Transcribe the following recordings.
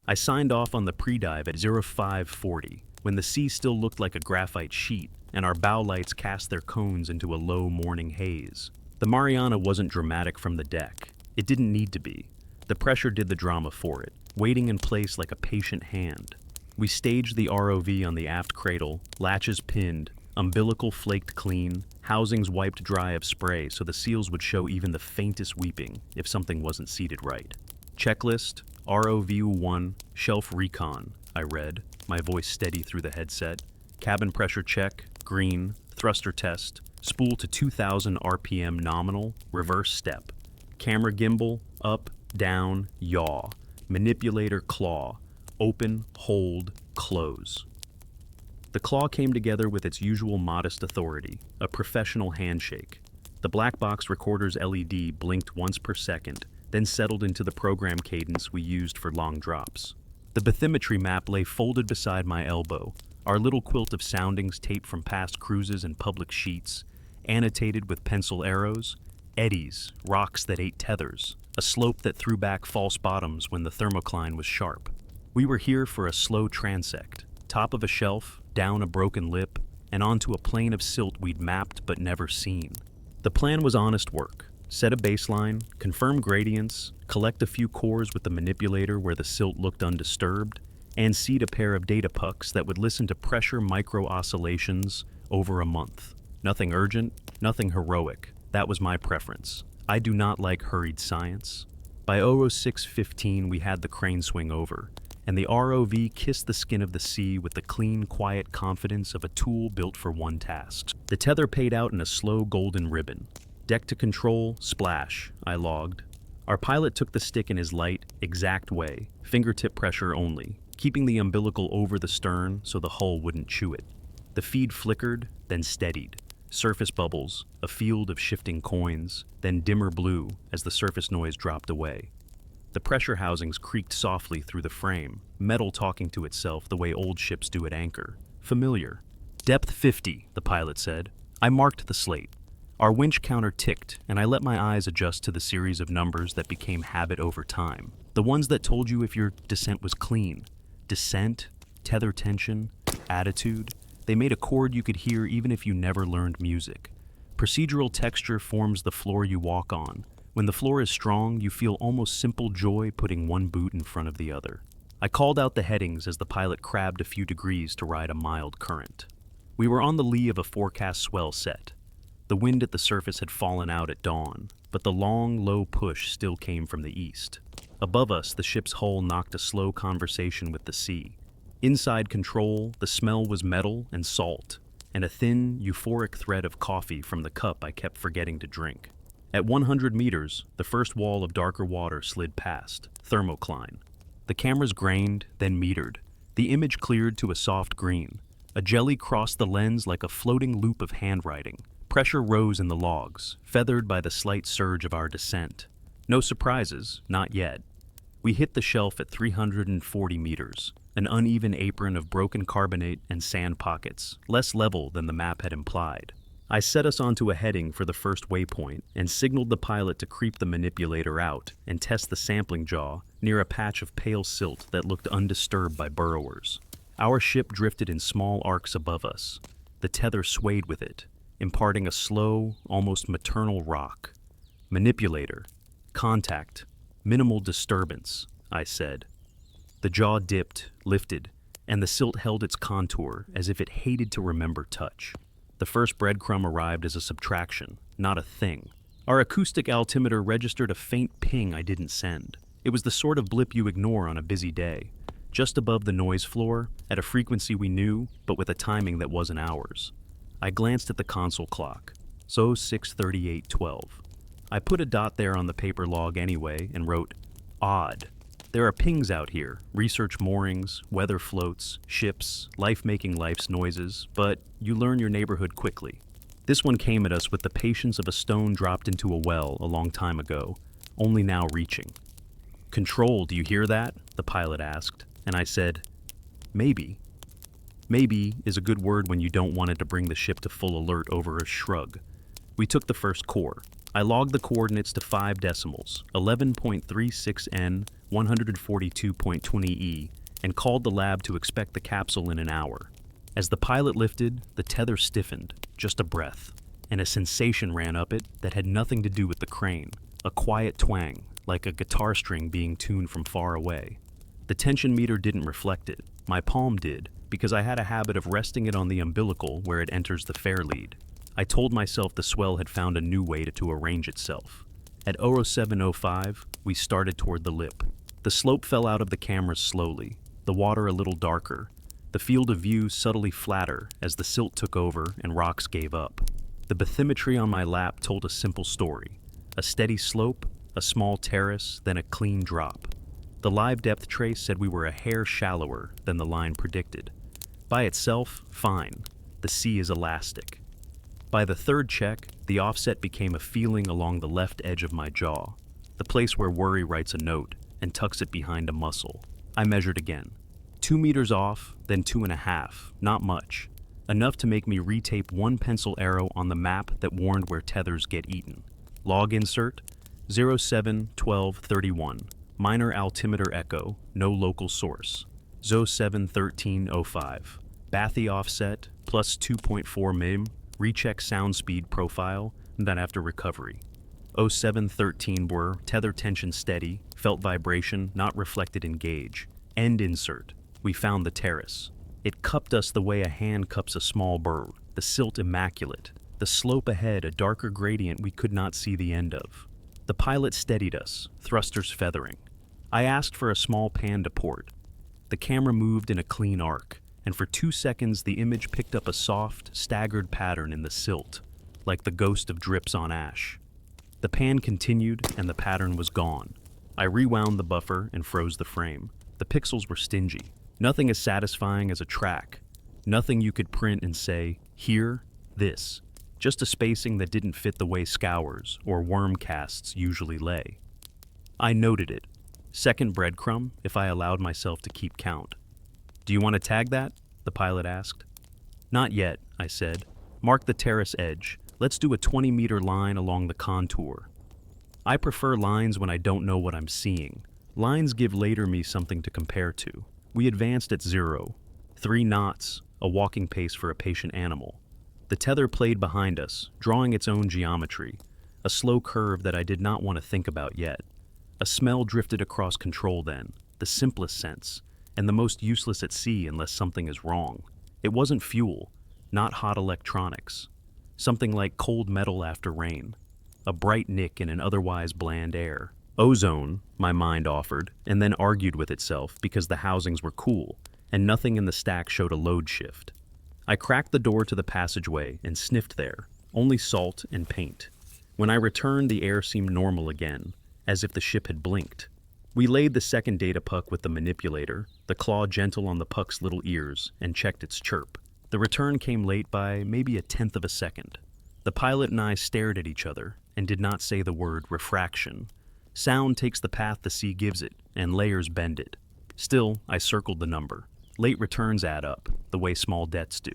I signed off on the pre-dive at 0540, when the sea still looked like a graphite sheet, and our bow lights cast their cones into a low morning haze. The Mariana wasn't dramatic from the deck. It didn't need to be. The pressure did the drama for it, waiting in place like a patient hand. We staged the ROV on the aft cradle, latches pinned, umbilical flaked clean, housings wiped dry of spray so the seals would show even the faintest weeping if something wasn't seated right. Checklist, ROV 1, shelf recon, I read, my voice steady through the headset. Cabin pressure check, green, thruster test, spool to 2000 RPM nominal, reverse step. Camera gimbal, up, down, yaw. Manipulator claw, open, hold, close. The claw came together with its usual modest authority, a professional handshake. The black box recorder's LED blinked once per second, then settled into the program cadence we used for long drops. The bathymetry map lay folded beside my elbow, our little quilt of soundings taped from past cruises and public sheets, annotated with pencil arrows, eddies, rocks that ate tethers, a slope that threw back false bottoms when the thermocline was sharp. We were here for a slow transect, top of a shelf, down a broken lip, and onto a plane of silt we'd mapped but never seen. The plan was honest work. Set a baseline, confirm gradients, collect a few cores with the manipulator where the silt looked undisturbed, and seed a pair of data pucks that would listen to pressure micro-oscillations over a month. Nothing urgent, nothing heroic. That was my preference. I do not like hurried science. By 06:15 we had the crane swing over, and the ROV kissed the skin of the sea with the clean, quiet confidence of a tool built for one task. The tether paid out in a slow golden ribbon. Deck to control, splash, I logged. Our pilot took the stick in his light, exact way, fingertip pressure only, keeping the umbilical over the stern so the hull wouldn't chew it. The feed flickered, then steadied. Surface bubbles, a field of shifting coins, then dimmer blue as the surface noise dropped away. The pressure housings creaked softly through the frame, metal talking to itself the way old ships do at anchor. Familiar. Depth 50, the pilot said. I marked the slate. Our winch counter ticked, and I let my eyes adjust to the series of numbers that became habit over time. The ones that told you if your descent was clean. Descent, tether tension, attitude. They made a chord you could hear even if you never learned music. Procedural texture forms the floor you walk on. When the floor is strong, you feel almost simple joy putting one boot in front of the other. I called out the headings as the pilot crabbed a few degrees to ride a mild current. We were on the lee of a forecast swell set. The wind at the surface had fallen out at dawn, but the long, low push still came from the east. Above us, the ship's hull knocked a slow conversation with the sea. Inside control, the smell was metal and salt, and a thin, euphoric thread of coffee from the cup I kept forgetting to drink. At 100 meters, the first wall of darker water slid past, thermocline. The cameras grained, then metered. The image cleared to a soft green. A jelly crossed the lens like a floating loop of handwriting. Pressure rose in the logs, feathered by the slight surge of our descent. No surprises, not yet. We hit the shelf at 340 meters, an uneven apron of broken carbonate and sand pockets, less level than the map had implied. I set us onto a heading for the first waypoint and signaled the pilot to creep the manipulator out and test the sampling jaw near a patch of pale silt that looked undisturbed by burrowers. Our ship drifted in small arcs above us. The tether swayed with it, imparting a slow, almost maternal rock. Manipulator. Contact. Minimal disturbance, I said. The jaw dipped, lifted, and the silt held its contour as if it hated to remember touch. The first breadcrumb arrived as a subtraction, not a thing. Our acoustic altimeter registered a faint ping I didn't send. It was the sort of blip you ignore on a busy day, just above the noise floor, at a frequency we knew, but with a timing that wasn't ours. I glanced at the console clock. So 6:38:12. I put a dot there on the paper log anyway and wrote, odd. There are pings out here, research moorings, weather floats, ships, life making life's noises, but you learn your neighborhood quickly. This one came at us with the patience of a stone dropped into a well a long time ago, only now reaching. Control, do you hear that? The pilot asked, and I said, maybe. Maybe is a good word when you don't want it to bring the ship to full alert over a shrug. We took the first core. I logged the coordinates to 5 decimals, 11.36 N, 142.20 and called the lab to expect the capsule in an hour. As the pilot lifted, the tether stiffened, just a breath, and a sensation ran up it that had nothing to do with the crane, a quiet twang, like a guitar string being tuned from far away. The tension meter didn't reflect it. My palm did, because I had a habit of resting it on the umbilical where it enters the fair lead. I told myself the swell had found a new way to arrange itself. At 07:05, we started toward the lip. The slope fell out of the cameras slowly, the water a little darker, the field of view subtly flatter as the silt took over and rocks gave up. The bathymetry on my lap told a simple story. A steady slope, a small terrace, then a clean drop. The live depth trace said we were a hair shallower than the line predicted. By itself, fine. The sea is elastic. By the third check, the offset became a feeling along the left edge of my jaw, the place where worry writes a note and tucks it behind a muscle. I measured again. 2 meters off, then 2.5, not much. Enough to make me retape one pencil arrow on the map that warned where tethers get eaten. Log insert, 07/12/31. Minor altimeter echo, no local source. 07/13/05. Bathy offset, plus 2.4 mm. Recheck sound speed profile, then after recovery. 07/13 were tether tension steady, felt vibration, not reflected in gauge. End insert. We found the terrace. It cupped us the way a hand cups a small bird, the silt immaculate, the slope ahead a darker gradient we could not see the end of. The pilot steadied us, thrusters feathering. I asked for a small pan to port. The camera moved in a clean arc, and for 2 seconds the image picked up a soft, staggered pattern in the silt, like the ghost of drips on ash. The pan continued, and the pattern was gone. I rewound the buffer and froze the frame. The pixels were stingy. Nothing as satisfying as a track. Nothing you could print and say, here, this. Just a spacing that didn't fit the way scours or worm casts usually lay. I noted it. Second breadcrumb, if I allowed myself to keep count. Do you want to tag that? The pilot asked. Not yet, I said. Mark the terrace edge. Let's do a 20-meter line along the contour. I prefer lines when I don't know what I'm seeing. Lines give later me something to compare to. We advanced at 0. 3 knots, a walking pace for a patient animal. The tether played behind us, drawing its own geometry, a slow curve that I did not want to think about yet. A smell drifted across control then, the simplest sense, and the most useless at sea unless something is wrong. It wasn't fuel, not hot electronics. Something like cold metal after rain. A bright nick in an otherwise bland air. Ozone, my mind offered, and then argued with itself because the housings were cool, and nothing in the stack showed a load shift. I cracked the door to the passageway and sniffed there, only salt and paint. When I returned, the air seemed normal again, as if the ship had blinked. We laid the second data puck with the manipulator, the claw gentle on the puck's little ears, and checked its chirp. The return came late by maybe 1/10 of a second. The pilot and I stared at each other and did not say the word refraction. Sound takes the path the sea gives it, and layers bend it. Still, I circled the number. Late returns add up, the way small debts do.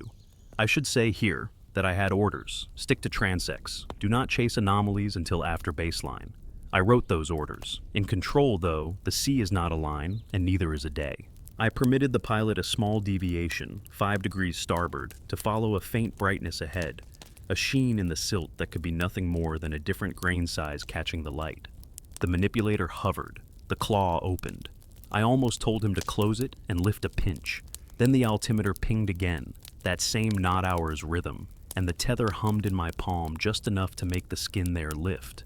I should say here that I had orders. Stick to transects. Do not chase anomalies until after baseline. I wrote those orders. In control, though, the sea is not a line, and neither is a day. I permitted the pilot a small deviation, 5 degrees starboard, to follow a faint brightness ahead, a sheen in the silt that could be nothing more than a different grain size catching the light. The manipulator hovered. The claw opened. I almost told him to close it and lift a pinch. Then the altimeter pinged again, that same knot hours rhythm, and the tether hummed in my palm just enough to make the skin there lift.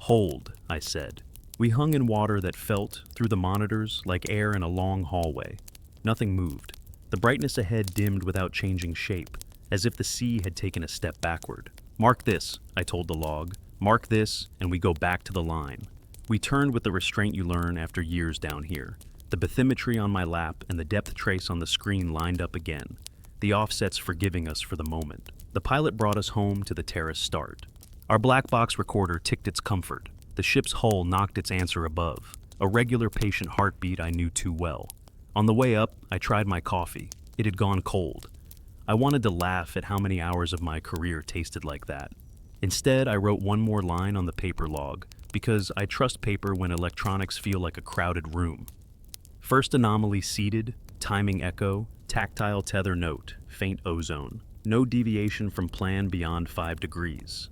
Hold, I said. We hung in water that felt, through the monitors, like air in a long hallway. Nothing moved. The brightness ahead dimmed without changing shape, as if the sea had taken a step backward. Mark this, I told the log. Mark this, and we go back to the line. We turned with the restraint you learn after years down here. The bathymetry on my lap and the depth trace on the screen lined up again, the offsets forgiving us for the moment. The pilot brought us home to the terrace start. Our black box recorder ticked its comfort. The ship's hull knocked its answer above, a regular patient heartbeat I knew too well. On the way up, I tried my coffee. It had gone cold. I wanted to laugh at how many hours of my career tasted like that. Instead, I wrote one more line on the paper log, because I trust paper when electronics feel like a crowded room. First anomaly seeded, timing echo, tactile tether note, faint ozone. No deviation from plan beyond 5 degrees.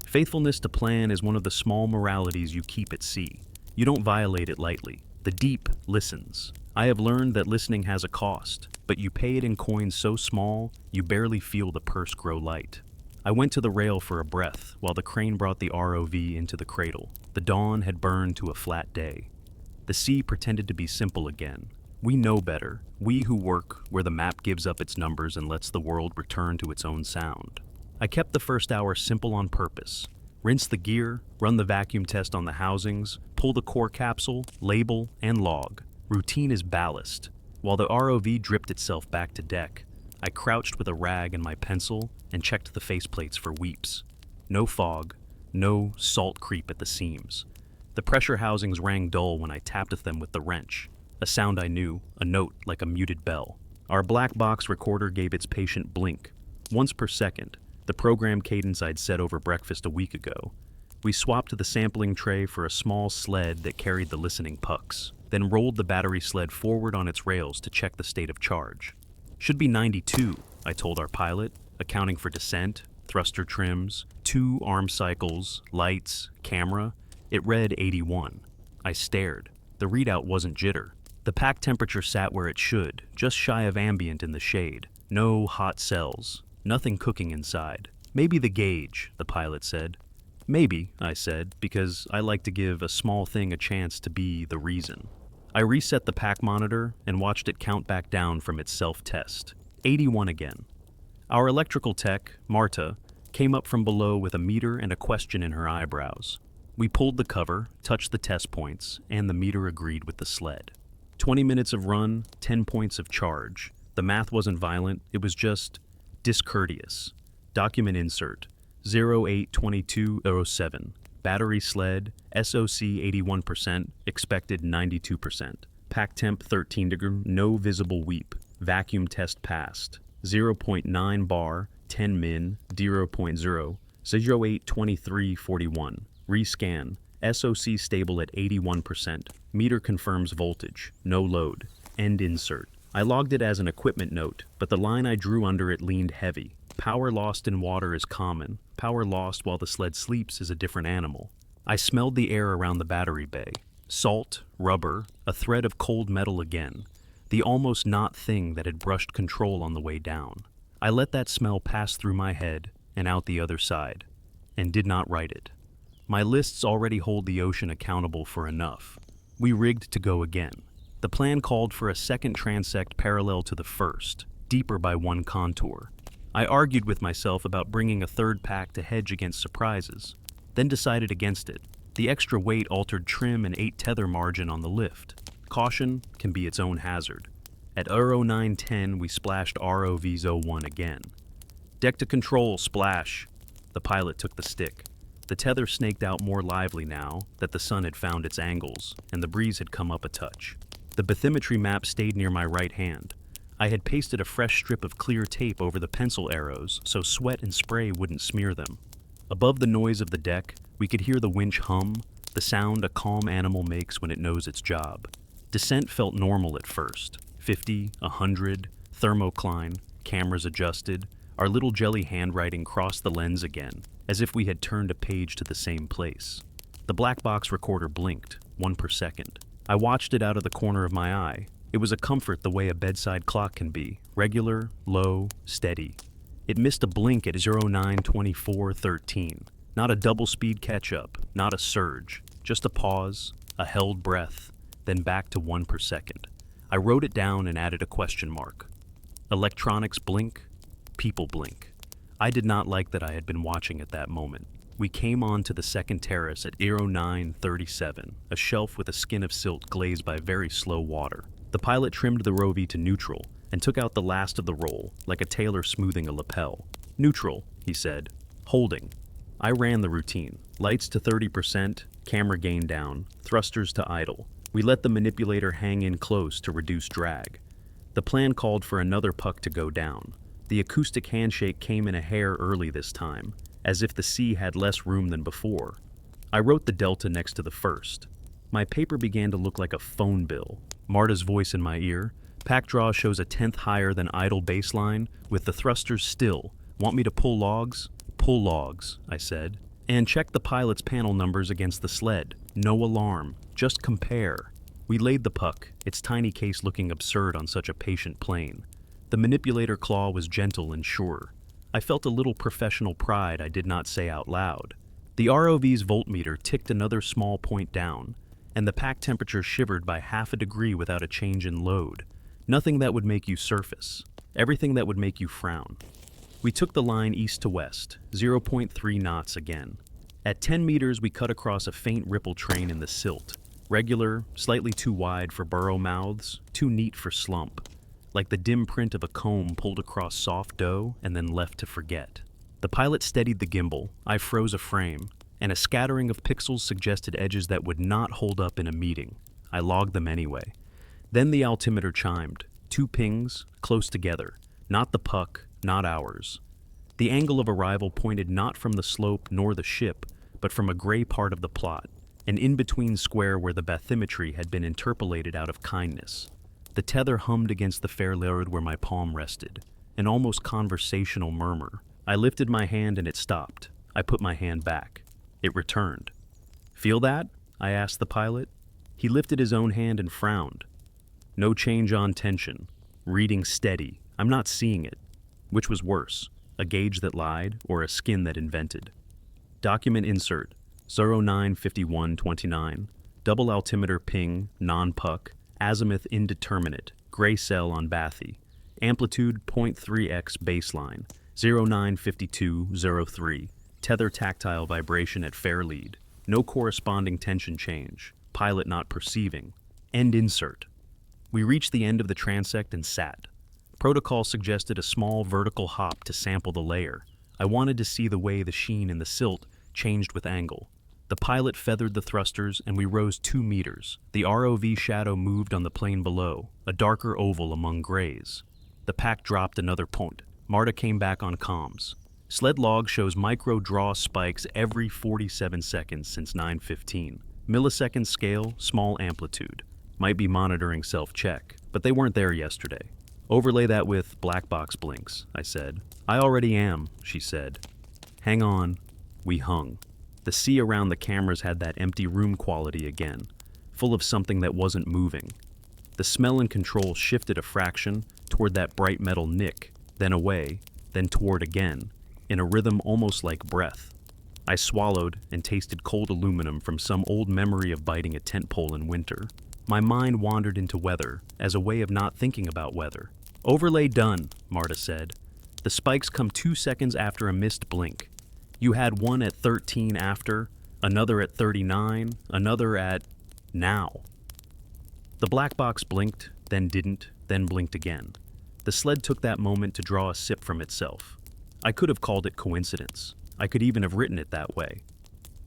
Faithfulness to plan is one of the small moralities you keep at sea. You don't violate it lightly. The deep listens. I have learned that listening has a cost, but you pay it in coins so small, you barely feel the purse grow light. I went to the rail for a breath, while the crane brought the ROV into the cradle. The dawn had burned to a flat day. The sea pretended to be simple again. We know better, we who work where the map gives up its numbers and lets the world return to its own sound. I kept the first hour simple on purpose. Rinse the gear, run the vacuum test on the housings, pull the core capsule, label, and log. Routine is ballast. While the ROV dripped itself back to deck, I crouched with a rag and my pencil and checked the faceplates for weeps. No fog, no salt creep at the seams. The pressure housings rang dull when I tapped at them with the wrench. A sound I knew, a note like a muted bell. Our black box recorder gave its patient blink, once per second, the program cadence I'd set over breakfast a week ago. We swapped the sampling tray for a small sled that carried the listening pucks, then rolled the battery sled forward on its rails to check the state of charge. Should be 92, I told our pilot, accounting for descent, thruster trims, 2 arm cycles, lights, camera. It read 81. I stared. The readout wasn't jitter. The pack temperature sat where it should, just shy of ambient in the shade. No hot cells, nothing cooking inside. Maybe the gauge, the pilot said. Maybe, I said, because I like to give a small thing a chance to be the reason. I reset the pack monitor and watched it count back down from its self-test. 81 again. Our electrical tech, Marta, came up from below with a meter and a question in her eyebrows. We pulled the cover, touched the test points, and the meter agreed with the sled. 20 minutes of run, 10 points of charge. The math wasn't violent, it was just discourteous. Document insert, 082207. Battery sled, SOC 81%, expected 92%. Pack temp 13 degree, no visible weep. Vacuum test passed. 0.9 bar, 10 min, 0.0, 082341. Rescan, SOC stable at 81%. Meter confirms voltage, no load. End insert. I logged it as an equipment note, but the line I drew under it leaned heavy. Power lost in water is common. Power lost while the sled sleeps is a different animal. I smelled the air around the battery bay. Salt, rubber, a thread of cold metal again. The almost not thing that had brushed control on the way down. I let that smell pass through my head and out the other side, and did not write it. My lists already hold the ocean accountable for enough. We rigged to go again. The plan called for a second transect parallel to the first, deeper by 1 contour. I argued with myself about bringing a third pack to hedge against surprises, then decided against it. The extra weight altered trim and 8 tether margin on the lift. Caution can be its own hazard. At 0910, we splashed ROV's 01 again. Deck to control, splash. The pilot took the stick. The tether snaked out more lively now that the sun had found its angles and the breeze had come up a touch. The bathymetry map stayed near my right hand. I had pasted a fresh strip of clear tape over the pencil arrows so sweat and spray wouldn't smear them. Above the noise of the deck, we could hear the winch hum, the sound a calm animal makes when it knows its job. Descent felt normal at first. 50, 100, thermocline, cameras adjusted. Our little jelly handwriting crossed the lens again, as if we had turned a page to the same place. The black box recorder blinked, 1 per second. I watched it out of the corner of my eye. It was a comfort the way a bedside clock can be, regular, low, steady. It missed a blink at 092413. Not a double-speed catch-up, not a surge, just a pause, a held breath, then back to 1 per second. I wrote it down and added a question mark. Electronics blink, people blink. I did not like that I had been watching at that moment. We came on to the second terrace at 0937, a shelf with a skin of silt glazed by very slow water. The pilot trimmed the ROV to neutral and took out the last of the roll, like a tailor smoothing a lapel. Neutral, he said. Holding. I ran the routine. Lights to 30%, camera gain down, thrusters to idle. We let the manipulator hang in close to reduce drag. The plan called for another puck to go down. The acoustic handshake came in a hair early this time, as if the sea had less room than before. I wrote the delta next to the first. My paper began to look like a phone bill. Marta's voice in my ear. Pack draw shows a tenth higher than idle baseline, with the thrusters still. Want me to pull logs? Pull logs, I said. And check the pilot's panel numbers against the sled. No alarm. Just compare. We laid the puck, its tiny case looking absurd on such a patient plane. The manipulator claw was gentle and sure. I felt a little professional pride I did not say out loud. The ROV's voltmeter ticked another small point down, and the pack temperature shivered by half a degree without a change in load. Nothing that would make you surface. Everything that would make you frown. We took the line east to west, 0.3 knots again. At 10 meters, we cut across a faint ripple train in the silt. Regular, slightly too wide for burrow mouths, too neat for slump. Like the dim print of a comb pulled across soft dough and then left to forget. The pilot steadied the gimbal, I froze a frame, and a scattering of pixels suggested edges that would not hold up in a meeting. I logged them anyway. Then the altimeter chimed. 2 pings, close together. Not the puck, not ours. The angle of arrival pointed not from the slope nor the ship, but from a gray part of the plot, an in-between square where the bathymetry had been interpolated out of kindness. The tether hummed against the fair load where my palm rested, an almost conversational murmur. I lifted my hand and it stopped. I put my hand back. It returned. Feel that? I asked the pilot. He lifted his own hand and frowned. No change on tension. Reading steady. I'm not seeing it. Which was worse, a gauge that lied or a skin that invented? Document insert, 095129, double altimeter ping, non-puck, azimuth indeterminate, gray cell on bathy, amplitude 0.3x baseline, 095203, tether tactile vibration at fair lead, no corresponding tension change, pilot not perceiving, end insert. We reached the end of the transect and sat. Protocol suggested a small vertical hop to sample the layer. I wanted to see the way the sheen in the silt changed with angle. The pilot feathered the thrusters and we rose 2 meters. The ROV shadow moved on the plane below, a darker oval among grays. The pack dropped another point. Marta came back on comms. Sled log shows micro draw spikes every 47 seconds since 9:15. Millisecond scale, small amplitude. Might be monitoring self-check, but they weren't there yesterday. Overlay that with black box blinks, I said. I already am, she said. Hang on. We hung. The sea around the cameras had that empty room quality again, full of something that wasn't moving. The smell and control shifted a fraction toward that bright metal nick, then away, then toward again, in a rhythm almost like breath. I swallowed and tasted cold aluminum from some old memory of biting a tent pole in winter. My mind wandered into weather as a way of not thinking about weather. Overlay done, Marta said. The spikes come 2 seconds after a missed blink. You had one at 13 after, another at 39, another at now. The black box blinked, then didn't, then blinked again. The sled took that moment to draw a sip from itself. I could have called it coincidence. I could even have written it that way.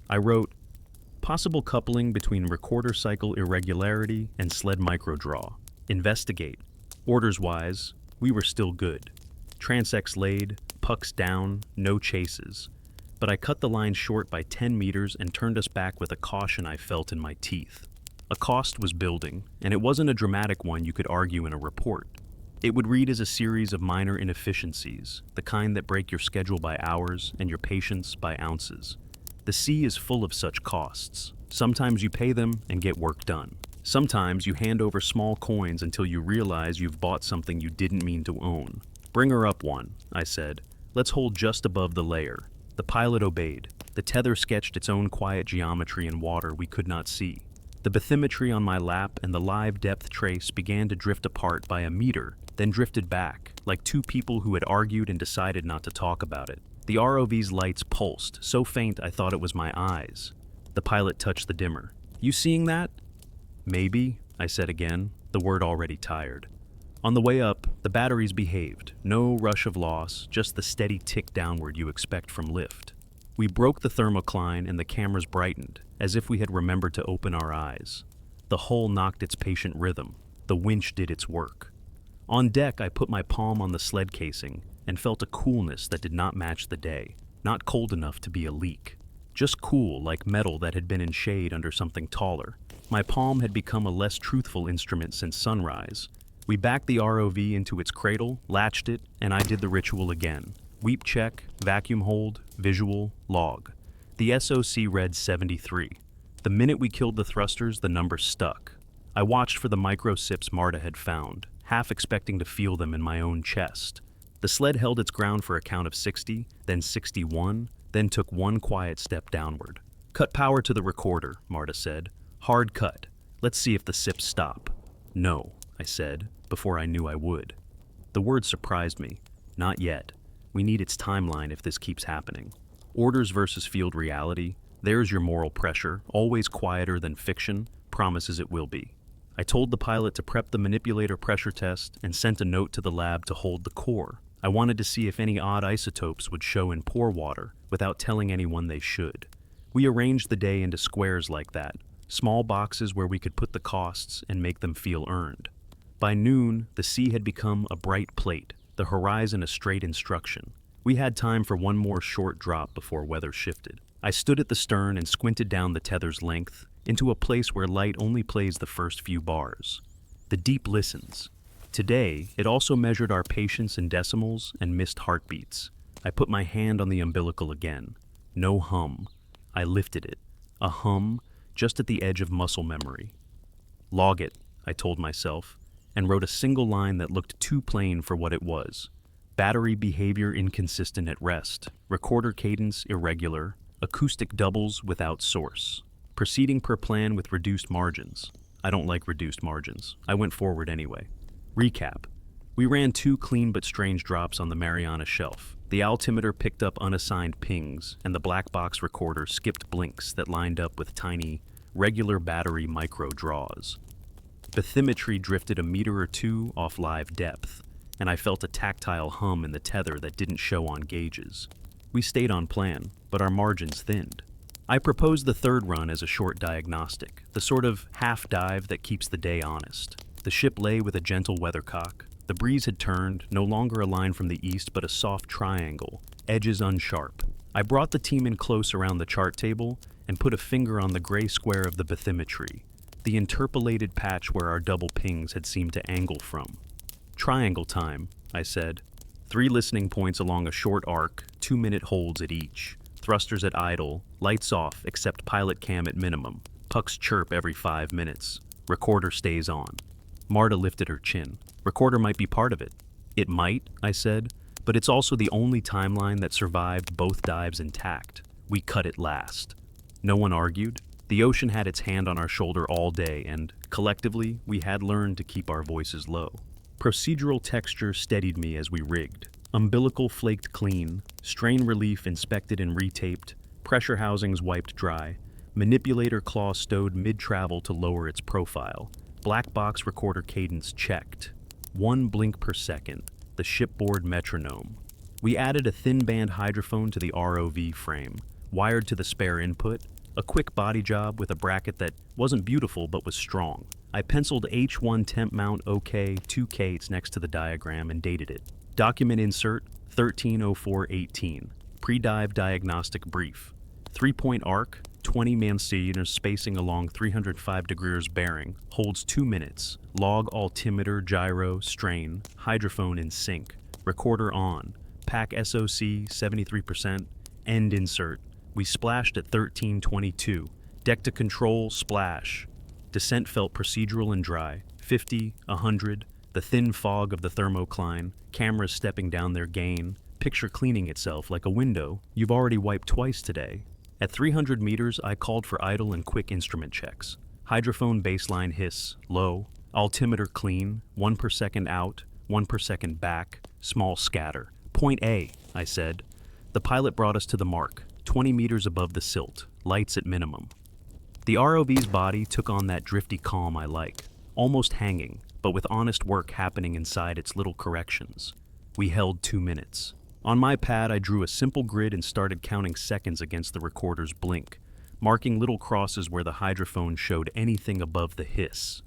I wrote, possible coupling between recorder cycle irregularity and sled microdraw. Investigate. Orders-wise, we were still good. Transects laid, pucks down, no chases. But I cut the line short by 10 meters and turned us back with a caution I felt in my teeth. A cost was building, and it wasn't a dramatic one you could argue in a report. It would read as a series of minor inefficiencies, the kind that break your schedule by hours and your patience by ounces. The sea is full of such costs. Sometimes you pay them and get work done. Sometimes you hand over small coins until you realize you've bought something you didn't mean to own. Bring her up one, I said. Let's hold just above the layer. The pilot obeyed. The tether sketched its own quiet geometry in water we could not see. The bathymetry on my lap and the live depth trace began to drift apart by a meter, then drifted back, like two people who had argued and decided not to talk about it. The ROV's lights pulsed, so faint I thought it was my eyes. The pilot touched the dimmer. You seeing that? Maybe, I said again, the word already tired. On the way up, the batteries behaved. No rush of loss, just the steady tick downward you expect from lift. We broke the thermocline and the cameras brightened, as if we had remembered to open our eyes. The hull knocked its patient rhythm. The winch did its work. On deck, I put my palm on the sled casing and felt a coolness that did not match the day, not cold enough to be a leak. just cool like metal that had been in shade under something taller. My palm had become a less truthful instrument since sunrise. We backed the ROV into its cradle, latched it, and I did the ritual again. Weep check, vacuum hold, visual, log. The SOC read 73. The minute we killed the thrusters, the number stuck. I watched for the micro sips Marta had found, half expecting to feel them in my own chest. The sled held its ground for a count of 60, then 61, then took one quiet step downward. Cut power to the recorder, Marta said. Hard cut. Let's see if the sips stop. No, I said, before I knew I would. The word surprised me. Not yet. We need its timeline if this keeps happening. Orders versus field reality. There's your moral pressure, always quieter than fiction, promises it will be. I told the pilot to prep the manipulator pressure test and sent a note to the lab to hold the core. I wanted to see if any odd isotopes would show in pore water without telling anyone they should. We arranged the day into squares like that, small boxes where we could put the costs and make them feel earned. By noon, the sea had become a bright plate, the horizon a straight instruction. We had time for one more short drop before weather shifted. I stood at the stern and squinted down the tether's length into a place where light only plays the first few bars. The deep listens. Today, it also measured our patience in decimals and missed heartbeats. I put my hand on the umbilical again. No hum. I lifted it. A hum just at the edge of muscle memory. Log it, I told myself, and wrote a single line that looked too plain for what it was. Battery behavior inconsistent at rest. Recorder cadence irregular. Acoustic doubles without source. Proceeding per plan with reduced margins. I don't like reduced margins. I went forward anyway. Recap. We ran 2 clean but strange drops on the Mariana shelf. The altimeter picked up unassigned pings, and the black box recorder skipped blinks that lined up with tiny, regular battery micro draws. Bathymetry drifted a meter or two off live depth, and I felt a tactile hum in the tether that didn't show on gauges. We stayed on plan, but our margins thinned. I proposed the third run as a short diagnostic, the sort of half dive that keeps the day honest. The ship lay with a gentle weathercock. The breeze had turned, no longer a line from the east but a soft triangle, edges unsharp. I brought the team in close around the chart table and put a finger on the gray square of the bathymetry, the interpolated patch where our double pings had seemed to angle from. Triangle time, I said. 3 listening points along a short arc, 2-minute holds at each. Thrusters at idle, lights off except pilot cam at minimum. Pucks chirp every 5 minutes. Recorder stays on. Marta lifted her chin. Recorder might be part of it. It might, I said, but it's also the only timeline that survived both dives intact. We cut it last. No one argued. The ocean had its hand on our shoulder all day, and, collectively, we had learned to keep our voices low. Procedural texture steadied me as we rigged. Umbilical flaked clean, strain relief inspected and retaped, pressure housings wiped dry, manipulator claw stowed mid-travel to lower its profile, black box recorder cadence checked. 1 blink per second, the shipboard metronome. We added a thin band hydrophone to the ROV frame, wired to the spare input, a quick body job with a bracket that wasn't beautiful but was strong. I penciled H1 temp mount OK 2Ks next to the diagram and dated it. Document insert 130418. Pre-dive diagnostic brief. 3-point arc, 20 milliseconds spacing along 305 degrees bearing, holds 2 minutes. Log altimeter, gyro, strain, hydrophone in sync. Recorder on. Pack SOC 73%. End insert. We splashed at 1322. Deck to control, splash. Descent felt procedural and dry. 50, 100, the thin fog of the thermocline, cameras stepping down their gain, picture cleaning itself like a window you've already wiped twice today. At 300 meters, I called for idle and quick instrument checks. Hydrophone baseline hiss, low. Altimeter clean, 1 per second out, 1 per second back, small scatter. Point A, I said. The pilot brought us to the mark, 20 meters above the silt, lights at minimum. The ROV's body took on that drifty calm I like, almost hanging, but with honest work happening inside its little corrections. We held 2 minutes. On my pad, I drew a simple grid and started counting seconds against the recorder's blink, marking little crosses where the hydrophone showed anything above the hiss.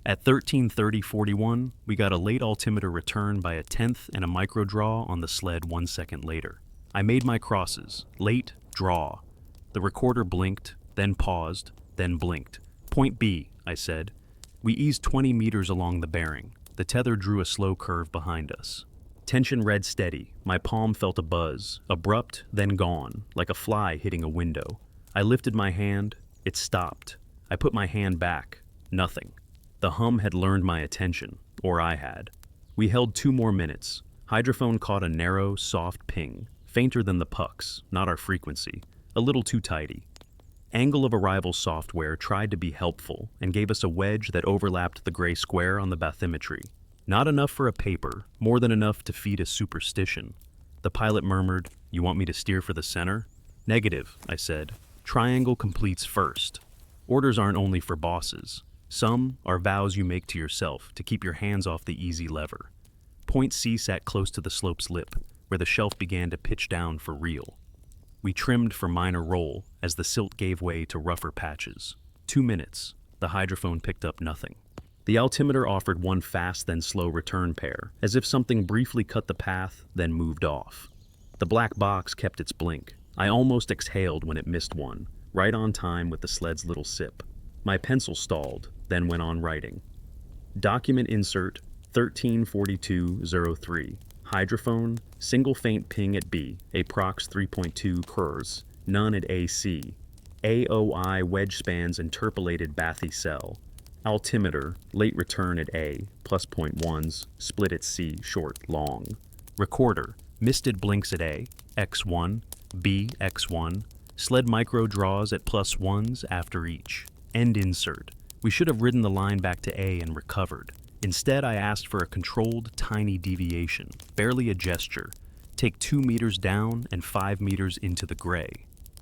At 13:30:41, we got a late altimeter return by a tenth and a micro draw on the sled 1 second later. I made my crosses. Late, draw. The recorder blinked, then paused, then blinked. Point B, I said. We eased 20 meters along the bearing. The tether drew a slow curve behind us. Tension read steady. My palm felt a buzz, abrupt, then gone, like a fly hitting a window. I lifted my hand. It stopped. I put my hand back. Nothing. The hum had learned my attention, or I had. We held 2 more minutes. Hydrophone caught a narrow, soft ping, fainter than the pucks, not our frequency, a little too tidy. Angle of arrival software tried to be helpful and gave us a wedge that overlapped the gray square on the bathymetry. Not enough for a paper, more than enough to feed a superstition. The pilot murmured, "You want me to steer for the center?" "Negative," I said. "Triangle completes first." Orders aren't only for bosses. Some are vows you make to yourself to keep your hands off the easy lever. Point C sat close to the slope's lip, where the shelf began to pitch down for real. We trimmed for minor roll as the silt gave way to rougher patches. 2 minutes. The hydrophone picked up nothing. The altimeter offered one fast then slow return pair, as if something briefly cut the path, then moved off. The black box kept its blink. I almost exhaled when it missed one, right on time with the sled's little sip. My pencil stalled, then went on writing. Document insert 134203. Hydrophone, single faint ping at B, approx 3.2 kurs, none at AC. AOI wedge spans interpolated bathy cell. Altimeter, late return at A, plus .1s, split at C, short, long. Recorder, misted blinks at A, X1, B, X1, sled micro draws at +1s after each. End insert. We should have ridden the line back to A and recovered. Instead, I asked for a controlled, tiny deviation, barely a gesture. Take 2 meters down and 5 meters into the gray.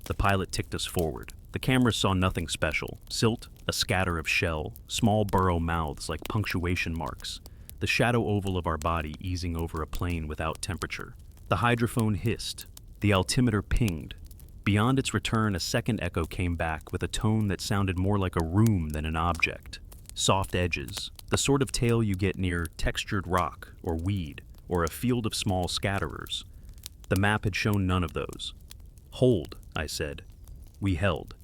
The pilot ticked us forward. The cameras saw nothing special. Silt, a scatter of shell, small burrow mouths like punctuation marks. The shadow oval of our body easing over a plane without temperature. The hydrophone hissed. The altimeter pinged. Beyond its return, a second echo came back with a tone that sounded more like a room than an object. Soft edges, the sort of tail you get near textured rock or weed or a field of small scatterers. The map had shown none of those. "Hold," I said. We held.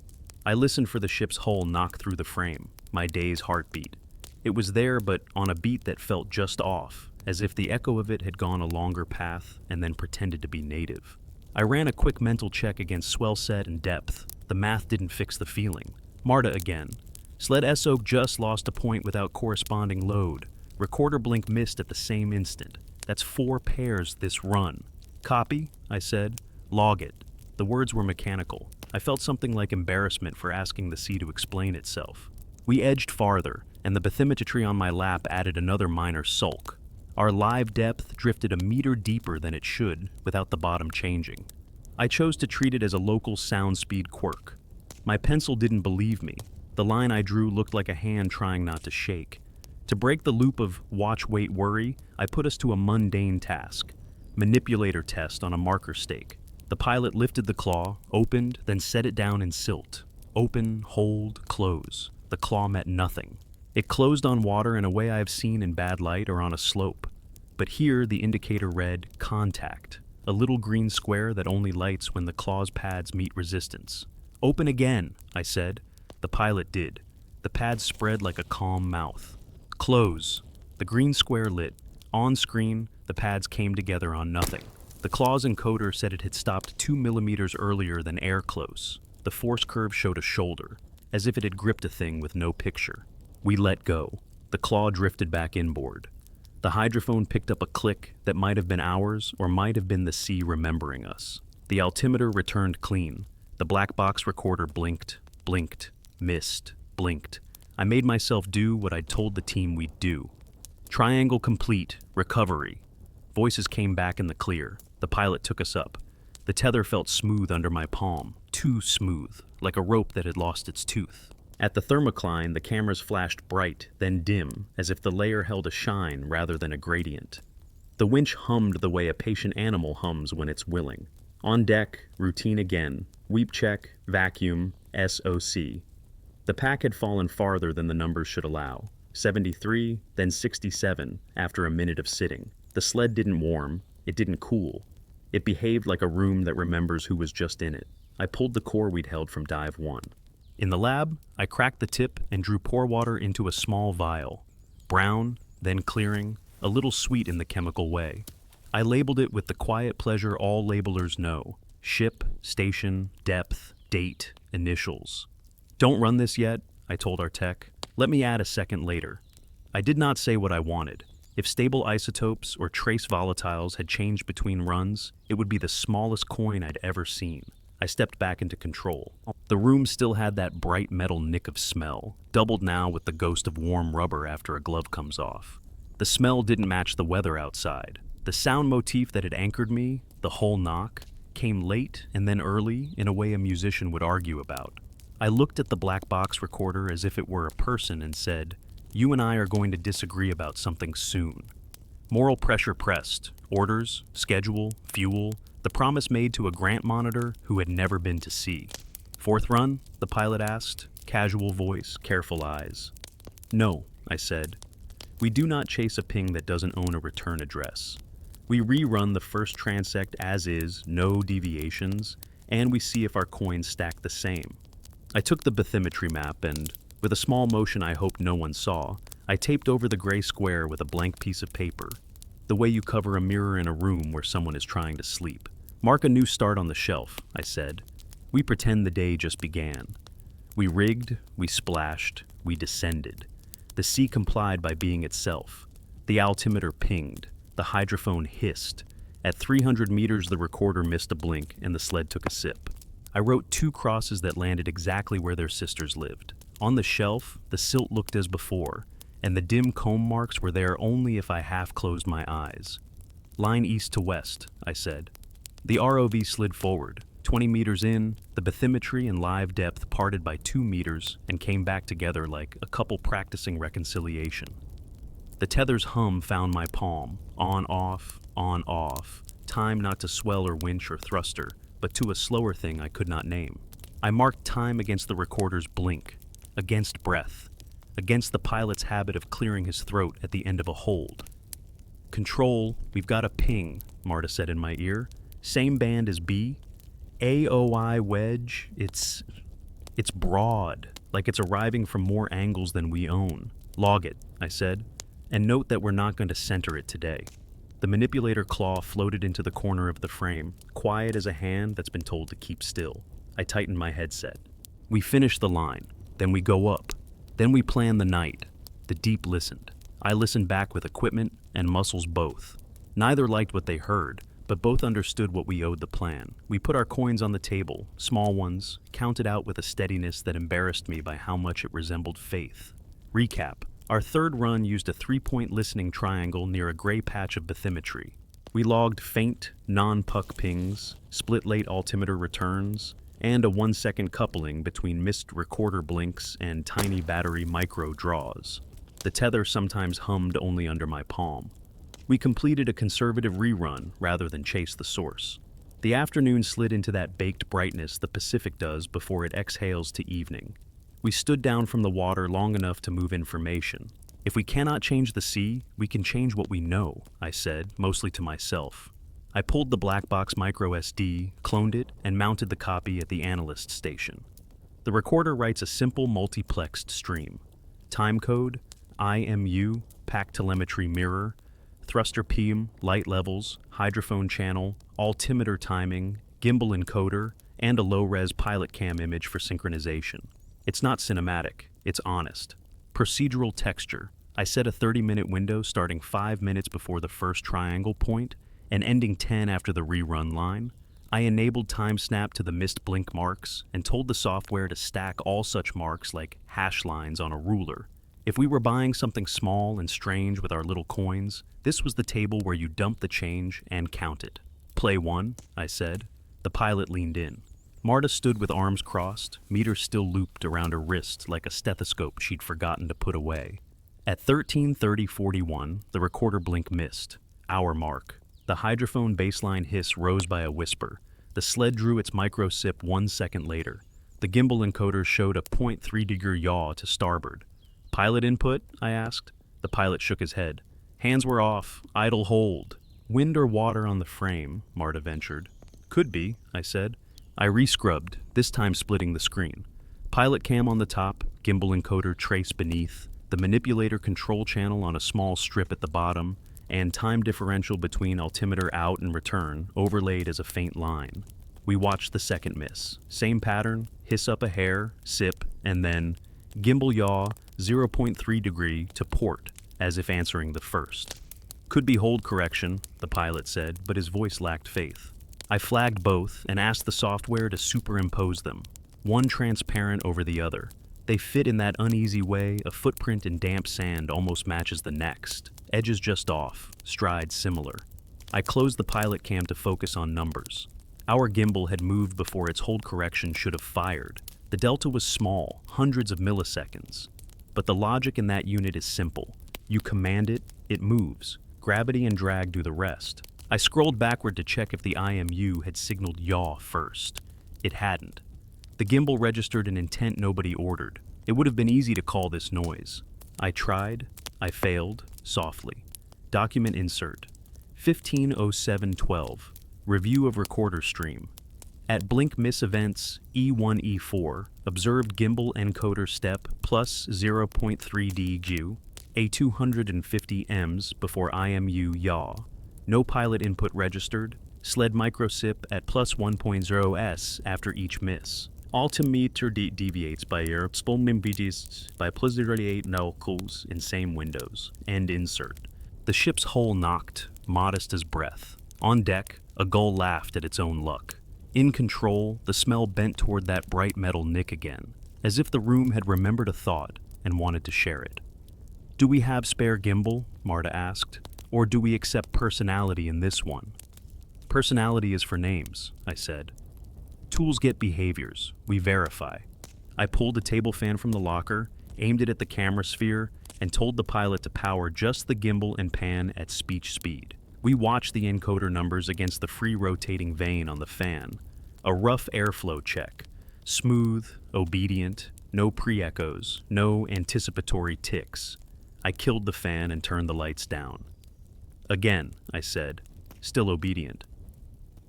I listened for the ship's hull knock through the frame, my day's heartbeat. It was there, but on a beat that felt just off, as if the echo of it had gone a longer path and then pretended to be native. I ran a quick mental check against swell set and depth. The math didn't fix the feeling. Marta again. Sled SO just lost a point without corresponding load. Recorder blink missed at the same instant. That's 4 pairs this run. "Copy," I said. "Log it." The words were mechanical. I felt something like embarrassment for asking the sea to explain itself. We edged farther, and the bathymetry on my lap added another minor sulk. Our live depth drifted a meter deeper than it should without the bottom changing. I chose to treat it as a local sound speed quirk. My pencil didn't believe me. The line I drew looked like a hand trying not to shake. To break the loop of watch, wait, worry, I put us to a mundane task. Manipulator test on a marker stake. The pilot lifted the claw, opened, then set it down in silt. Open, hold, close. The claw met nothing. It closed on water in a way I've seen in bad light or on a slope. But here the indicator read contact, a little green square that only lights when the claw's pads meet resistance. "Open again," I said. The pilot did. The pads spread like a calm mouth. "Close." The green square lit. On screen, the pads came together on nothing. The claw's encoder said it had stopped 2 millimeters earlier than air close. The force curve showed a shoulder, as if it had gripped a thing with no picture. We let go. The claw drifted back inboard. The hydrophone picked up a click that might have been ours or might have been the sea remembering us. The altimeter returned clean. The black box recorder blinked, blinked, missed, blinked. I made myself do what I'd told the team we'd do. Triangle complete, recovery. Voices came back in the clear. The pilot took us up. The tether felt smooth under my palm, too smooth, like a rope that had lost its tooth. At the thermocline, the cameras flashed bright, then dim, as if the layer held a shine rather than a gradient. The winch hummed the way a patient animal hums when it's willing. On deck, routine again. Weep check, vacuum, SOC. The pack had fallen farther than the numbers should allow. 73, then 67, after a minute of sitting. The sled didn't warm. It didn't cool. It behaved like a room that remembers who was just in it. I pulled the core we'd held from dive 1. In the lab, I cracked the tip and drew pour water into a small vial. Brown, then clearing, a little sweet in the chemical way. I labeled it with the quiet pleasure all labelers know: ship, station, depth, date, initials. Don't run this yet, I told our tech. Let me add a second later. I did not say what I wanted. If stable isotopes or trace volatiles had changed between runs, it would be the smallest coin I'd ever seen. I stepped back into control. The room still had that bright metal nick of smell, doubled now with the ghost of warm rubber after a glove comes off. The smell didn't match the weather outside. The sound motif that had anchored me, the whole knock, came late and then early in a way a musician would argue about. I looked at the black box recorder as if it were a person and said, "You and I are going to disagree about something soon." Moral pressure pressed. Orders, schedule, fuel, the promise made to a grant monitor who had never been to sea. "Fourth run?" the pilot asked, casual voice, careful eyes. "No," I said. "We do not chase a ping that doesn't own a return address. We rerun the first transect as is, no deviations, and we see if our coins stack the same." I took the bathymetry map and, with a small motion I hoped no one saw, I taped over the gray square with a blank piece of paper, the way you cover a mirror in a room where someone is trying to sleep. "Mark a new start on the shelf," I said. "We pretend the day just began." We rigged, we splashed, we descended. The sea complied by being itself. The altimeter pinged. The hydrophone hissed. At 300 meters, the recorder missed a blink and the sled took a sip. I wrote 2 crosses that landed exactly where their sisters lived. On the shelf, the silt looked as before, and the dim comb marks were there only if I half closed my eyes. "Line east to west," I said. The ROV slid forward. 20 meters in, the bathymetry and live depth parted by 2 meters and came back together like a couple practicing reconciliation. The tether's hum found my palm, on, off, time not to swell or winch or thruster, but to a slower thing I could not name. I marked time against the recorder's blink, against breath, against the pilot's habit of clearing his throat at the end of a hold. "Control, we've got a ping," Marta said in my ear. "Same band as B. AOI wedge, it's broad, like it's arriving from more angles than we own. Log it," I said, "and note that we're not going to center it today." The manipulator claw floated into the corner of the frame, quiet as a hand that's been told to keep still. I tightened my headset. We finished the line, then we go up, then we plan the night. The deep listened. I listened back with equipment and muscles both. Neither liked what they heard, but both understood what we owed the plan. We put our coins on the table, small ones, counted out with a steadiness that embarrassed me by how much it resembled faith. Recap. Our third run used a 3-point listening triangle near a gray patch of bathymetry. We logged faint, non-puck pings, split late altimeter returns, and a 1-second coupling between missed recorder blinks and tiny battery micro draws. The tether sometimes hummed only under my palm. We completed a conservative rerun rather than chase the source. The afternoon slid into that baked brightness the Pacific does before it exhales to evening. We stood down from the water long enough to move information. "If we cannot change the sea, we can change what we know," I said, mostly to myself. I pulled the black box micro SD, cloned it, and mounted the copy at the analyst station. The recorder writes a simple multiplexed stream. Time code, IMU, pack telemetry mirror, thruster PM, light levels, hydrophone channel, altimeter timing, gimbal encoder, and a low-res pilot cam image for synchronization. It's not cinematic, it's honest. Procedural texture. I set a 30-minute window starting 5 minutes before the first triangle point and ending 10 after the rerun line. I enabled time snap to the missed blink marks and told the software to stack all such marks like hash lines on a ruler. If we were buying something small and strange with our little coins, this was the table where you dump the change and count it. "Play 1, I said. The pilot leaned in. Marta stood with arms crossed, meter still looped around her wrist like a stethoscope she'd forgotten to put away. At 13:30:41, the recorder blink missed. Hour mark. The hydrophone baseline hiss rose by a whisper. The sled drew its micro sip 1 second later. The gimbal encoder showed a 0.3-degree yaw to starboard. "Pilot input?" I asked. The pilot shook his head. "Hands were off. Idle hold." "Wind or water on the frame," Marta ventured. "Could be," I said. I rescrubbed, this time splitting the screen. Pilot cam on the top, gimbal encoder trace beneath, the manipulator control channel on a small strip at the bottom, and time differential between altimeter out and return overlaid as a faint line. We watched the second miss. Same pattern, hiss up a hair, sip, and then gimbal yaw 0.3 degree to port, as if answering the first. Could be hold correction, the pilot said, but his voice lacked faith. I flagged both and asked the software to superimpose them, one transparent over the other. They fit in that uneasy way a footprint in damp sand almost matches the next. Edges just off, strides similar. I closed the pilot cam to focus on numbers. Our gimbal had moved before its hold correction should have fired. The delta was small, hundreds of milliseconds. But the logic in that unit is simple. You command it, it moves. Gravity and drag do the rest. I scrolled backward to check if the IMU had signaled yaw first. It hadn't. The gimbal registered an intent nobody ordered. It would have been easy to call this noise. I tried. I failed, softly. Document insert. 150712. Review of recorder stream. At blink miss events E1 E4, observed gimbal encoder step plus 0.3 dg, a 250 ems before IMU yaw. No pilot input registered. Sled microsip at plus 1.0 s after each miss. Altimeter deviates by by plus 0.8 nullcles in same windows. End insert. The ship's hull knocked, modest as breath. On deck, a gull laughed at its own luck. In control, the smell bent toward that bright metal nick again, as if the room had remembered a thought and wanted to share it. Do we have spare gimbal? Marta asked. Or do we accept personality in this one? Personality is for names, I said. Tools get behaviors. We verify. I pulled a table fan from the locker, aimed it at the camera sphere, and told the pilot to power just the gimbal and pan at speech speed. We watched the encoder numbers against the free rotating vane on the fan. A rough airflow check. Smooth, obedient, no pre-echoes, no anticipatory ticks. I killed the fan and turned the lights down. Again, I said, still obedient.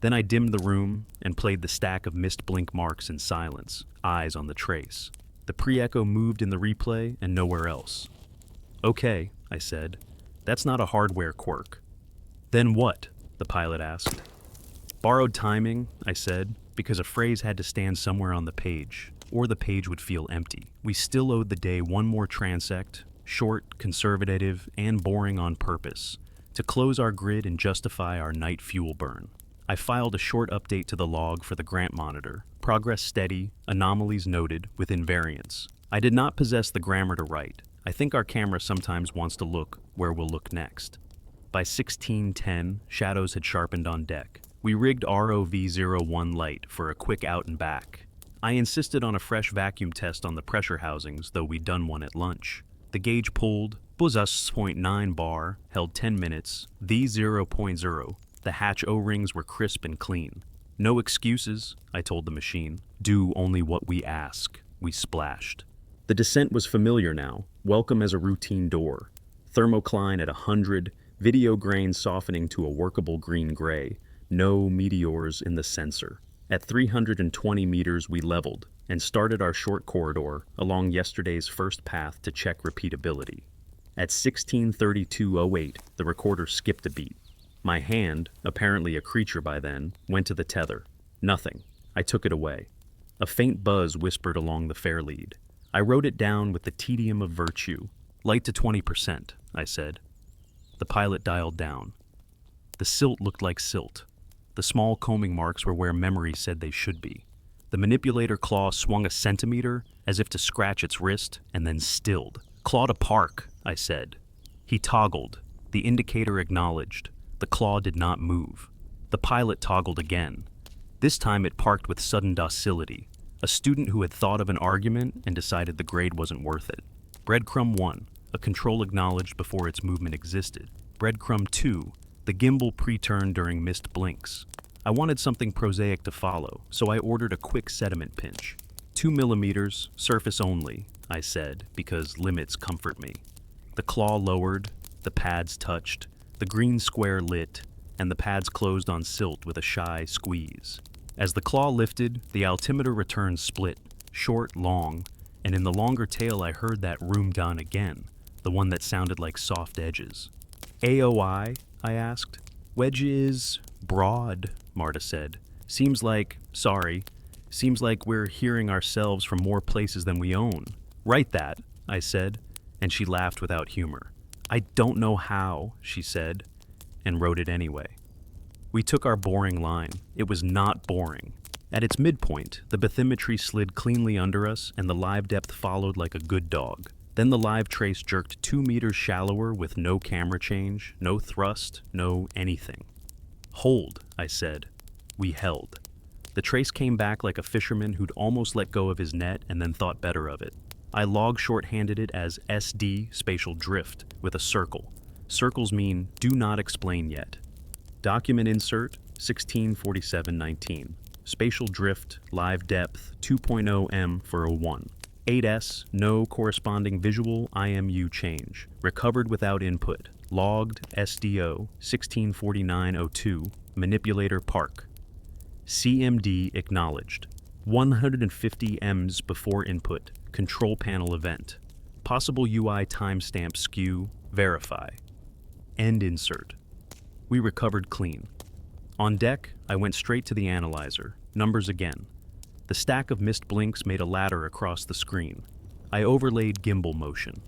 Then I dimmed the room and played the stack of missed blink marks in silence, eyes on the trace. The pre-echo moved in the replay and nowhere else. Okay, I said, that's not a hardware quirk. Then what? The pilot asked. Borrowed timing, I said, because a phrase had to stand somewhere on the page, or the page would feel empty. We still owed the day one more transect, short, conservative, and boring on purpose, to close our grid and justify our night fuel burn. I filed a short update to the log for the Grant monitor. Progress steady, anomalies noted, with invariance. I did not possess the grammar to write. I think our camera sometimes wants to look where we'll look next. By 16:10, shadows had sharpened on deck. We rigged ROV-01 light for a quick out and back. I insisted on a fresh vacuum test on the pressure housings, though we'd done one at lunch. The gauge pulled, buzz 0.9 bar, held 10 minutes, the 0.0. The hatch O-rings were crisp and clean. No excuses, I told the machine. Do only what we ask. We splashed. The descent was familiar now, welcome as a routine door. Thermocline at 100, video grain softening to a workable green-gray. No meteors in the sensor. At 320 meters, we leveled and started our short corridor along yesterday's first path to check repeatability. At 16:32:08, the recorder skipped a beat. My hand, apparently a creature by then, went to the tether. Nothing. I took it away. A faint buzz whispered along the fair lead. I wrote it down with the tedium of virtue. Light to 20%, I said. The pilot dialed down. The silt looked like silt. The small combing marks were where memory said they should be. The manipulator claw swung a centimeter as if to scratch its wrist and then stilled. Claw to park, I said. He toggled. The indicator acknowledged. The claw did not move. The pilot toggled again. This time it parked with sudden docility. A student who had thought of an argument and decided the grade wasn't worth it. Breadcrumb 1. A control acknowledged before its movement existed. Breadcrumb 2. The gimbal pre-turned during missed blinks. I wanted something prosaic to follow, so I ordered a quick sediment pinch. 2 millimeters, surface only, I said, because limits comfort me. The claw lowered, the pads touched, the green square lit, and the pads closed on silt with a shy squeeze. As the claw lifted, the altimeter return split, short, long, and in the longer tail I heard that room done again, the one that sounded like soft edges. AOI? I asked. Wedge is broad, Marta said. Seems like we're hearing ourselves from more places than we own. Write that, I said, and she laughed without humor. I don't know how, she said, and wrote it anyway. We took our boring line. It was not boring. At its midpoint, the bathymetry slid cleanly under us and the live depth followed like a good dog. Then the live trace jerked 2 meters shallower with no camera change, no thrust, no anything. Hold, I said. We held. The trace came back like a fisherman who'd almost let go of his net and then thought better of it. I log shorthanded it as SD, spatial drift, with a circle. Circles mean do not explain yet. Document insert 164719. Spatial drift, live depth 2.0 m for a 1. 8s, no corresponding visual IMU change. Recovered without input. Logged SDO 164902. Manipulator park. CMD acknowledged. 150 Ms before input. Control panel event. Possible UI timestamp skew. Verify. End insert. We recovered clean. On deck, I went straight to the analyzer. Numbers again. The stack of missed blinks made a ladder across the screen. I overlaid gimbal motion.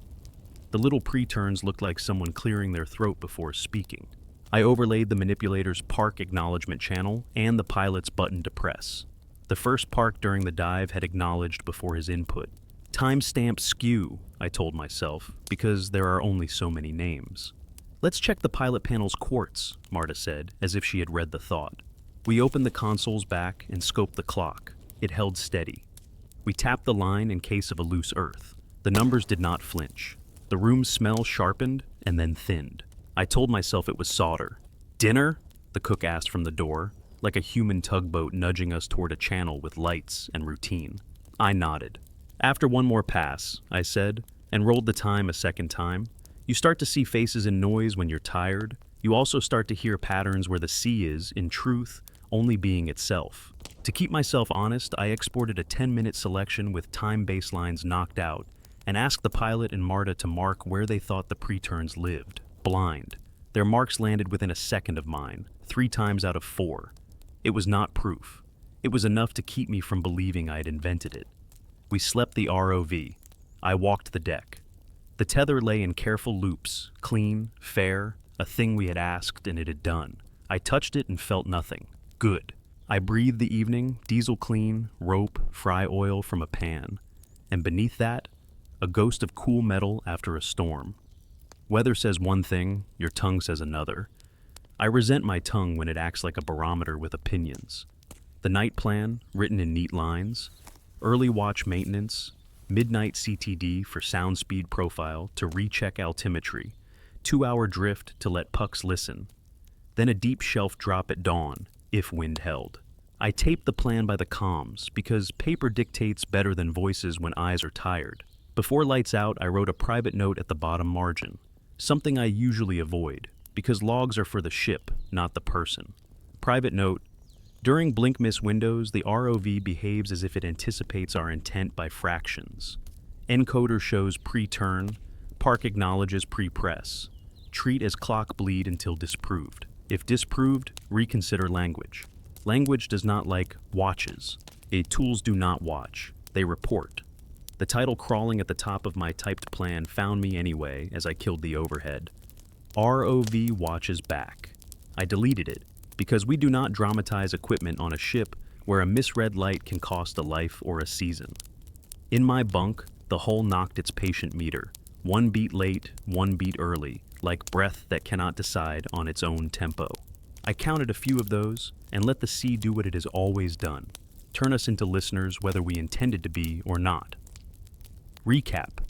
The little pre-turns looked like someone clearing their throat before speaking. I overlaid the manipulator's park acknowledgement channel and the pilot's button to press. The first park during the dive had acknowledged before his input. Timestamp skew, I told myself, because there are only so many names. Let's check the pilot panel's quartz, Marta said, as if she had read the thought. We opened the console's back and scoped the clock. It held steady. We tapped the line in case of a loose earth. The numbers did not flinch. The room's smell sharpened and then thinned. I told myself it was solder. Dinner? The cook asked from the door, like a human tugboat nudging us toward a channel with lights and routine. I nodded. After one more pass, I said, and rolled the time a second time. You start to see faces and noise when you're tired. You also start to hear patterns where the sea is, in truth, only being itself. To keep myself honest, I exported a 10-minute selection with time baselines knocked out and asked the pilot and Marta to mark where they thought the pre-turns lived. Blind. Their marks landed within a second of mine, 3 times out of 4. It was not proof. It was enough to keep me from believing I had invented it. We slept the ROV. I walked the deck. The tether lay in careful loops, clean, fair, a thing we had asked and it had done. I touched it and felt nothing. Good. I breathed the evening, diesel clean, rope, fry oil from a pan. And beneath that, a ghost of cool metal after a storm. Weather says one thing, your tongue says another. I resent my tongue when it acts like a barometer with opinions. The night plan, written in neat lines. Early watch maintenance. Midnight CTD for sound speed profile to recheck altimetry, 2-hour drift to let pucks listen, then a deep shelf drop at dawn, if wind held. I taped the plan by the comms because paper dictates better than voices when eyes are tired. Before lights out, I wrote a private note at the bottom margin, something I usually avoid because logs are for the ship, not the person. Private note. During blink-miss windows, the ROV behaves as if it anticipates our intent by fractions. Encoder shows pre-turn, park acknowledges pre-press. Treat as clock bleed until disproved. If disproved, reconsider language. Language does not like watches. Tools do not watch. They report. The title crawling at the top of my typed plan found me anyway as I killed the overhead. ROV watches back. I deleted it, because we do not dramatize equipment on a ship where a misread light can cost a life or a season. In my bunk, the hull knocked its patient meter, 1 beat late, 1 beat early, like breath that cannot decide on its own tempo. I counted a few of those and let the sea do what it has always done, turn us into listeners whether we intended to be or not. Recap.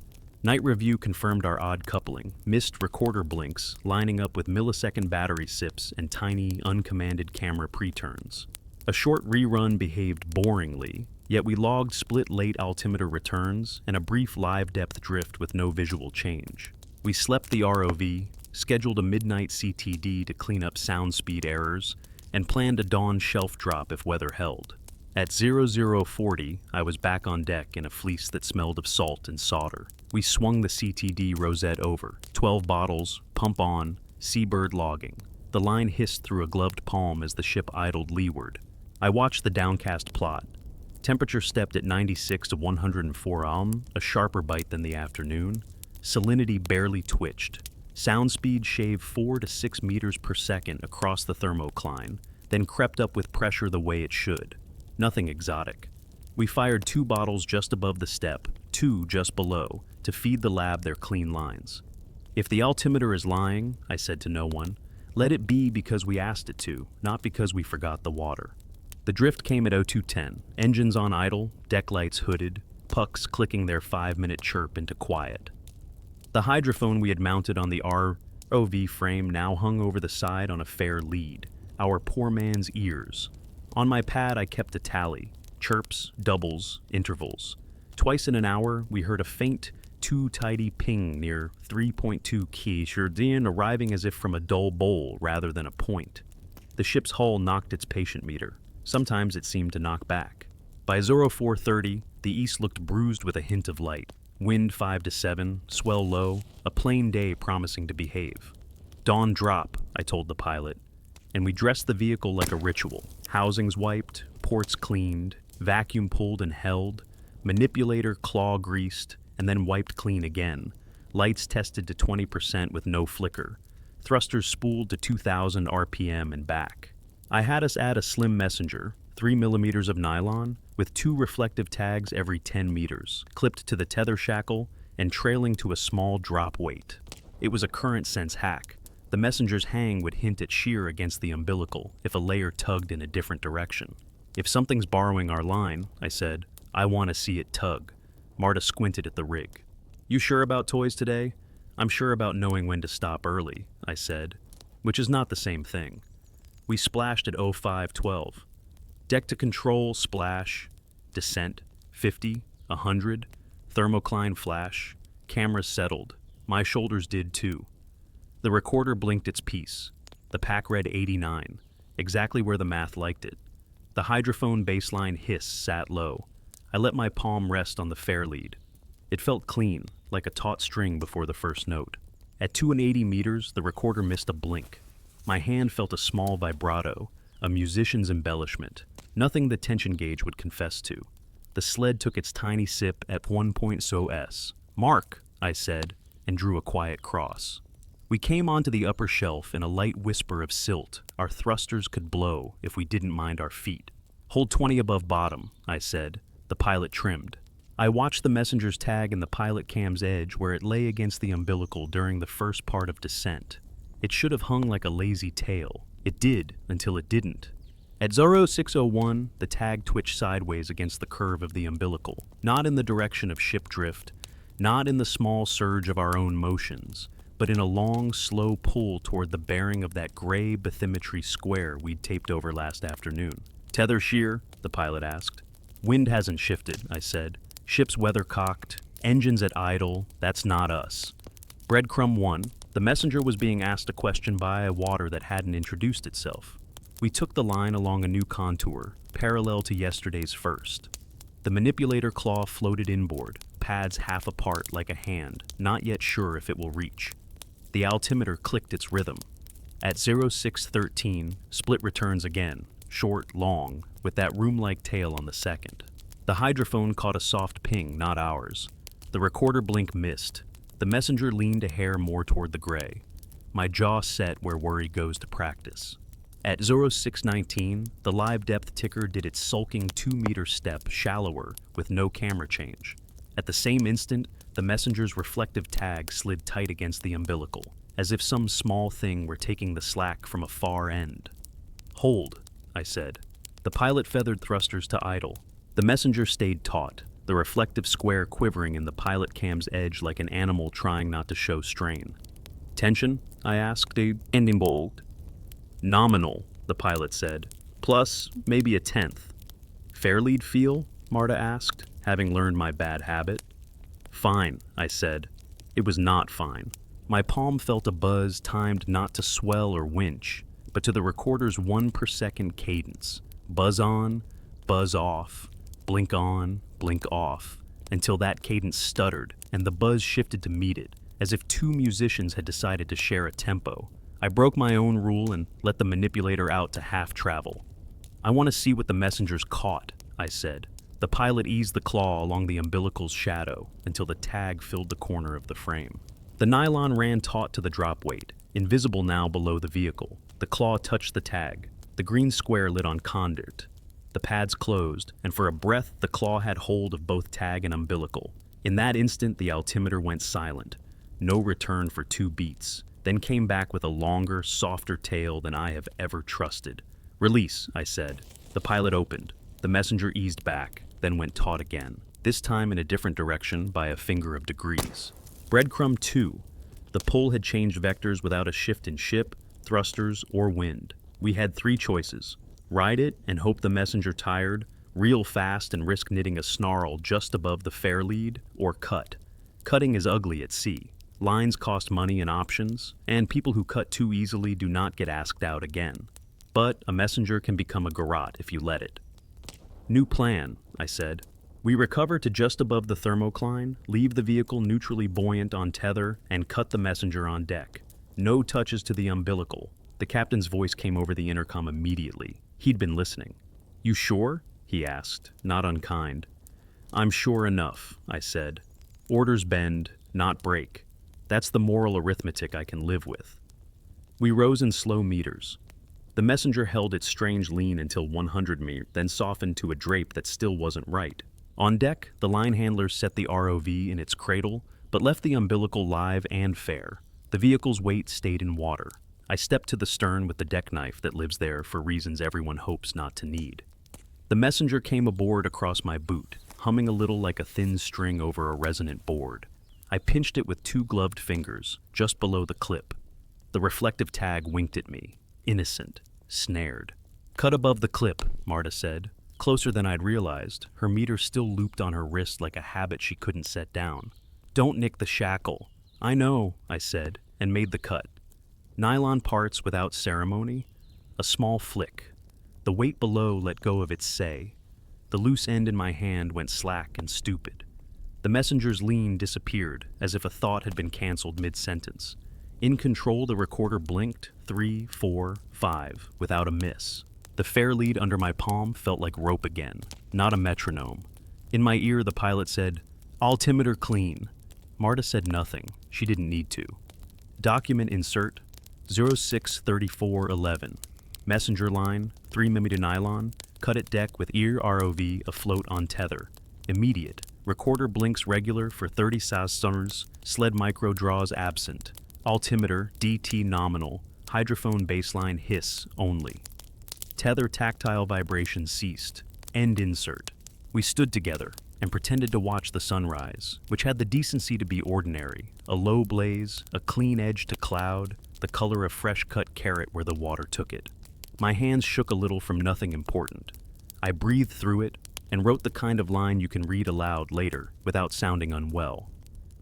Night review confirmed our odd coupling, missed recorder blinks, lining up with millisecond battery sips and tiny, uncommanded camera pre-turns. A short rerun behaved boringly, yet we logged split late altimeter returns and a brief live depth drift with no visual change. We slept the ROV, scheduled a midnight CTD to clean up sound speed errors, and planned a dawn shelf drop if weather held. At 0040, I was back on deck in a fleece that smelled of salt and solder. We swung the CTD rosette over. 12 bottles, pump on, seabird logging. The line hissed through a gloved palm as the ship idled leeward. I watched the downcast plot. Temperature stepped at 96 to 104 a sharper bite than the afternoon. Salinity barely twitched. Sound speed shaved 4 to 6 meters per second across the thermocline, then crept up with pressure the way it should. Nothing exotic. We fired 2 bottles just above the step, 2 just below, to feed the lab their clean lines. If the altimeter is lying, I said to no one, let it be because we asked it to, not because we forgot the water. The drift came at 0210, engines on idle, deck lights hooded, pucks clicking their 5-minute chirp into quiet. The hydrophone we had mounted on the ROV frame now hung over the side on a fair lead, our poor man's ears. On my pad I kept a tally, chirps, doubles, intervals. Twice in an hour we heard a faint, too tidy ping near 3.2 key Shurdian arriving as if from a dull bowl rather than a point. The ship's hull knocked its patient meter. Sometimes it seemed to knock back. By 0430, the east looked bruised with a hint of light. Wind 5 to 7, swell low, a plain day promising to behave. Dawn drop, I told the pilot, and we dressed the vehicle like a ritual. Housings wiped, ports cleaned, vacuum pulled and held, manipulator claw greased, and then wiped clean again. Lights tested to 20% with no flicker. Thrusters spooled to 2,000 RPM and back. I had us add a slim messenger, 3 millimeters of nylon, with 2 reflective tags every 10 meters, clipped to the tether shackle and trailing to a small drop weight. It was a current sense hack. The messenger's hang would hint at shear against the umbilical if a layer tugged in a different direction. If something's borrowing our line, I said, I want to see it tug. Marta squinted at the rig. You sure about toys today? I'm sure about knowing when to stop early, I said, which is not the same thing. We splashed at 0512. Deck to control, splash, descent, 50, 100, thermocline flash, cameras settled. My shoulders did too. The recorder blinked its piece. The pack read 89, exactly where the math liked it. The hydrophone baseline hiss sat low. I let my palm rest on the fair lead. It felt clean, like a taut string before the first note. At 280 meters, the recorder missed a blink. My hand felt a small vibrato, a musician's embellishment, nothing the tension gauge would confess to. The sled took its tiny sip at 1.0s. Mark, I said, and drew a quiet cross. We came onto the upper shelf in a light whisper of silt our thrusters could blow if we didn't mind our feet. Hold 20 above bottom, I said. The pilot trimmed. I watched the messenger's tag in the pilot cam's edge where it lay against the umbilical during the first part of descent. It should have hung like a lazy tail. It did until it didn't. At 0601, the tag twitched sideways against the curve of the umbilical, not in the direction of ship drift, not in the small surge of our own motions, but in a long, slow pull toward the bearing of that gray bathymetry square we'd taped over last afternoon. Tether shear? The pilot asked. Wind hasn't shifted, I said. Ship's weather-cocked, engines at idle, that's not us. Breadcrumb 1, the messenger was being asked a question by a water that hadn't introduced itself. We took the line along a new contour, parallel to yesterday's first. The manipulator claw floated inboard, pads half apart like a hand, not yet sure if it will reach. The altimeter clicked its rhythm. At 0613, split returns again, short, long, with that room-like tail on the second. The hydrophone caught a soft ping, not ours. The recorder blink missed. The messenger leaned a hair more toward the gray. My jaw set where worry goes to practice. At 0619, the live depth ticker did its sulking 2-meter step shallower with no camera change. At the same instant, the messenger's reflective tag slid tight against the umbilical, as if some small thing were taking the slack from a far end. Hold, I said. The pilot feathered thrusters to idle. The messenger stayed taut, the reflective square quivering in the pilot cam's edge like an animal trying not to show strain. Tension? I asked, ending bold. Nominal, the pilot said. Plus, maybe a tenth. Fair lead feel? Marta asked, having learned my bad habit. Fine, I said. It was not fine. My palm felt a buzz timed not to swell or winch, but to the recorder's 1 per second cadence. Buzz on, buzz off, blink on, blink off, until that cadence stuttered and the buzz shifted to meet it, as if two musicians had decided to share a tempo. I broke my own rule and let the manipulator out to half travel. "I want to see what the messenger's caught," I said. The pilot eased the claw along the umbilical's shadow until the tag filled the corner of the frame. The nylon ran taut to the drop weight, invisible now below the vehicle. The claw touched the tag. The green square lit on conduit. The pads closed, and for a breath the claw had hold of both tag and umbilical. In that instant the altimeter went silent. No return for 2 beats, then came back with a longer, softer tail than I have ever trusted. "Release," I said. The pilot opened. The messenger eased back, then went taut again, this time in a different direction by a finger of degrees. Breadcrumb 2. The pull had changed vectors without a shift in ship, thrusters, or wind. We had 3 choices. Ride it and hope the messenger tired, reel fast and risk knitting a snarl just above the fair lead, or cut. Cutting is ugly at sea. Lines cost money and options, and people who cut too easily do not get asked out again. But a messenger can become a garrote if you let it. "New plan," I said. "We recover to just above the thermocline, leave the vehicle neutrally buoyant on tether, and cut the messenger on deck. No touches to the umbilical." The captain's voice came over the intercom immediately. He'd been listening. "You sure?" he asked, not unkind. "I'm sure enough," I said. "Orders bend, not break. That's the moral arithmetic I can live with." We rose in slow meters. The messenger held its strange lean until 100 meters, then softened to a drape that still wasn't right. On deck, the line handlers set the ROV in its cradle, but left the umbilical live and fair. The vehicle's weight stayed in water. I stepped to the stern with the deck knife that lives there for reasons everyone hopes not to need. The messenger came aboard across my boot, humming a little like a thin string over a resonant board. I pinched it with 2 gloved fingers, just below the clip. The reflective tag winked at me, innocent, snared. "Cut above the clip," Marta said. Closer than I'd realized, her meter still looped on her wrist like a habit she couldn't set down. "Don't nick the shackle." "I know," I said, and made the cut. Nylon parts without ceremony, a small flick. The weight below let go of its say. The loose end in my hand went slack and stupid. The messenger's lean disappeared, as if a thought had been canceled mid-sentence. In control, the recorder blinked 3, 4, 5, without a miss. The fair lead under my palm felt like rope again, not a metronome. In my ear, the pilot said, "Altimeter clean." Marta said nothing. She didn't need to. Document insert 063411. Messenger line, 3mm nylon, cut at deck with ear ROV afloat on tether. Immediate. Recorder blinks regular for 30 seconds, sled micro draws absent. Altimeter, DT nominal, hydrophone baseline hiss only. Tether tactile vibration ceased. End insert. We stood together and pretended to watch the sunrise, which had the decency to be ordinary. A low blaze, a clean edge to cloud, the color of fresh-cut carrot where the water took it. My hands shook a little from nothing important. I breathed through it and wrote the kind of line you can read aloud later without sounding unwell.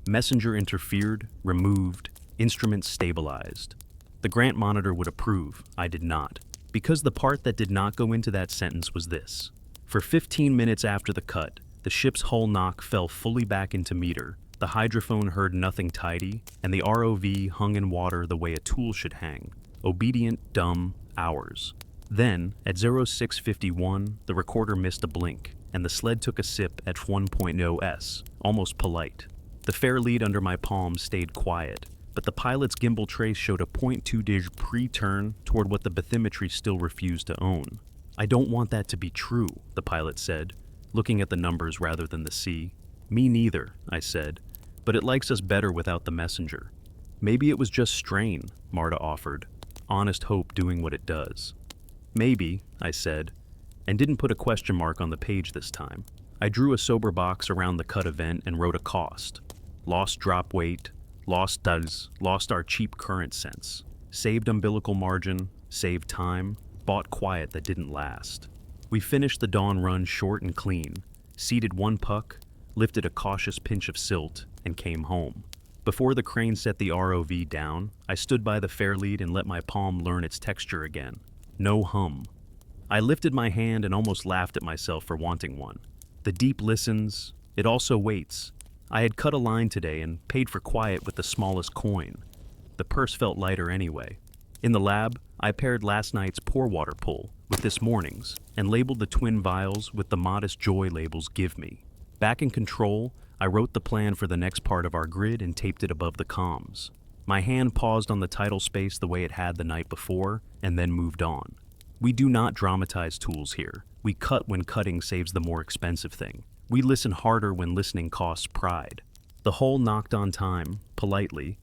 Messenger interfered, removed, instruments stabilized. The Grant monitor would approve. I did not. Because the part that did not go into that sentence was this. For 15 minutes after the cut, the ship's hull knock fell fully back into meter. The hydrophone heard nothing tidy, and the ROV hung in water the way a tool should hang. Obedient, dumb, hours. Then, at 0651, the recorder missed a blink, and the sled took a sip at 1.0 s, almost polite. The fair lead under my palm stayed quiet, but the pilot's gimbal trace showed a 0.2 pre-turn toward what the bathymetry still refused to own. "I don't want that to be true," the pilot said, looking at the numbers rather than the sea. "Me neither," I said, "but it likes us better without the messenger." "Maybe it was just strain," Marta offered, honest hope doing what it does. "Maybe," I said, and didn't put a question mark on the page this time. I drew a sober box around the cut event and wrote a cost. Lost drop weight, lost duds, lost our cheap current sense. Saved umbilical margin, saved time, bought quiet that didn't last. We finished the dawn run short and clean, seeded 1 puck, lifted a cautious pinch of silt, and came home. Before the crane set the ROV down, I stood by the fairlead and let my palm learn its texture again. No hum. I lifted my hand and almost laughed at myself for wanting one. The deep listens, it also waits. I had cut a line today and paid for quiet with the smallest coin. The purse felt lighter anyway. In the lab, I paired last night's pour water pull with this morning's and labeled the twin vials with the modest joy labels give me. Back in control, I wrote the plan for the next part of our grid and taped it above the comms. My hand paused on the title space the way it had the night before, and then moved on. We do not dramatize tools here. We cut when cutting saves the more expensive thing. We listen harder when listening costs pride. The hull knocked on time, politely,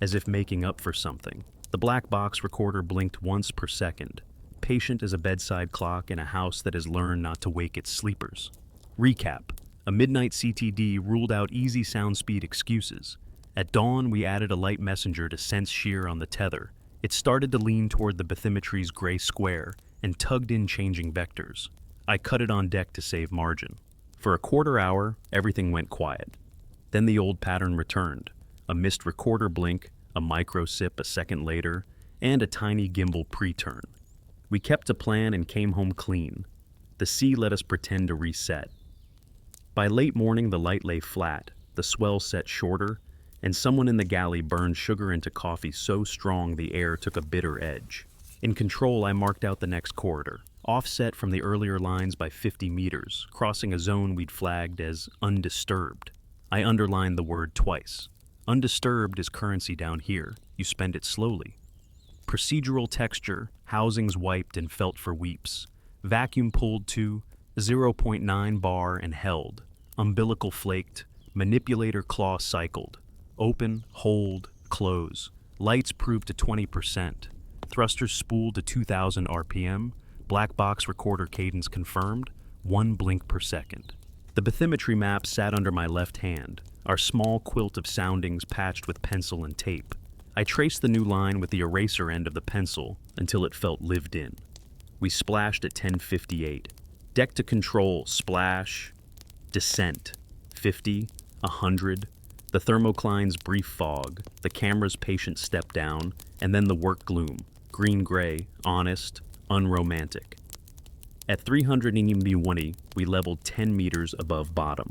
as if making up for something. The black box recorder blinked once per second, patient as a bedside clock in a house that has learned not to wake its sleepers. Recap. A midnight CTD ruled out easy sound speed excuses. At dawn, we added a light messenger to sense shear on the tether. It started to lean toward the bathymetry's gray square and tugged in changing vectors. I cut it on deck to save margin. For a quarter hour, everything went quiet. Then the old pattern returned. A missed recorder blink, a micro sip a second later, and a tiny gimbal pre-turn. We kept to plan and came home clean. The sea let us pretend to reset. By late morning, the light lay flat, the swell set shorter, and someone in the galley burned sugar into coffee so strong the air took a bitter edge. In control, I marked out the next corridor, offset from the earlier lines by 50 meters, crossing a zone we'd flagged as undisturbed. I underlined the word twice. Undisturbed is currency down here. You spend it slowly. Procedural texture, housings wiped and felt for weeps. Vacuum pulled to 0.9 bar and held. Umbilical flaked. Manipulator claw cycled. Open, hold, close. Lights proved to 20%. Thrusters spooled to 2000 RPM. Black box recorder cadence confirmed. 1 blink per second. The bathymetry map sat under my left hand, our small quilt of soundings patched with pencil and tape. I traced the new line with the eraser end of the pencil until it felt lived in. We splashed at 10:58. Deck to control, splash, descent, 50, 100, the thermocline's brief fog, the camera's patient step down, and then the work gloom, green-gray, honest, unromantic. At 320, we leveled 10 meters above bottom.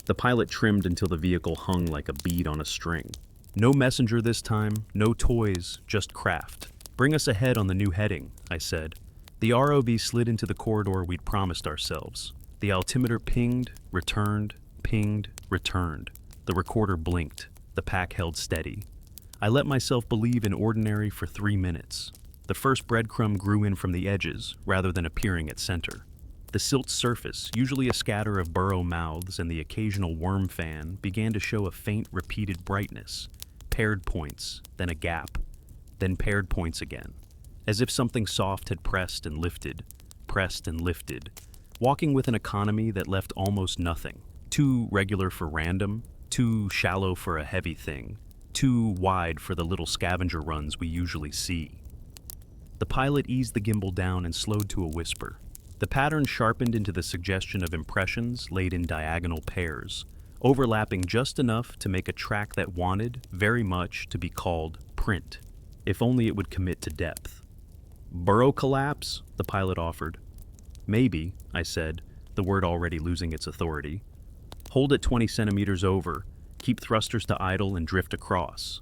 The pilot trimmed until the vehicle hung like a bead on a string. No messenger this time, no toys, just craft. Bring us ahead on the new heading, I said. The ROV slid into the corridor we'd promised ourselves. The altimeter pinged, returned, pinged, returned. The recorder blinked. The pack held steady. I let myself believe in ordinary for 3 minutes. The first breadcrumb grew in from the edges, rather than appearing at center. The silt's surface, usually a scatter of burrow mouths and the occasional worm fan, began to show a faint, repeated brightness. Paired points, then a gap, then paired points again. As if something soft had pressed and lifted, walking with an economy that left almost nothing. Too regular for random, too shallow for a heavy thing, too wide for the little scavenger runs we usually see. The pilot eased the gimbal down and slowed to a whisper. The pattern sharpened into the suggestion of impressions laid in diagonal pairs, overlapping just enough to make a track that wanted, very much, to be called print, if only it would commit to depth. Burrow collapse? The pilot offered. Maybe, I said, the word already losing its authority. Hold it 20 centimeters over, keep thrusters to idle and drift across.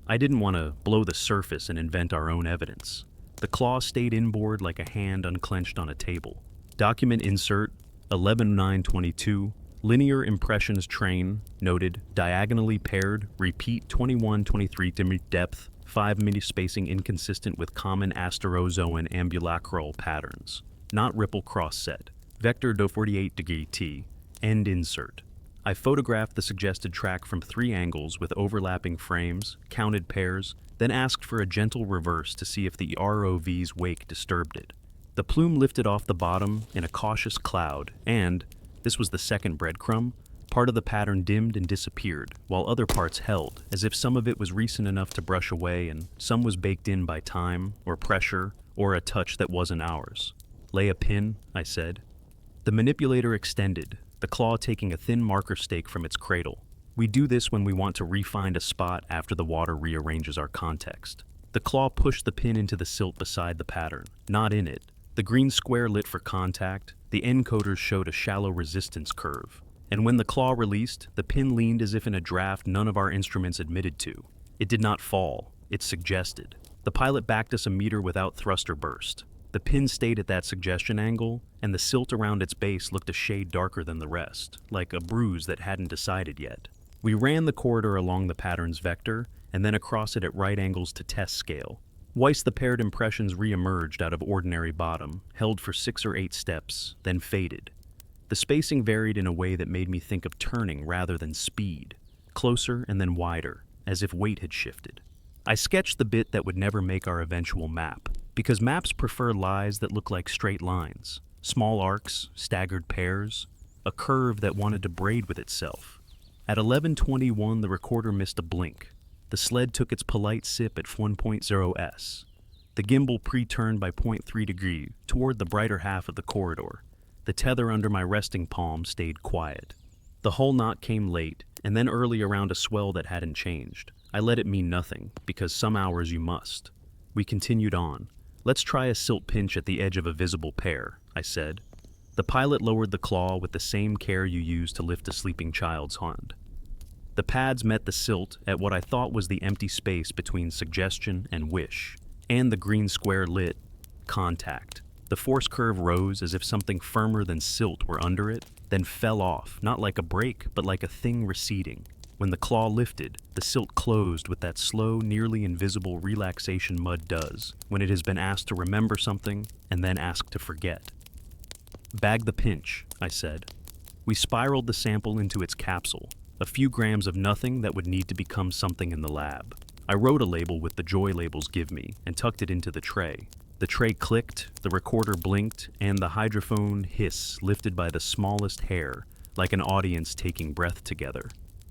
I didn't want to blow the surface and invent our own evidence. The claw stayed inboard like a hand unclenched on a table. Document insert, 11:922, linear impressions train, noted, diagonally paired, repeat 21-23 depth, 5 spacing inconsistent with common asterozoan ambulacral patterns. Not ripple cross set. Vector do 48° T. End insert. I photographed the suggested track from 3 angles with overlapping frames, counted pairs, then asked for a gentle reverse to see if the ROV's wake disturbed it. The plume lifted off the bottom in a cautious cloud, and, this was the second breadcrumb, part of the pattern dimmed and disappeared, while other parts held, as if some of it was recent enough to brush away and some was baked in by time, or pressure, or a touch that wasn't ours. Lay a pin, I said. The manipulator extended, the claw taking a thin marker stake from its cradle. We do this when we want to re-find a spot after the water rearranges our context. The claw pushed the pin into the silt beside the pattern, not in it. The green square lit for contact, the encoders showed a shallow resistance curve. And when the claw released, the pin leaned as if in a draft none of our instruments admitted to. It did not fall, it suggested. The pilot backed us a meter without thruster burst. The pin stayed at that suggestion angle, and the silt around its base looked a shade darker than the rest, like a bruise that hadn't decided yet. We ran the corridor along the pattern's vector, and then across it at right angles to test scale. Twice the paired impressions re-emerged out of ordinary bottom, held for 6 or 8 steps, then faded. The spacing varied in a way that made me think of turning rather than speed, closer and then wider, as if weight had shifted. I sketched the bit that would never make our eventual map, because maps prefer lies that look like straight lines, small arcs, staggered pairs, a curve that wanted to braid with itself. At 11:21, the recorder missed a blink. The sled took its polite sip at 1.0 s. The gimbal pre-turned by 0.3 degrees toward the brighter half of the corridor. The tether under my resting palm stayed quiet. The hull knot came late, and then early around a swell that hadn't changed. I let it mean nothing, because some hours you must. We continued on. Let's try a silt pinch at the edge of a visible pair, I said. The pilot lowered the claw with the same care you use to lift a sleeping child's hand. The pads met the silt at what I thought was the empty space between suggestion and wish, and the green square lit contact. The force curve rose as if something firmer than silt were under it, then fell off, not like a break, but like a thing receding. When the claw lifted, the silt closed with that slow, nearly invisible relaxation mud does when it has been asked to remember something and then asked to forget. Bag the pinch, I said. We spiraled the sample into its capsule, a few grams of nothing that would need to become something in the lab. I wrote a label with the joy labels give me and tucked it into the tray. The tray clicked, the recorder blinked, and the hydrophone hiss lifted by the smallest hair, like an audience taking breath together.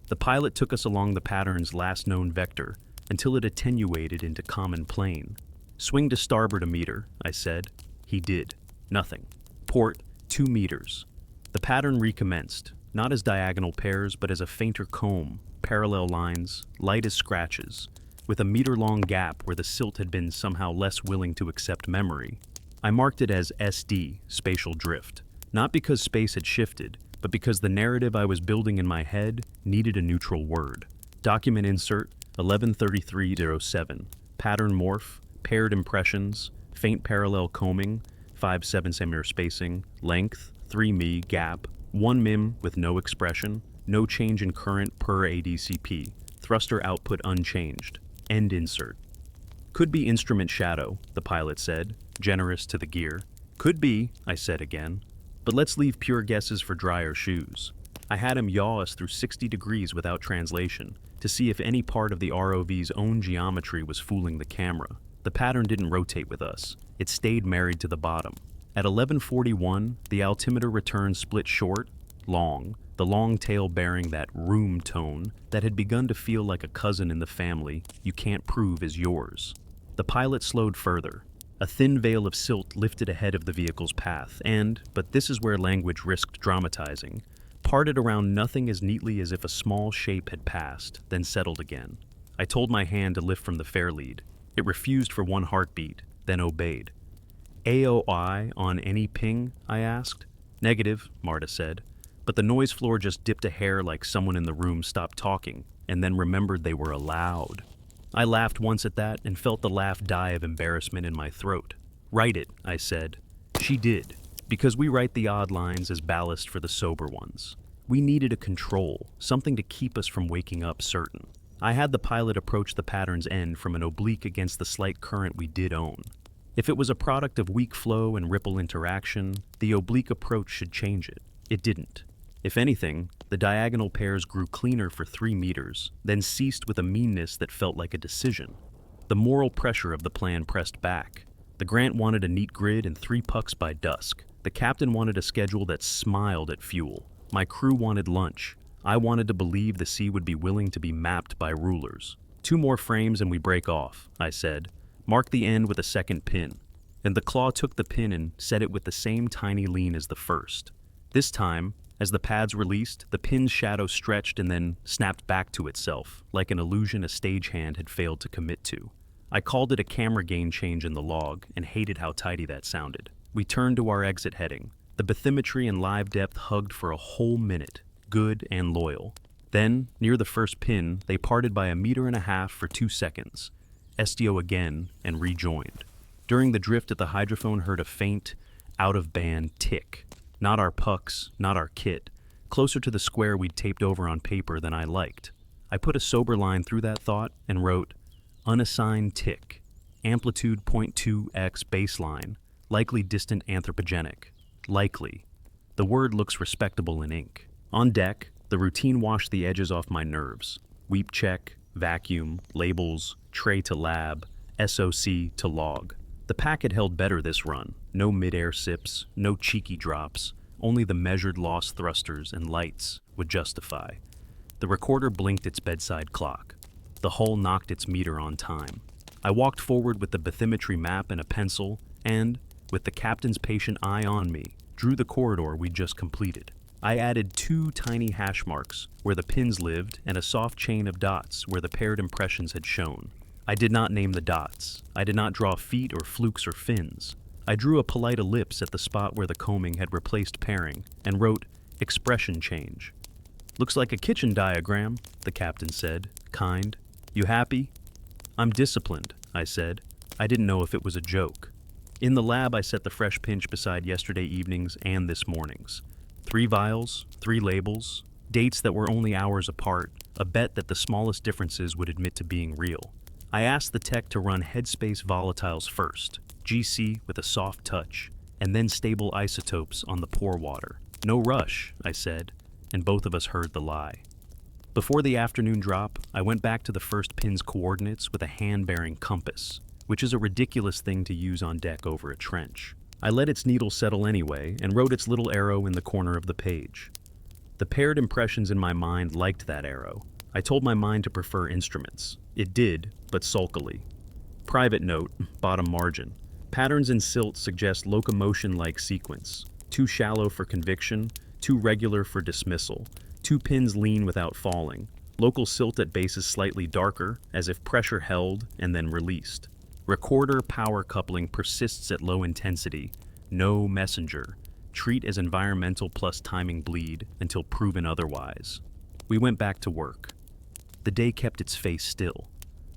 The pilot took us along the pattern's last known vector until it attenuated into common plane. Swing to starboard a meter, I said. He did. Nothing. Port, 2 meters. The pattern recommenced, not as diagonal pairs, but as a fainter comb, parallel lines, light as scratches, with a meter-long gap where the silt had been somehow less willing to accept memory. I marked it as SD, spatial drift, not because space had shifted, but because the narrative I was building in my head needed a neutral word. Document insert, 11:33:07, pattern morph, paired impressions, faint parallel combing, 5-7 cm spacing, length, 3 mi, gap, 1 mim with no expression, no change in current per ADCP, thruster output unchanged. End insert. Could be instrument shadow, the pilot said, generous to the gear. Could be, I said again. But let's leave pure guesses for drier shoes. I had him yaw us through 60 degrees without translation to see if any part of the ROV's own geometry was fooling the camera. The pattern didn't rotate with us. It stayed married to the bottom. At 11:41, the altimeter returned split short, long, the long tail bearing that room tone that had begun to feel like a cousin in the family you can't prove is yours. The pilot slowed further. A thin veil of silt lifted ahead of the vehicle's path and, but this is where language risked dramatizing, parted around nothing as neatly as if a small shape had passed, then settled again. I told my hand to lift from the fairlead. It refused for 1 heartbeat, then obeyed. AOI on any ping? I asked. Negative, Marta said. But the noise floor just dipped a hair like someone in the room stopped talking and then remembered they were allowed. I laughed once at that and felt the laugh die of embarrassment in my throat. Write it, I said. She did, because we write the odd lines as ballast for the sober ones. We needed a control, something to keep us from waking up certain. I had the pilot approach the pattern's end from an oblique against the slight current we did own. If it was a product of weak flow and ripple interaction, the oblique approach should change it. It didn't. If anything, the diagonal pairs grew cleaner for 3 meters, then ceased with a meanness that felt like a decision. The moral pressure of the plan pressed back. The Grant wanted a neat grid and 3 pucks by dusk. The captain wanted a schedule that smiled at fuel. My crew wanted lunch. I wanted to believe the sea would be willing to be mapped by rulers. 2 more frames and we break off, I said. Mark the end with a second pin. And the claw took the pin and set it with the same tiny lean as the first. This time, As the pads released, the pin's shadow stretched and then snapped back to itself, like an illusion a stagehand had failed to commit to. I called it a camera gain change in the log and hated how tidy that sounded. We turned to our exit heading. The bathymetry and live depth hugged for a whole minute, good and loyal. Then, near the first pin, they parted by 1.5 meters for 2 seconds. SDO again and rejoined. During the drift at the hydrophone heard a faint, out-of-band tick. Not our pucks, not our kit. Closer to the square we'd taped over on paper than I liked. I put a sober line through that thought and wrote, unassigned tick, amplitude 0.2x baseline, likely distant anthropogenic. Likely. The word looks respectable in ink. On deck, the routine washed the edges off my nerves. Weep check, vacuum, labels, tray to lab, SOC to log. The packet held better this run. No mid-air sips, no cheeky drops. Only the measured loss thrusters and lights would justify. The recorder blinked its bedside clock. The hull knocked its meter on time. I walked forward with the bathymetry map and a pencil and, with the captain's patient eye on me, drew the corridor we'd just completed. I added 2 tiny hash marks where the pins lived and a soft chain of dots where the paired impressions had shown. I did not name the dots. I did not draw feet or flukes or fins. I drew a polite ellipse at the spot where the combing had replaced pairing and wrote, expression change. Looks like a kitchen diagram, the captain said, kind. You happy? I'm disciplined, I said. I didn't know if it was a joke. In the lab, I set the fresh pinch beside yesterday evening's and this morning's. 3 vials, 3 labels, dates that were only hours apart, a bet that the smallest differences would admit to being real. I asked the tech to run headspace volatiles first, GC with a soft touch, and then stable isotopes on the pour water. No rush, I said, and both of us heard the lie. Before the afternoon drop, I went back to the first pin's coordinates with a hand-bearing compass, which is a ridiculous thing to use on deck over a trench. I let its needle settle anyway and wrote its little arrow in the corner of the page. The paired impressions in my mind liked that arrow. I told my mind to prefer instruments. It did, but sulkily. Private note, bottom margin. Patterns in silt suggest locomotion-like sequence. Too shallow for conviction, too regular for dismissal. 2 pins lean without falling. Local silt at bases slightly darker, as if pressure held and then released. Recorder power coupling persists at low intensity. No messenger. Treat as environmental plus timing bleed until proven otherwise. We went back to work. The day kept its face still.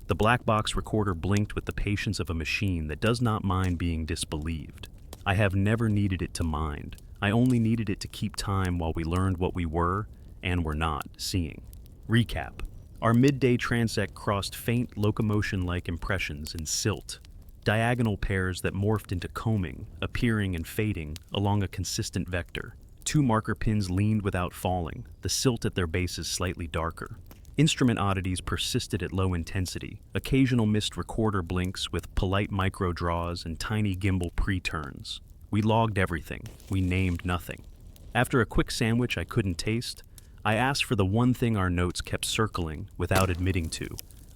The black box recorder blinked with the patience of a machine that does not mind being disbelieved. I have never needed it to mind. I only needed it to keep time while we learned what we were and were not seeing. Recap. Our midday transect crossed faint locomotion-like impressions in silt, diagonal pairs that morphed into combing, appearing and fading along a consistent vector. 2 marker pins leaned without falling, the silt at their bases slightly darker. Instrument oddities persisted at low intensity, occasional missed recorder blinks with polite micro draws and tiny gimbal pre-turns. We logged everything. We named nothing. After a quick sandwich I couldn't taste, I asked for the one thing our notes kept circling without admitting to,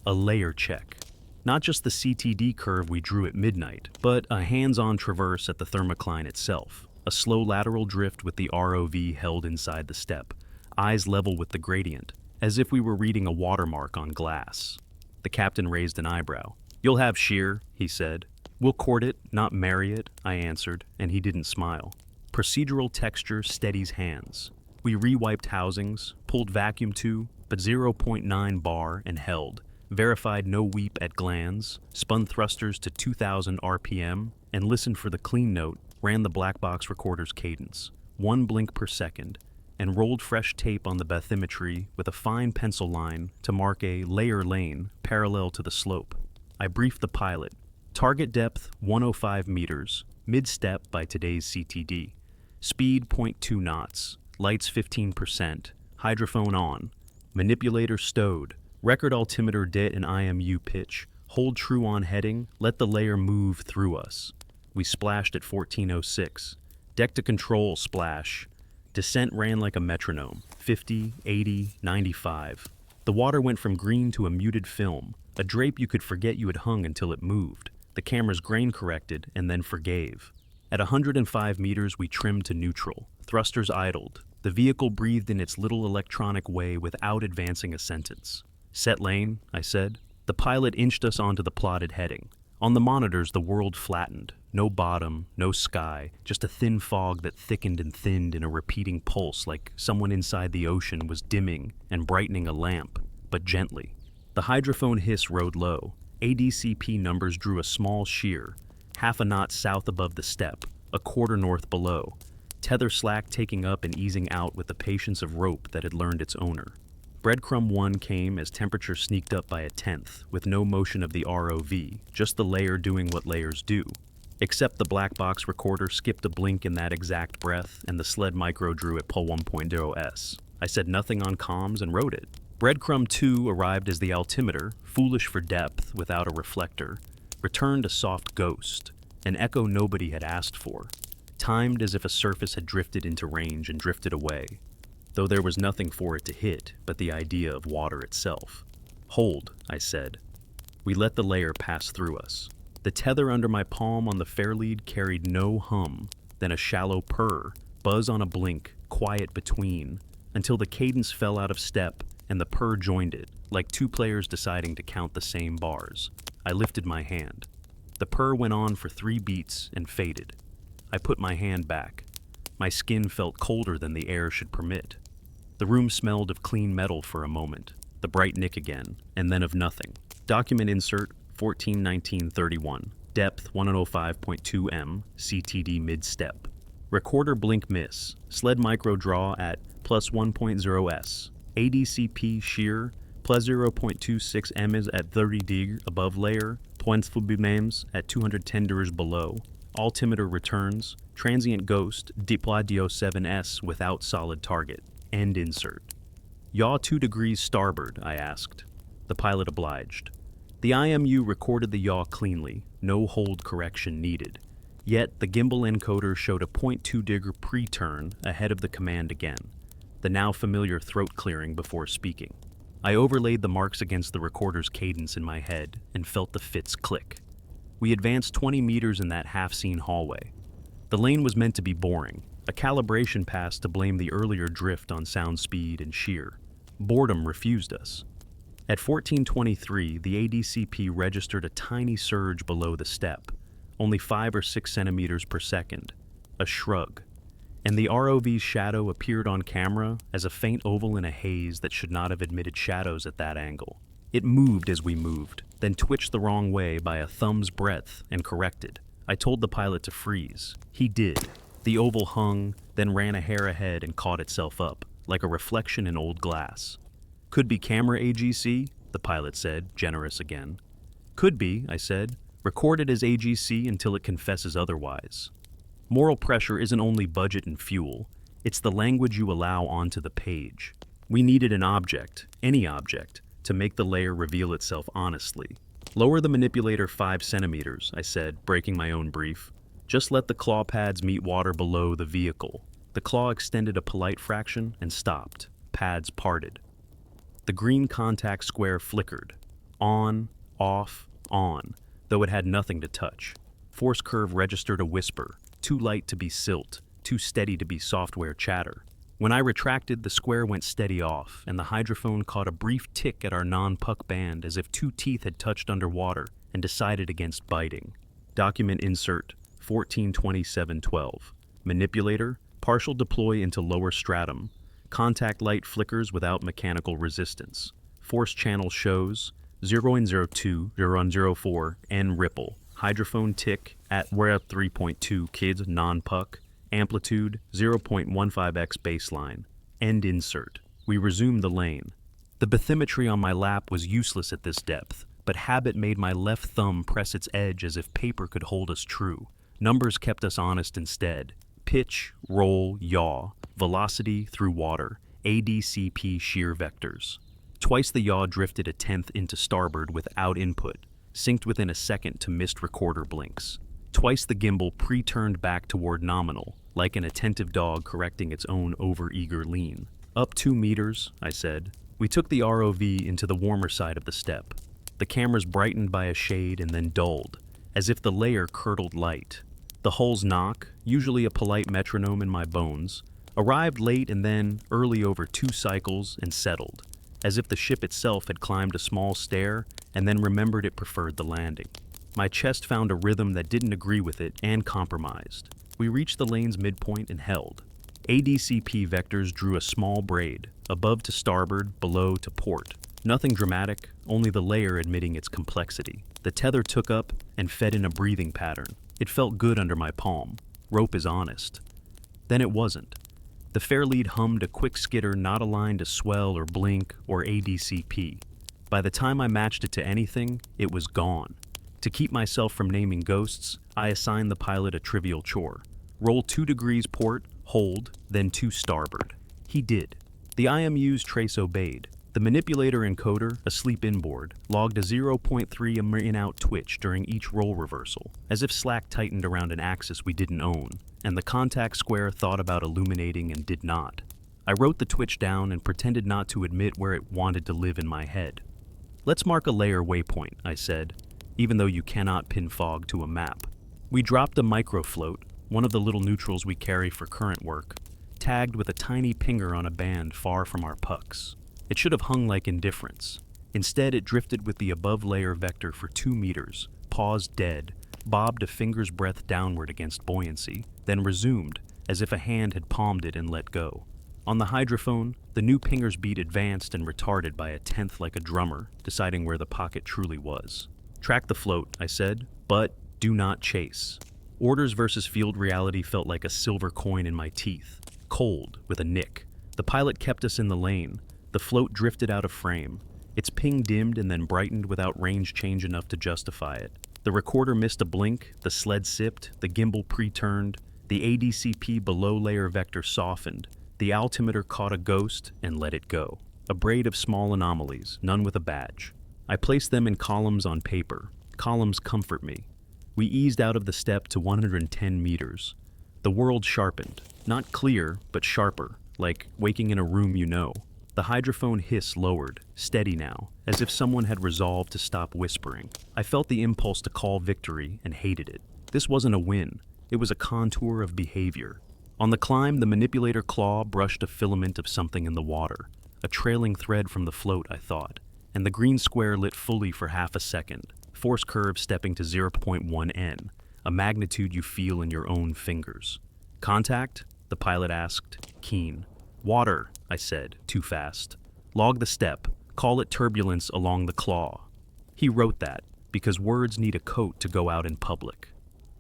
a layer check. Not just the CTD curve we drew at midnight, but a hands-on traverse at the thermocline itself, a slow lateral drift with the ROV held inside the step, eyes level with the gradient, as if we were reading a watermark on glass. The captain raised an eyebrow. You'll have shear, he said. We'll court it, not marry it, I answered, and he didn't smile. Procedural texture steadies hands. We re-wiped housings, pulled vacuum to, but 0.9 bar and held, verified no weep at glands, spun thrusters to 2000 RPM, and listened for the clean note, ran the black box recorder's cadence, 1 blink per second, and rolled fresh tape on the bathymetry with a fine pencil line to mark a layer lane parallel to the slope. I briefed the pilot. Target depth 105 meters, mid-step by today's CTD. Speed 0.2 knots, lights 15%, hydrophone on, manipulator stowed, record altimeter det and IMU pitch, hold true on heading, let the layer move through us. We splashed at 1406. Deck to control splash. Descent ran like a metronome, 50, 80, 95. The water went from green to a muted film, a drape you could forget you had hung until it moved. The camera's grain corrected and then forgave. At 105 meters, we trimmed to neutral. Thrusters idled. The vehicle breathed in its little electronic way without advancing a sentence. Set lane, I said. The pilot inched us onto the plotted heading. On the monitors, the world flattened. No bottom, no sky, just a thin fog that thickened and thinned in a repeating pulse like someone inside the ocean was dimming and brightening a lamp, but gently. The hydrophone hiss rode low. ADCP numbers drew a small shear, half a knot south above the step, a quarter north below. Tether slack taking up and easing out with the patience of rope that had learned its owner. Breadcrumb 1 came as temperature sneaked up by 1/10, with no motion of the ROV, just the layer doing what layers do. Except the black box recorder skipped a blink in that exact breath, and the sled micro drew at pull 1.0s. I said nothing on comms and wrote it. Breadcrumb 2 arrived as the altimeter, foolish for depth without a reflector, returned a soft ghost, an echo nobody had asked for, timed as if a surface had drifted into range and drifted away, though there was nothing for it to hit but the idea of water itself. Hold, I said. We let the layer pass through us. The tether under my palm on the fairlead carried no hum, then a shallow purr, buzz on a blink, quiet between, until the cadence fell out of step and the purr joined it, like two players deciding to count the same bars. I lifted my hand. The purr went on for 3 beats and faded. I put my hand back. My skin felt colder than the air should permit. The room smelled of clean metal for a moment, the bright nick again, and then of nothing. Document insert 14/19/31, depth 105.2 m, CTD mid-step. Recorder blink miss, sled micro draw at plus 1.0s, ADCP shear plus 0.26 m is at 30 dig above layer, points fubimames at 210 degrees below, altimeter returns, transient ghost, dipladio 7s without solid target, end insert. Yaw 2 degrees starboard, I asked. The pilot obliged. The IMU recorded the yaw cleanly, no hold correction needed. Yet the gimbal encoder showed a 0.2 digger pre-turn ahead of the command again, the now familiar throat clearing before speaking. I overlaid the marks against the recorder's cadence in my head and felt the fits click. We advanced 20 meters in that half-seen hallway. The lane was meant to be boring, a calibration pass to blame the earlier drift on sound speed and shear. Boredom refused us. At 14:23, the ADCP registered a tiny surge below the step, only 5 or 6 centimeters per second, a shrug, and the ROV's shadow appeared on camera as a faint oval in a haze that should not have admitted shadows at that angle. It moved as we moved, then twitched the wrong way by a thumb's breadth and corrected. I told the pilot to freeze. He did. The oval hung, then ran a hair ahead and caught itself up, like a reflection in old glass. Could be camera AGC, the pilot said, generous again. Could be, I said. Record it as AGC until it confesses otherwise. Moral pressure isn't only budget and fuel, it's the language you allow onto the page. We needed an object, any object, to make the layer reveal itself honestly. Lower the manipulator 5 centimeters, I said, breaking my own brief. Just let the claw pads meet water below the vehicle. The claw extended a polite fraction and stopped. Pads parted. The green contact square flickered. On, off, on, though it had nothing to touch. Force curve registered a whisper, too light to be silt, too steady to be software chatter. When I retracted, the square went steady off, and the hydrophone caught a brief tick at our non-puck band as if 2 teeth had touched underwater and decided against biting. Document insert 14/27/12. Manipulator, partial deploy into lower stratum. Contact light flickers without mechanical resistance. Force channel shows 0.02, 0.04, N ripple. Hydrophone tick at where 3.2 kids non-puck. Amplitude 0.15x baseline. End insert. We resumed the lane. The bathymetry on my lap was useless at this depth, but habit made my left thumb press its edge as if paper could hold us true. Numbers kept us honest instead. Pitch, roll, yaw, velocity through water, ADCP shear vectors. Twice the yaw drifted 1/10 into starboard without input, synced within a second to missed recorder blinks. Twice the gimbal pre-turned back toward nominal, like an attentive dog correcting its own over-eager lean. Up 2 meters, I said. We took the ROV into the warmer side of the step. The cameras brightened by a shade and then dulled, as if the layer curdled light. The hull's knock, usually a polite metronome in my bones, Arrived late and then early over 2 cycles and settled, as if the ship itself had climbed a small stair and then remembered it preferred the landing. My chest found a rhythm that didn't agree with it and compromised. We reached the lane's midpoint and held. ADCP vectors drew a small braid, above to starboard, below to port. Nothing dramatic, only the layer admitting its complexity. The tether took up and fed in a breathing pattern. It felt good under my palm. Rope is honest. Then it wasn't. The fair lead hummed a quick skitter not aligned to swell or blink or ADCP. By the time I matched it to anything, it was gone. To keep myself from naming ghosts, I assigned the pilot a trivial chore. Roll 2 degrees port, hold, then 2 starboard. He did. The IMU's trace obeyed. The manipulator encoder, asleep inboard, logged a 0.3 in-out twitch during each roll reversal, as if slack tightened around an axis we didn't own, and the contact square thought about illuminating and did not. I wrote the twitch down and pretended not to admit where it wanted to live in my head. Let's mark a layer waypoint, I said, even though you cannot pin fog to a map. We dropped a microfloat, one of the little neutrals we carry for current work, tagged with a tiny pinger on a band far from our pucks. It should have hung like indifference. Instead, it drifted with the above layer vector for 2 meters, paused dead, bobbed a finger's breadth downward against buoyancy, then resumed, as if a hand had palmed it and let go. On the hydrophone, the new pinger's beat advanced and retarded by a tenth like a drummer, deciding where the pocket truly was. Track the float, I said, but do not chase. Orders versus field reality felt like a silver coin in my teeth, cold, with a nick. The pilot kept us in the lane. The float drifted out of frame. Its ping dimmed and then brightened without range change enough to justify it. The recorder missed a blink, the sled sipped, the gimbal pre-turned, the ADCP below layer vector softened, the altimeter caught a ghost and let it go. A braid of small anomalies, none with a badge. I placed them in columns on paper. Columns comfort me. We eased out of the step to 110 meters. The world sharpened. Not clear, but sharper, like waking in a room you know. The hydrophone hiss lowered, steady now, as if someone had resolved to stop whispering. I felt the impulse to call victory and hated it. This wasn't a win. It was a contour of behavior. On the climb, the manipulator claw brushed a filament of something in the water. A trailing thread from the float, I thought. And the green square lit fully for half a second, force curve stepping to 0.1 N, a magnitude you feel in your own fingers. Contact? The pilot asked, keen. Water, I said, too fast. Log the step. Call it turbulence along the claw. He wrote that, because words need a coat to go out in public.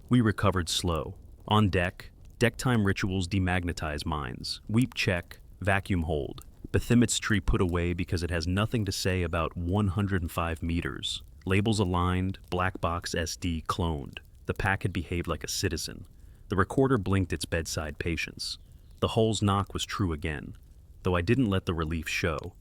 We recovered slow. On deck time rituals demagnetize minds. Weep check, vacuum hold. Bathymetry put away because it has nothing to say about 105 meters. Labels aligned, black box SD cloned. The pack had behaved like a citizen. The recorder blinked its bedside patience. The hull's knock was true again, though I didn't let the relief show.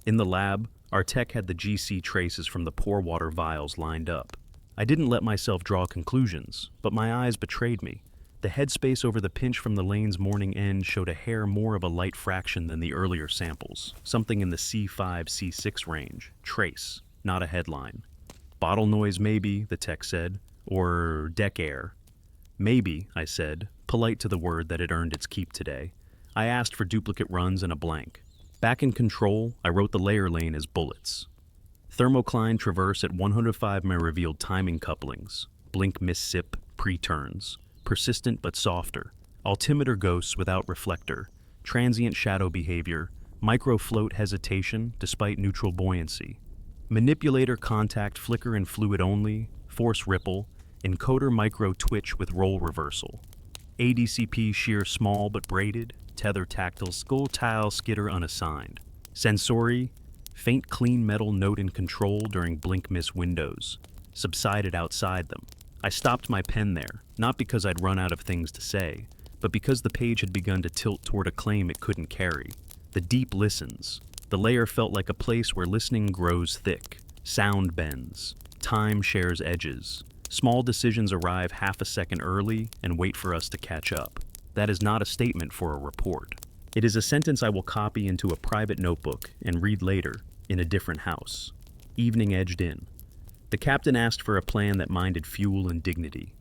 In the lab, our tech had the GC traces from the pour water vials lined up. I didn't let myself draw conclusions, but my eyes betrayed me. The headspace over the pinch from the lane's morning end showed a hair more of a light fraction than the earlier samples, something in the C5, C6 range. Trace, not a headline. Bottle noise maybe, the tech said, or deck air. Maybe, I said, polite to the word that had earned its keep today. I asked for duplicate runs and a blank. Back in control, I wrote the layer lane as bullets. Thermocline traverse at 105 revealed timing couplings. Blink miss sip, pre-turns. Persistent but softer. Altimeter ghosts without reflector. Transient shadow behavior. Micro-float hesitation despite neutral buoyancy. Manipulator contact flicker and fluid only. Force ripple. Encoder micro twitch with roll reversal. ADCP shear small but braided. Tether tactile skull tile skitter unassigned. Sensory, faint clean metal note in control during blink miss windows. Subsided outside them. I stopped my pen there, not because I'd run out of things to say, but because the page had begun to tilt toward a claim it couldn't carry. The deep listens. The layer felt like a place where listening grows thick. Sound bends. Time shares edges. Small decisions arrive half a second early and wait for us to catch up. That is not a statement for a report. It is a sentence I will copy into a private notebook and read later, in a different house. Evening edged in. The captain asked for a plan that minded fuel and dignity.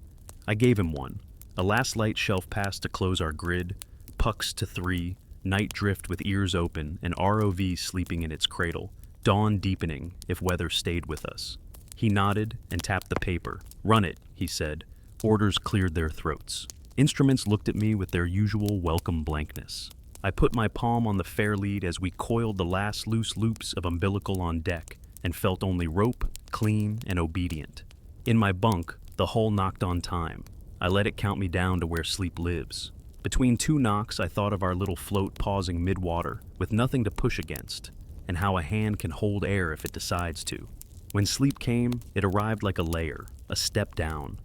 I gave him one. A last light shelf pass to close our grid, pucks to 3, night drift with ears open, and ROV sleeping in its cradle, dawn deepening if weather stayed with us. He nodded and tapped the paper. "Run it," he said. Orders cleared their throats. Instruments looked at me with their usual welcome blankness. I put my palm on the fair lead as we coiled the last loose loops of umbilical on deck and felt only rope, clean and obedient. In my bunk, the hull knocked on time. I let it count me down to where sleep lives. Between 2 knocks, I thought of our little float pausing mid-water with nothing to push against, and how a hand can hold air if it decides to. When sleep came, it arrived like a layer, a step down,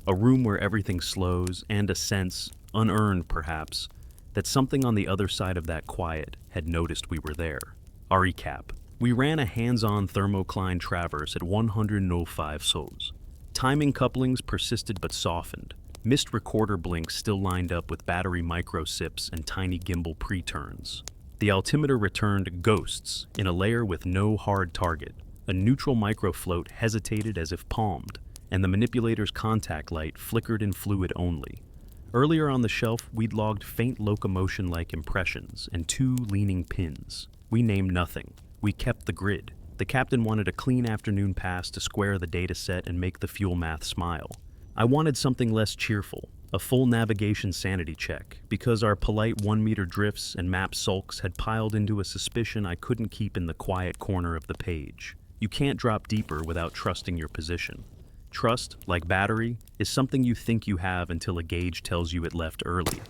a room where everything slows, and a sense, unearned perhaps, that something on the other side of that quiet had noticed we were there. Our recap. We ran a hands-on thermocline traverse at 105 sols. Timing couplings persisted but softened. Missed recorder blinks still lined up with battery micro sips and tiny gimbal pre-turns. The altimeter returned ghosts in a layer with no hard target. A neutral microfloat hesitated as if palmed, and the manipulator's contact light flickered in fluid only. Earlier on the shelf, we'd logged faint locomotion-like impressions and 2 leaning pins. We named nothing. We kept the grid. The captain wanted a clean afternoon pass to square the data set and make the fuel math smile. I wanted something less cheerful, a full navigation sanity check, because our polite 1-meter drifts and map sulks had piled into a suspicion I couldn't keep in the quiet corner of the page. You can't drop deeper without trusting your position. Trust, like battery, is something you think you have until a gauge tells you it left early.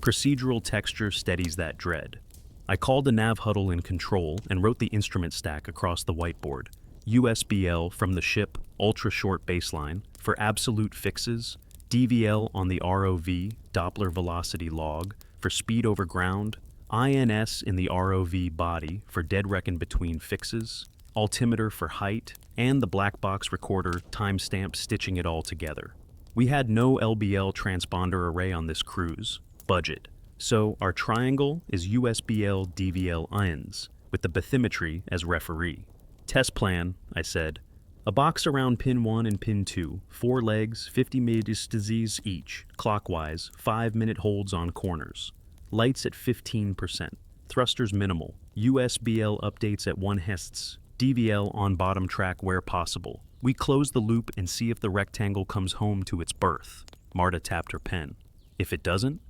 Procedural texture steadies that dread. I called the nav huddle in control and wrote the instrument stack across the whiteboard. USBL from the ship, ultra-short baseline, for absolute fixes, DVL on the ROV, Doppler velocity log, for speed over ground, INS in the ROV body for dead reckon between fixes, altimeter for height, and the black box recorder timestamp stitching it all together. We had no LBL transponder array on this cruise. Budget. So our triangle is USBL DVL INS, with the bathymetry as referee. Test plan, I said. A box around pin 1 and pin 2, 4 legs, 50 milliseconds each, clockwise, 5-minute holds on corners. Lights at 15%. Thrusters minimal. USBL updates at 1 Hests. DVL on bottom track where possible. We close the loop and see if the rectangle comes home to its berth. Marta tapped her pen. If it doesn't,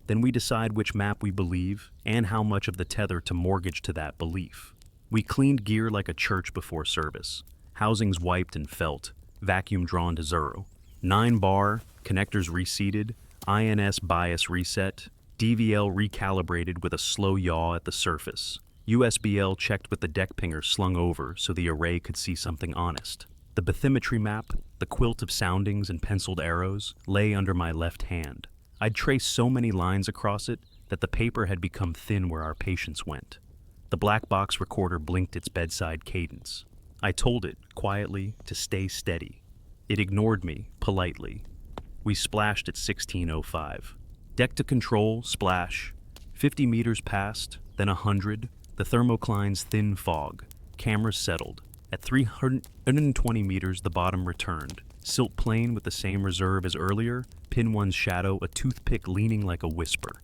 then we decide which map we believe and how much of the tether to mortgage to that belief. We cleaned gear like a church before service. Housings wiped and felt, vacuum drawn to 0. 9 bar, connectors reseated, INS bias reset, DVL recalibrated with a slow yaw at the surface. USBL checked with the deck pinger slung over so the array could see something honest. The bathymetry map, the quilt of soundings and penciled arrows, lay under my left hand. I'd traced so many lines across it that the paper had become thin where our patience went. The black box recorder blinked its bedside cadence. I told it, quietly, to stay steady. It ignored me, politely. We splashed at 16:05. Deck to control, splash. 50 meters passed, then 100. The thermocline's thin fog. Cameras settled. At 320 meters, the bottom returned. Silt plane with the same reserve as earlier, pin 1's shadow, a toothpick leaning like a whisper.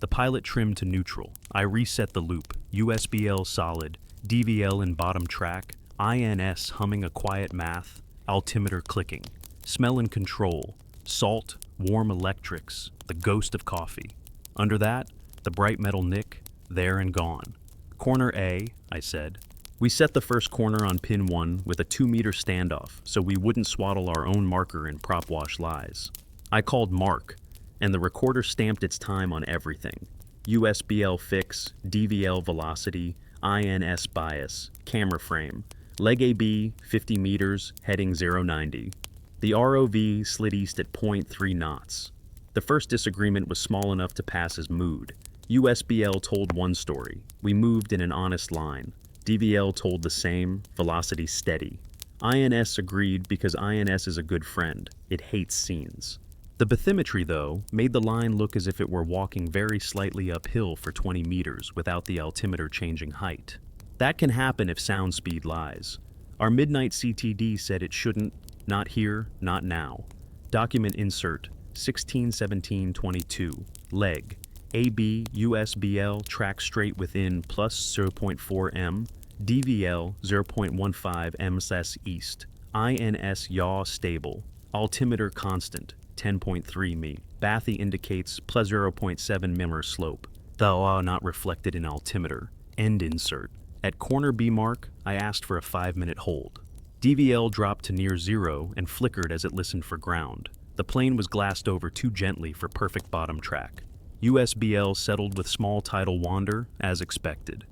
The pilot trimmed to neutral. I reset the loop. USBL solid, DVL in bottom track, INS humming a quiet math, altimeter clicking. Smell and control. Salt, warm electrics, the ghost of coffee. Under that, the bright metal nick, there and gone. Corner A, I said. We set the first corner on pin 1 with a 2-meter standoff so we wouldn't swaddle our own marker in prop wash lies. I called Mark, and the recorder stamped its time on everything. USBL fix, DVL velocity, INS bias, camera frame. Leg AB, 50 meters, heading 090. The ROV slid east at 0.3 knots. The first disagreement was small enough to pass as mood. USBL told one story. We moved in an honest line. DVL told the same, velocity steady. INS agreed because INS is a good friend. It hates scenes. The bathymetry, though, made the line look as if it were walking very slightly uphill for 20 meters without the altimeter changing height. That can happen if sound speed lies. Our midnight CTD said it shouldn't, not here, not now. Document insert, 161722, leg, AB USBL track straight within plus 0.4 m, DVL 0.15 m/s east, INS yaw stable, altimeter constant 10.3 m, bathy indicates plus 0.7 mm slope, the not reflected in altimeter, end insert. At corner B mark, I asked for a 5-minute hold. DVL dropped to near zero and flickered as it listened for ground. The plane was glassed over too gently for perfect bottom track. USBL settled with small tidal wander, as expected.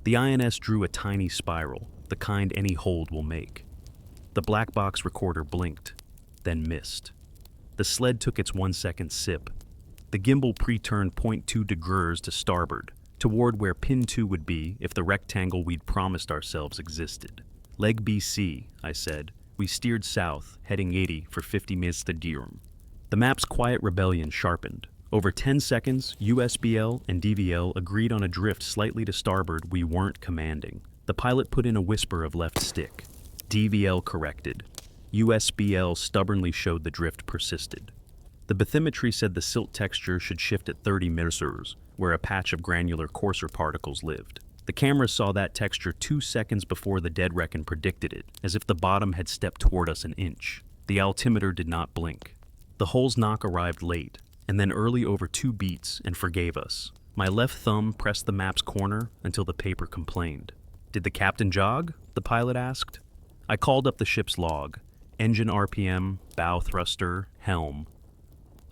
The INS drew a tiny spiral, the kind any hold will make. The black box recorder blinked, then missed. The sled took its 1-second sip. The gimbal pre-turned 0.2 degrees to starboard, toward where pin 2 would be if the rectangle we'd promised ourselves existed. Leg BC, I said. We steered south, heading 80 for 50 minutes to Durham. The map's quiet rebellion sharpened. Over 10 seconds, USBL and DVL agreed on a drift slightly to starboard we weren't commanding. The pilot put in a whisper of left stick. DVL corrected. USBL stubbornly showed the drift persisted. The bathymetry said the silt texture should shift at 30 milliseconds, where a patch of granular coarser particles lived. The camera saw that texture 2 seconds before the dead reckon predicted it, as if the bottom had stepped toward us an inch. The altimeter did not blink. The hole's knock arrived late, and then early over 2 beats, and forgave us. My left thumb pressed the map's corner until the paper complained. Did the captain jog? The pilot asked. I called up the ship's log. Engine RPM, bow thruster, helm.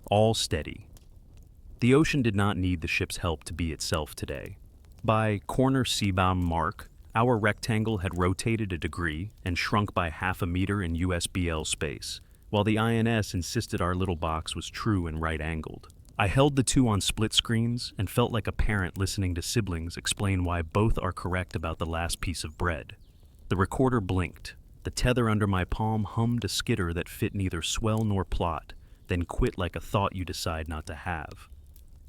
All steady. The ocean did not need the ship's help to be itself today. By corner seabound mark, our rectangle had rotated a degree and shrunk by 0.5 meter in USBL space, while the INS insisted our little box was true and right-angled. I held the two on split screens and felt like a parent listening to siblings explain why both are correct about the last piece of bread. The recorder blinked. The tether under my palm hummed a skitter that fit neither swell nor plot, then quit like a thought you decide not to have.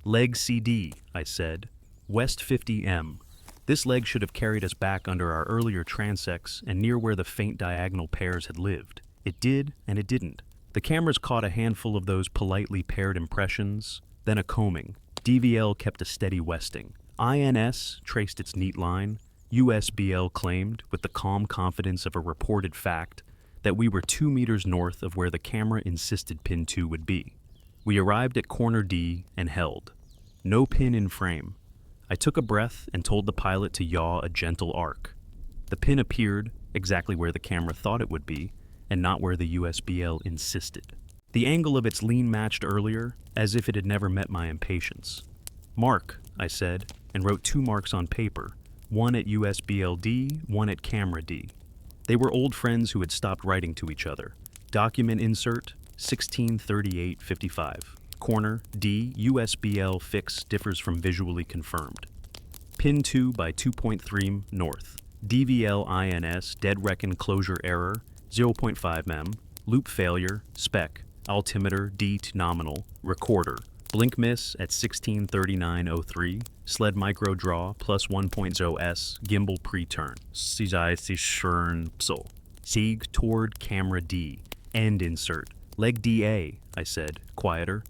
Leg CD, I said. West 50 m. This leg should have carried us back under our earlier transects and near where the faint diagonal pairs had lived. It did, and it didn't. The cameras caught a handful of those politely paired impressions, then a combing. DVL kept a steady westing. INS traced its neat line. USBL claimed, with the calm confidence of a reported fact, that we were 2 meters north of where the camera insisted pin 2 would be. We arrived at corner D and held. No pin in frame. I took a breath and told the pilot to yaw a gentle arc. The pin appeared, exactly where the camera thought it would be, and not where the USBL insisted. The angle of its lean matched earlier, as if it had never met my impatience. Mark, I said, and wrote 2 marks on paper, one at USBL D, one at camera D. They were old friends who had stopped writing to each other. Document insert, 163855. Corner D, USBL fix differs from visually confirmed. Pin 2 by 2.3 north. DVL INS dead reckon closure error, 0.5 m. Loop failure, spec, altimeter D to nominal, recorder. Blink miss at 1639.03, sled micro draw plus 1.0 s, gimbal pre-turn. Sieg toward camera D, end insert. Leg DA, I said, quieter.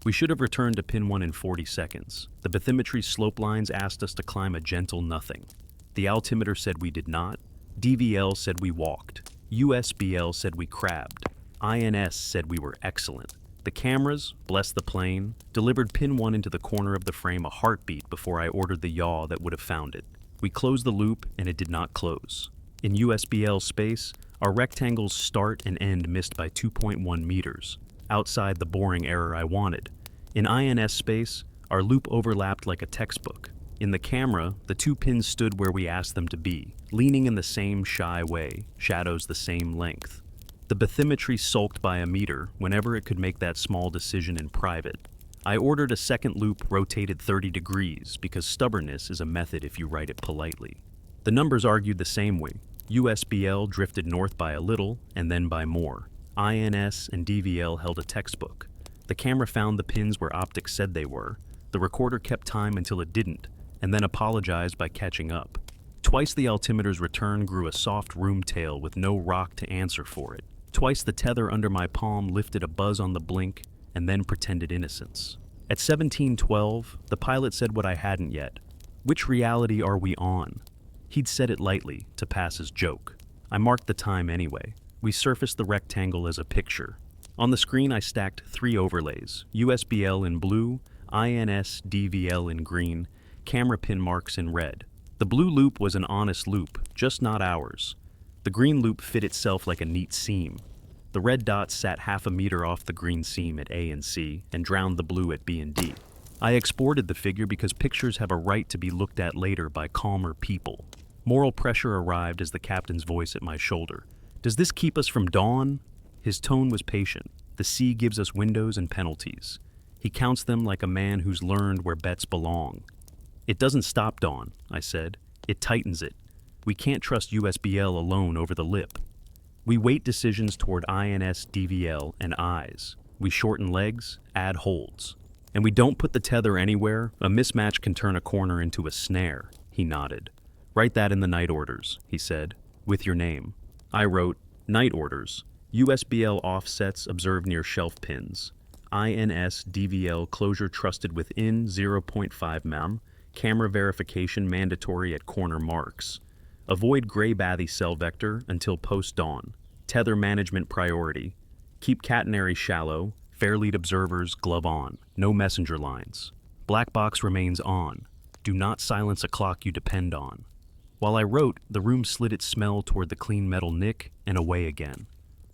We should have returned to pin 1 in 40 seconds. The bathymetry slope lines asked us to climb a gentle nothing. The altimeter said we did not. DVL said we walked. USBL said we crabbed. INS said we were excellent. The cameras, bless the plane, delivered pin 1 into the corner of the frame a heartbeat before I ordered the yaw that would have found it. We closed the loop and it did not close. In USBL space, our rectangles start and end missed by 2.1 meters, outside the boring error I wanted. In INS space, our loop overlapped like a textbook. In the camera, the 2 pins stood where we asked them to be, leaning in the same shy way, shadows the same length. The bathymetry sulked by a meter whenever it could make that small decision in private. I ordered a second loop rotated 30 degrees because stubbornness is a method if you write it politely. The numbers argued the same way. USBL drifted north by a little and then by more. INS and DVL held a textbook. The camera found the pins where optics said they were. The recorder kept time until it didn't, and then apologized by catching up. Twice the altimeter's return grew a soft room tail with no rock to answer for it. Twice the tether under my palm lifted a buzz on the blink and then pretended innocence. At 17:12, the pilot said what I hadn't yet. Which reality are we on? He'd said it lightly, to pass his joke. I marked the time anyway. We surfaced the rectangle as a picture. On the screen I stacked 3 overlays, USBL in blue, INS-DVL in green, camera pin marks in red. The blue loop was an honest loop, just not ours. The green loop fit itself like a neat seam. The red dots sat half a meter off the green seam at A and C and drowned the blue at B and D. I exported the figure because pictures have a right to be looked at later by calmer people. Moral pressure arrived as the captain's voice at my shoulder. Does this keep us from dawn? His tone was patient. The sea gives us windows and penalties. He counts them like a man who's learned where bets belong. It doesn't stop dawn, I said. It tightens it. We can't trust USBL alone over the lip. We weight decisions toward INS, DVL, and eyes. We shorten legs, add holds. And we don't put the tether anywhere. A mismatch can turn a corner into a snare. He nodded. Write that in the night orders, he said, with your name. I wrote, night orders. USBL offsets observed near shelf pins. INS DVL closure trusted within 0.5 mm. Camera verification mandatory at corner marks. Avoid gray bathy cell vector until post-dawn. Tether management priority. Keep catenary shallow. Fair lead observers glove on. No messenger lines. Black box remains on. Do not silence a clock you depend on. While I wrote, the room slid its smell toward the clean metal nick and away again.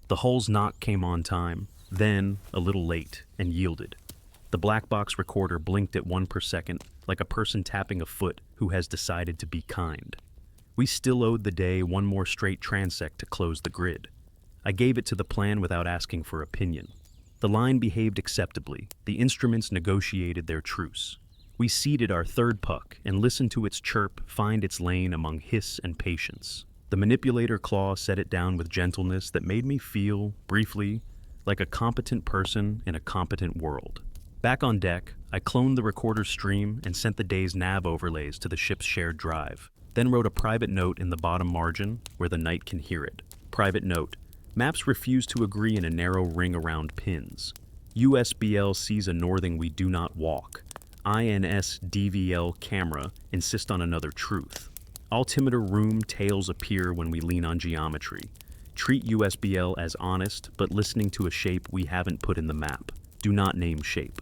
The hull's knock came on time, then a little late, and yielded. The black box recorder blinked at 1 per second, like a person tapping a foot who has decided to be kind. We still owed the day one more straight transect to close the grid. I gave it to the plan without asking for opinion. The line behaved acceptably. The instruments negotiated their truce. We seeded our third puck and listened to its chirp find its lane among hiss and patience. The manipulator claw set it down with gentleness that made me feel, briefly, like a competent person in a competent world. Back on deck, I cloned the recorder's stream and sent the day's nav overlays to the ship's shared drive, then wrote a private note in the bottom margin where the night can hear it. Private note. Maps refuse to agree in a narrow ring around pins. USBL sees a northing we do not walk. INS DVL camera insist on another truth. Altimeter room tails appear when we lean on geometry. Treat USBL as honest, but listening to a shape we haven't put in the map. Do not name shape.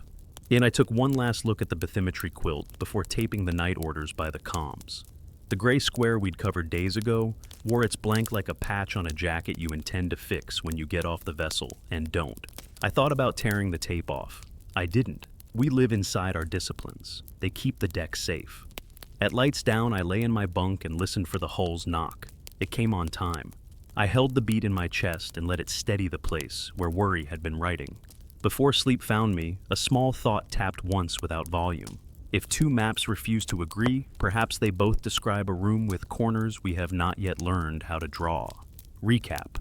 And I took one last look at the bathymetry quilt before taping the night orders by the comms. The gray square we'd covered days ago wore its blank like a patch on a jacket you intend to fix when you get off the vessel, and don't. I thought about tearing the tape off. I didn't. We live inside our disciplines. They keep the deck safe. At lights down, I lay in my bunk and listened for the hull's knock. It came on time. I held the beat in my chest and let it steady the place where worry had been writing. Before sleep found me, a small thought tapped once without volume. If 2 maps refuse to agree, perhaps they both describe a room with corners we have not yet learned how to draw. Recap.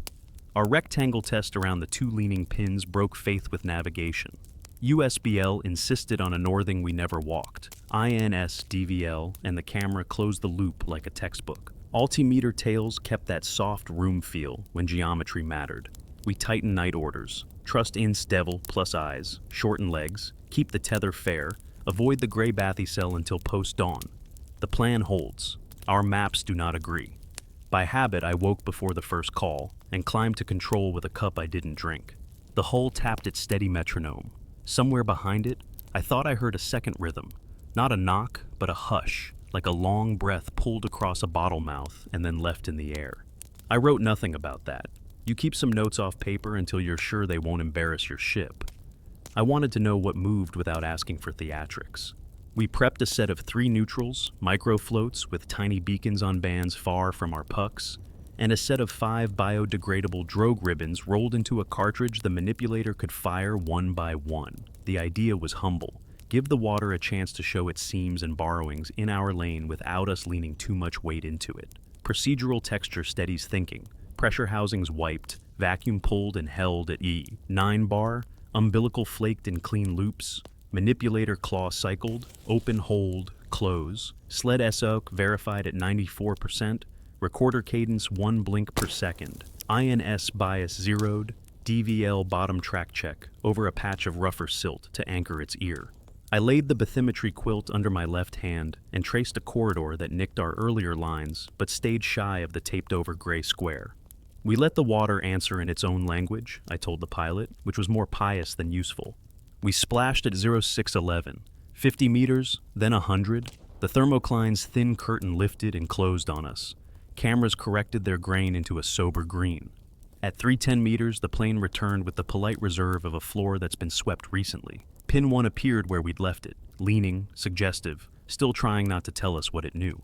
Our rectangle test around the 2 leaning pins broke faith with navigation. USBL insisted on a northing we never walked. INS DVL and the camera closed the loop like a textbook. Altimeter tails kept that soft room feel when geometry mattered. We tightened night orders. Trust INS devil plus eyes, shorten legs, keep the tether fair, avoid the gray bathy cell until post-dawn. The plan holds. Our maps do not agree. By habit, I woke before the first call and climbed to control with a cup I didn't drink. The hull tapped its steady metronome. Somewhere behind it, I thought I heard a second rhythm. Not a knock, but a hush, like a long breath pulled across a bottle mouth and then left in the air. I wrote nothing about that. You keep some notes off paper until you're sure they won't embarrass your ship. I wanted to know what moved without asking for theatrics. We prepped a set of 3 neutrals, micro floats with tiny beacons on bands far from our pucks, and a set of 5 biodegradable drogue ribbons rolled into a cartridge the manipulator could fire one by one. The idea was humble. Give the water a chance to show its seams and borrowings in our lane without us leaning too much weight into it. Procedural texture steadies thinking. Pressure housings wiped, vacuum pulled and held at E. 9 bar, umbilical flaked in clean loops, manipulator claw cycled, open hold, close, sled SOC verified at 94%, recorder cadence 1 blink per second, INS bias zeroed, DVL bottom track check over a patch of rougher silt to anchor its ear. I laid the bathymetry quilt under my left hand and traced a corridor that nicked our earlier lines but stayed shy of the taped-over gray square. We let the water answer in its own language, I told the pilot, which was more pious than useful. We splashed at 0611, 50 meters, then 100. The thermocline's thin curtain lifted and closed on us. Cameras corrected their grain into a sober green. At 310 meters, the plane returned with the polite reserve of a floor that's been swept recently. Pin 1 appeared where we'd left it, leaning, suggestive, still trying not to tell us what it knew.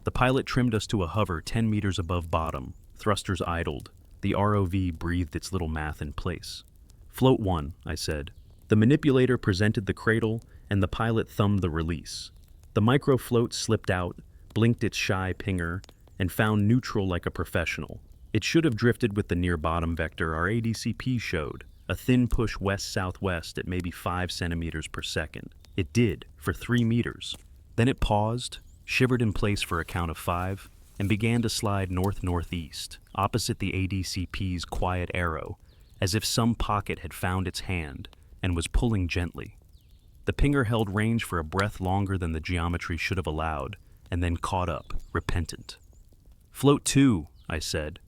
The pilot trimmed us to a hover 10 meters above bottom. Thrusters idled. The ROV breathed its little math in place. Float 1, I said. The manipulator presented the cradle, and the pilot thumbed the release. The microfloat slipped out, blinked its shy pinger, and found neutral like a professional. It should have drifted with the near-bottom vector our ADCP showed, a thin push west-southwest at maybe 5 centimeters per second. It did, for 3 meters. Then it paused, shivered in place for a count of 5, and began to slide north-northeast, opposite the ADCP's quiet arrow, as if some pocket had found its hand and was pulling gently. The pinger held range for a breath longer than the geometry should have allowed, and then caught up, repentant. Float 2, I said.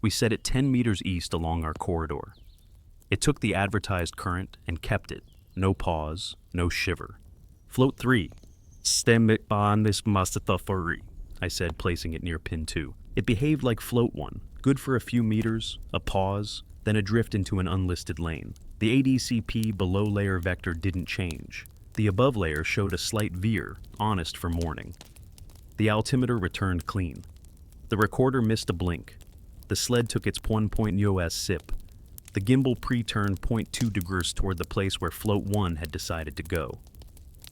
We set it 10 meters east along our corridor. It took the advertised current and kept it. No pause, no shiver. Float 3. Stem it on this mustafari, I said, placing it near pin 2. It behaved like float 1, good for a few meters, a pause, then a drift into an unlisted lane. The ADCP below layer vector didn't change. The above layer showed a slight veer, honest for morning. The altimeter returned clean. The recorder missed a blink. The sled took its 1.0s sip. The gimbal pre-turned 0.2 degrees toward the place where float 1 had decided to go.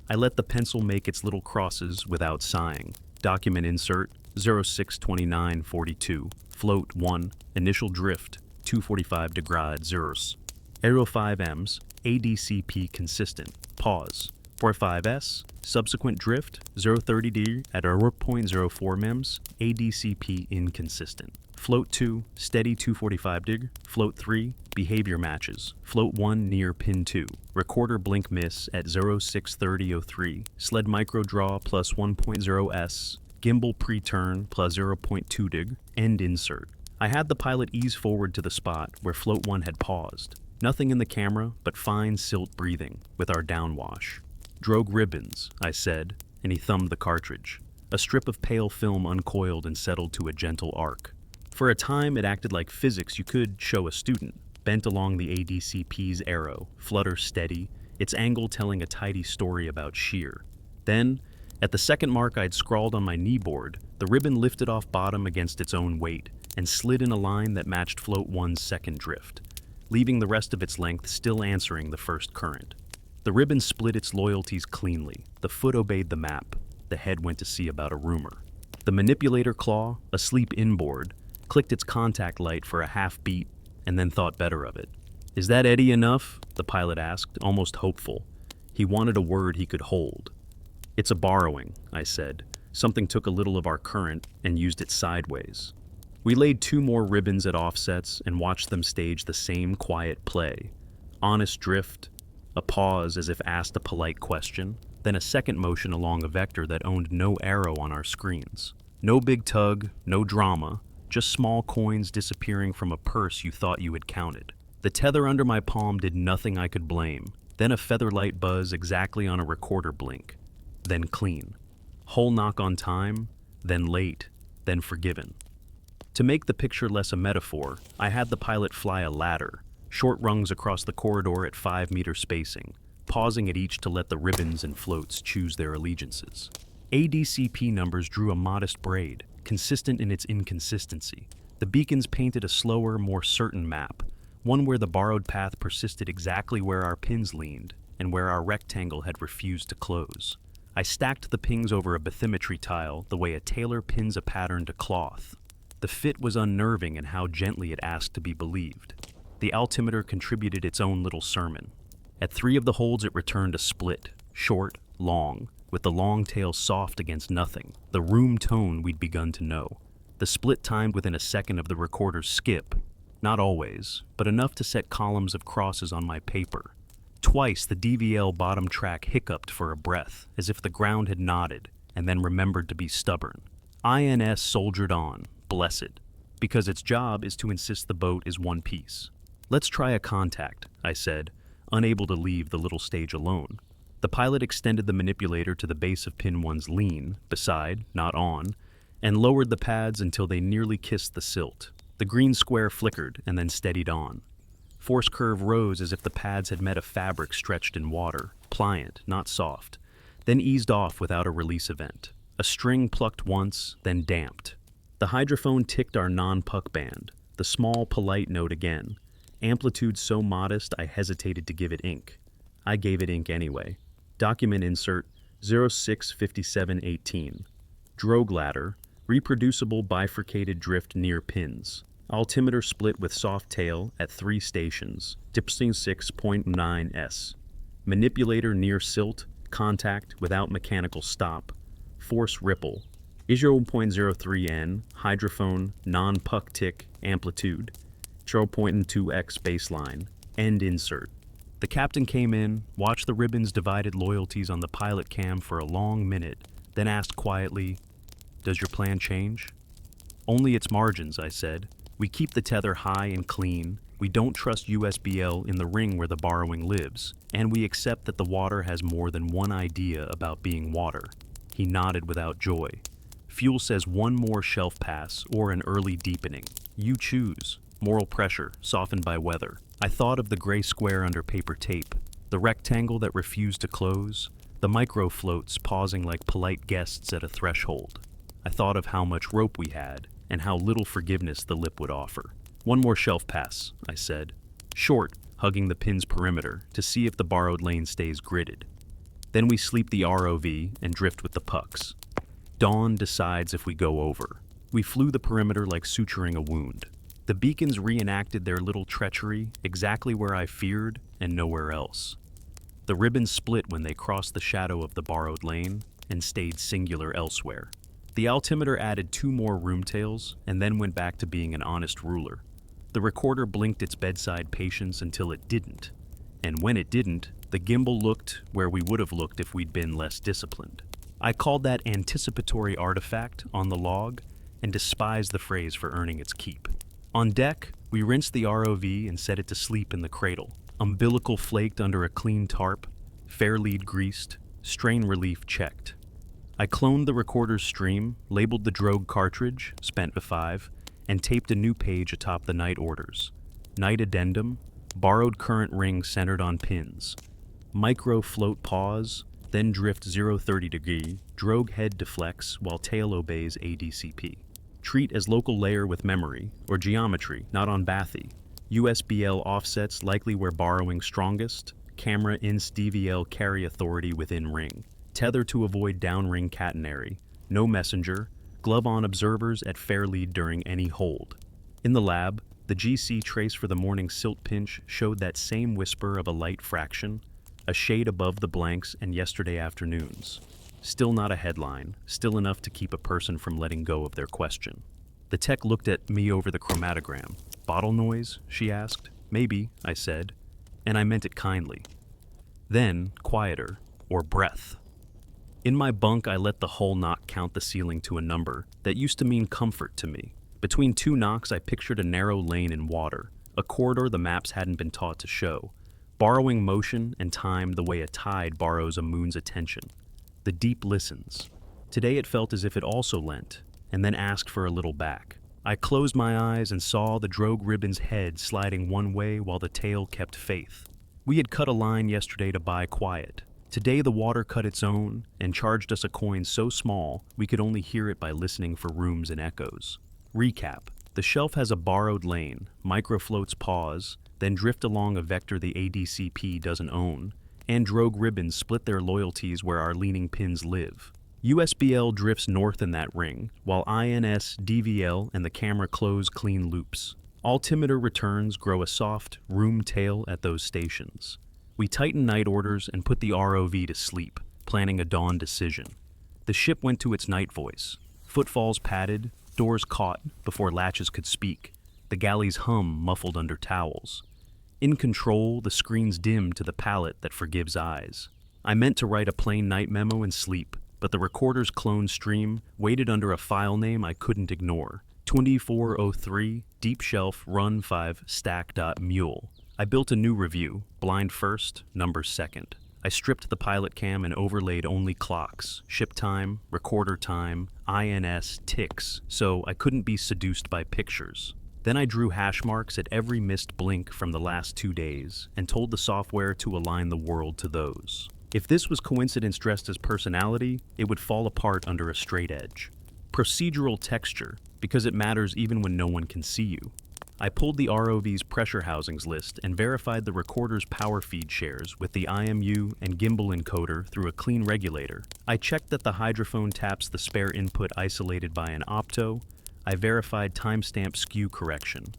I let the pencil make its little crosses without sighing. Document insert 062942. Float 1. Initial drift 245 degrees zeros. Aero 5Ms. ADCP consistent. Pause. 45S. Subsequent drift 030D at 0.04 mems. ADCP inconsistent. Float 2, steady 245 dig. Float 3, behavior matches. Float 1 near pin 2. Recorder blink miss at 063003. Sled micro draw plus 1.0s. Gimbal pre-turn plus 0.2 dig. End insert. I had the pilot ease forward to the spot where float 1 had paused. Nothing in the camera but fine silt breathing with our downwash. Drogue ribbons, I said, and he thumbed the cartridge. A strip of pale film uncoiled and settled to a gentle arc. For a time, it acted like physics you could show a student, bent along the ADCP's arrow, flutter steady, its angle telling a tidy story about shear. Then, at the second mark I'd scrawled on my kneeboard, the ribbon lifted off bottom against its own weight and slid in a line that matched float 1's second drift, leaving the rest of its length still answering the first current. The ribbon split its loyalties cleanly. The foot obeyed the map. The head went to see about a rumor. The manipulator claw, asleep inboard, clicked its contact light for a half beat and then thought better of it. Is that eddy enough? The pilot asked, almost hopeful. He wanted a word he could hold. It's a borrowing, I said. Something took a little of our current and used it sideways. We laid 2 more ribbons at offsets and watched them stage the same quiet play. Honest drift, a pause as if asked a polite question, then a second motion along a vector that owned no arrow on our screens. No big tug, no drama, just small coins disappearing from a purse you thought you had counted. The tether under my palm did nothing I could blame, then a featherlight buzz exactly on a recorder blink, then clean. Whole knock on time, then late, then forgiven. To make the picture less a metaphor, I had the pilot fly a ladder, short rungs across the corridor at 5-meter spacing, pausing at each to let the ribbons and floats choose their allegiances. ADCP numbers drew a modest braid, consistent in its inconsistency. The beacons painted a slower, more certain map, one where the borrowed path persisted exactly where our pins leaned and where our rectangle had refused to close. I stacked the pings over a bathymetry tile the way a tailor pins a pattern to cloth. The fit was unnerving in how gently it asked to be believed. The altimeter contributed its own little sermon. At 3 of the holds it returned a split, short, long, with the long tail soft against nothing, the room tone we'd begun to know. The split timed within a second of the recorder's skip, not always, but enough to set columns of crosses on my paper. Twice the DVL bottom track hiccuped for a breath, as if the ground had nodded, and then remembered to be stubborn. INS soldiered on, blessed, because its job is to insist the boat is one piece. "Let's try a contact," I said, unable to leave the little stage alone. The pilot extended the manipulator to the base of pin 1's lean, beside, not on, and lowered the pads until they nearly kissed the silt. The green square flickered and then steadied on. Force curve rose as if the pads had met a fabric stretched in water, pliant, not soft, then eased off without a release event. A string plucked once, then damped. The hydrophone ticked our non-puck band, the small, polite note again, amplitude so modest I hesitated to give it ink. I gave it ink anyway. Document insert 065718. Drogue ladder, reproducible bifurcated drift near pins. Altimeter split with soft tail at 3 stations, dipsing 6.9 s. Manipulator near silt, contact without mechanical stop. Force ripple. 0.03 n, hydrophone, non-puck tick, amplitude. 0.2x baseline. End insert. The captain came in, watched the ribbons divided loyalties on the pilot cam for a long minute, then asked quietly, "Does your plan change?" "Only its margins," I said. "We keep the tether high and clean, we don't trust USBL in the ring where the borrowing lives, and we accept that the water has more than one idea about being water." He nodded without joy. "Fuel says one more shelf pass or an early deepening. You choose. Moral pressure, softened by weather." I thought of the gray square under paper tape, the rectangle that refused to close, the micro floats pausing like polite guests at a threshold. I thought of how much rope we had, and how little forgiveness the lip would offer. "One more shelf pass," I said. Short, hugging the pin's perimeter, to see if the borrowed lane stays gridded. Then we sleep the ROV and drift with the pucks. Dawn decides if we go over. We flew the perimeter like suturing a wound. The beacons reenacted their little treachery exactly where I feared and nowhere else. The ribbons split when they crossed the shadow of the borrowed lane and stayed singular elsewhere. The altimeter added 2 more room tails and then went back to being an honest ruler. The recorder blinked its bedside patience until it didn't. And when it didn't, the gimbal looked where we would have looked if we'd been less disciplined. I called that anticipatory artifact on the log and despised the phrase for earning its keep. On deck, we rinsed the ROV and set it to sleep in the cradle. Umbilical flaked under a clean tarp, fair lead greased, strain relief checked. I cloned the recorder's stream, labeled the drogue cartridge, spent a 5, and taped a new page atop the night orders. Night addendum, borrowed current ring centered on pins. Micro float pause, then drift 030 degree, drogue head deflects while tail obeys ADCP. Treat as local layer with memory, or geometry, not on bathy. USBL offsets likely where borrowing strongest. Camera inst DVL carry authority within ring. Tether to avoid downring catenary. No messenger. Glove on observers at fair lead during any hold. In the lab, the GC trace for the morning silt pinch showed that same whisper of a light fraction, a shade above the blanks and yesterday afternoons. Still not a headline, still enough to keep a person from letting go of their question. The tech looked at me over the chromatogram. "Bottle noise?" she asked. "Maybe," I said, and I meant it kindly. Then, quieter, or breath. In my bunk, I let the hull knock count the ceiling to a number that used to mean comfort to me. Between 2 knocks, I pictured a narrow lane in water, a corridor the maps hadn't been taught to show, borrowing motion and time the way a tide borrows a moon's attention. The deep listens. Today it felt as if it also lent, and then asked for a little back. I closed my eyes and saw the drogue ribbon's head sliding one way while the tail kept faith. We had cut a line yesterday to buy quiet. Today the water cut its own and charged us a coin so small we could only hear it by listening for rooms and echoes. Recap. The shelf has a borrowed lane, microfloats pause, then drift along a vector the ADCP doesn't own, and drogue ribbons split their loyalties where our leaning pins live. USBL drifts north in that ring, while INS, DVL, and the camera close clean loops. Altimeter returns grow a soft, room tail at those stations. We tighten night orders and put the ROV to sleep, planning a dawn decision. The ship went to its night voice. Footfalls padded, doors caught before latches could speak. The galley's hum muffled under towels. In control, the screen's dim to the palette that forgives eyes. I meant to write a plain night memo and sleep, but the recorder's clone stream waited under a file name I couldn't ignore. 2403 deep shelf run 5 stack.mule. I built a new review, blind first, number second. I stripped the pilot cam and overlaid only clocks, ship time, recorder time, INS, ticks, so I couldn't be seduced by pictures. Then I drew hash marks at every missed blink from the last 2 days and told the software to align the world to those. If this was coincidence dressed as personality, it would fall apart under a straight edge. Procedural texture, because it matters even when no one can see you. I pulled the ROV's pressure housings list and verified the recorder's power feed shares with the IMU and gimbal encoder through a clean regulator. I checked that the hydrophone taps the spare input isolated by an opto. I verified timestamp skew correction.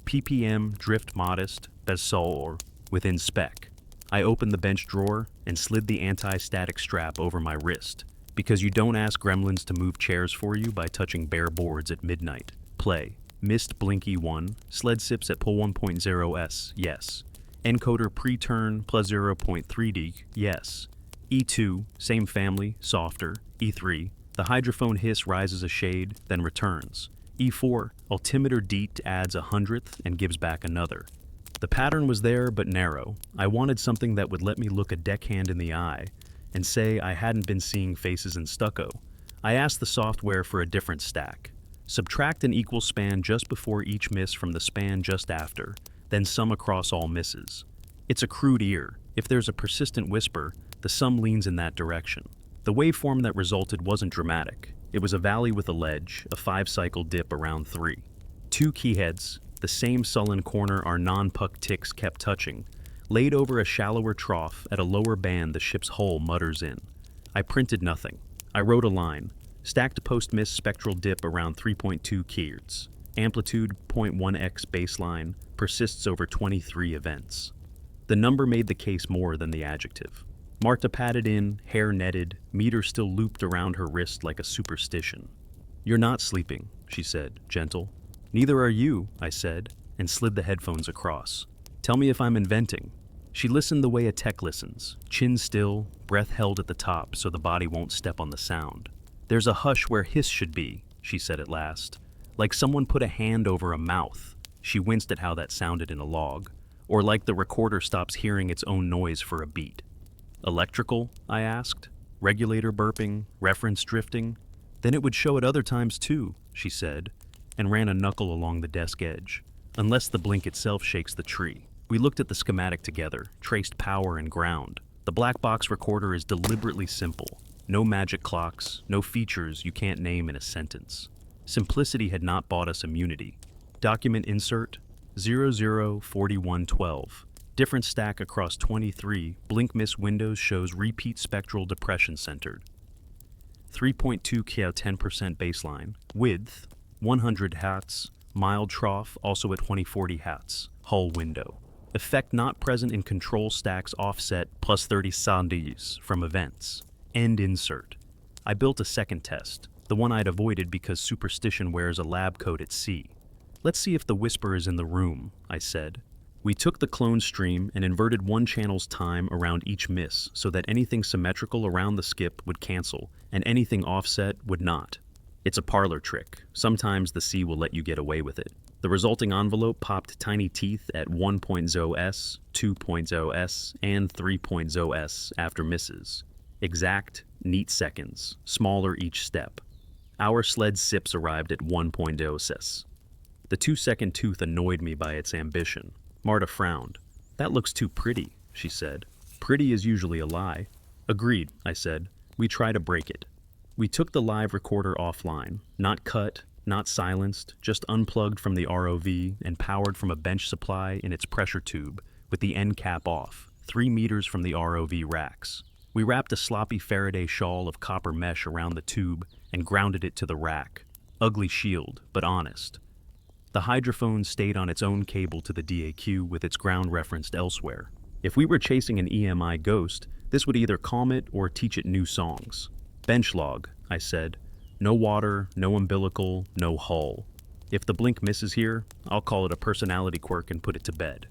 PPM drift modest, or within spec. I opened the bench drawer and slid the anti-static strap over my wrist, because you don't ask gremlins to move chairs for you by touching bare boards at midnight. Play. Missed Blinky 1, sled sips at pull 1.0s, yes. Encoder pre-turn plus 0.3D, yes. E2, same family, softer. E3, the hydrophone hiss rises a shade, then returns. E4, altimeter deet adds a hundredth and gives back another. The pattern was there but narrow. I wanted something that would let me look a deckhand in the eye and say I hadn't been seeing faces in stucco. I asked the software for a different stack. Subtract an equal span just before each miss from the span just after, then sum across all misses. It's a crude ear. If there's a persistent whisper, the sum leans in that direction. The waveform that resulted wasn't dramatic. It was a valley with a ledge, a 5-cycle dip around 3. 2 keyheads, the same sullen corner our non-puck ticks kept touching, laid over a shallower trough at a lower band the ship's hull mutters in. I printed nothing. I wrote a line. Stacked post-miss spectral dip around 3.2 kHz. Amplitude 0.1x baseline, persists over 23 events. The number made the case more than the adjective. Marta patted in, hair netted, meter still looped around her wrist like a superstition. "You're not sleeping," she said, gentle. "Neither are you," I said, and slid the headphones across. "Tell me if I'm inventing." She listened the way a tech listens, chin still, breath held at the top so the body won't step on the sound. "There's a hush where hiss should be," she said at last. Like someone put a hand over a mouth. She winced at how that sounded in a log. Or like the recorder stops hearing its own noise for a beat. "Electrical?" I asked. "Regulator burping? Reference drifting?" "Then it would show at other times too," she said, and ran a knuckle along the desk edge. "Unless the blink itself shakes the tree." We looked at the schematic together, traced power and ground. The black box recorder is deliberately simple. No magic clocks, no features you can't name in a sentence. Simplicity had not bought us immunity. Document insert 004112. Different stack across 23, blink miss windows shows repeat spectral depression centered. 3.2 kHz 10% baseline. Width 100 Hz. Mild trough also at 2040 Hz. Hull window. Effect not present in control stacks offset plus 30 sandies from events. End insert. I built a second test, the one I'd avoided because superstition wears a lab coat at sea. "Let's see if the whisper is in the room," I said. We took the clone stream and inverted one channel's time around each miss so that anything symmetrical around the skip would cancel and anything offset would not. It's a parlor trick. Sometimes the sea will let you get away with it. The resulting envelope popped tiny teeth at 1.0s, 2.0s, and 3.0s after misses. Exact, neat seconds, smaller each step. Our sled sips arrived at 1.0s. The 2-second tooth annoyed me by its ambition. Marta frowned. "That looks too pretty," she said. "Pretty is usually a lie." "Agreed," I said. "We try to break it." We took the live recorder offline, not cut, not silenced, just unplugged from the ROV and powered from a bench supply in its pressure tube, with the end cap off, 3 meters from the ROV racks. We wrapped a sloppy Faraday shawl of copper mesh around the tube and grounded it to the rack. Ugly shield, but honest. The hydrophone stayed on its own cable to the DAQ with its ground referenced elsewhere. If we were chasing an EMI ghost, this would either calm it or teach it new songs. "Bench log," I said. "No water, no umbilical, no hull. If the blink misses here, I'll call it a personality quirk and put it to bed."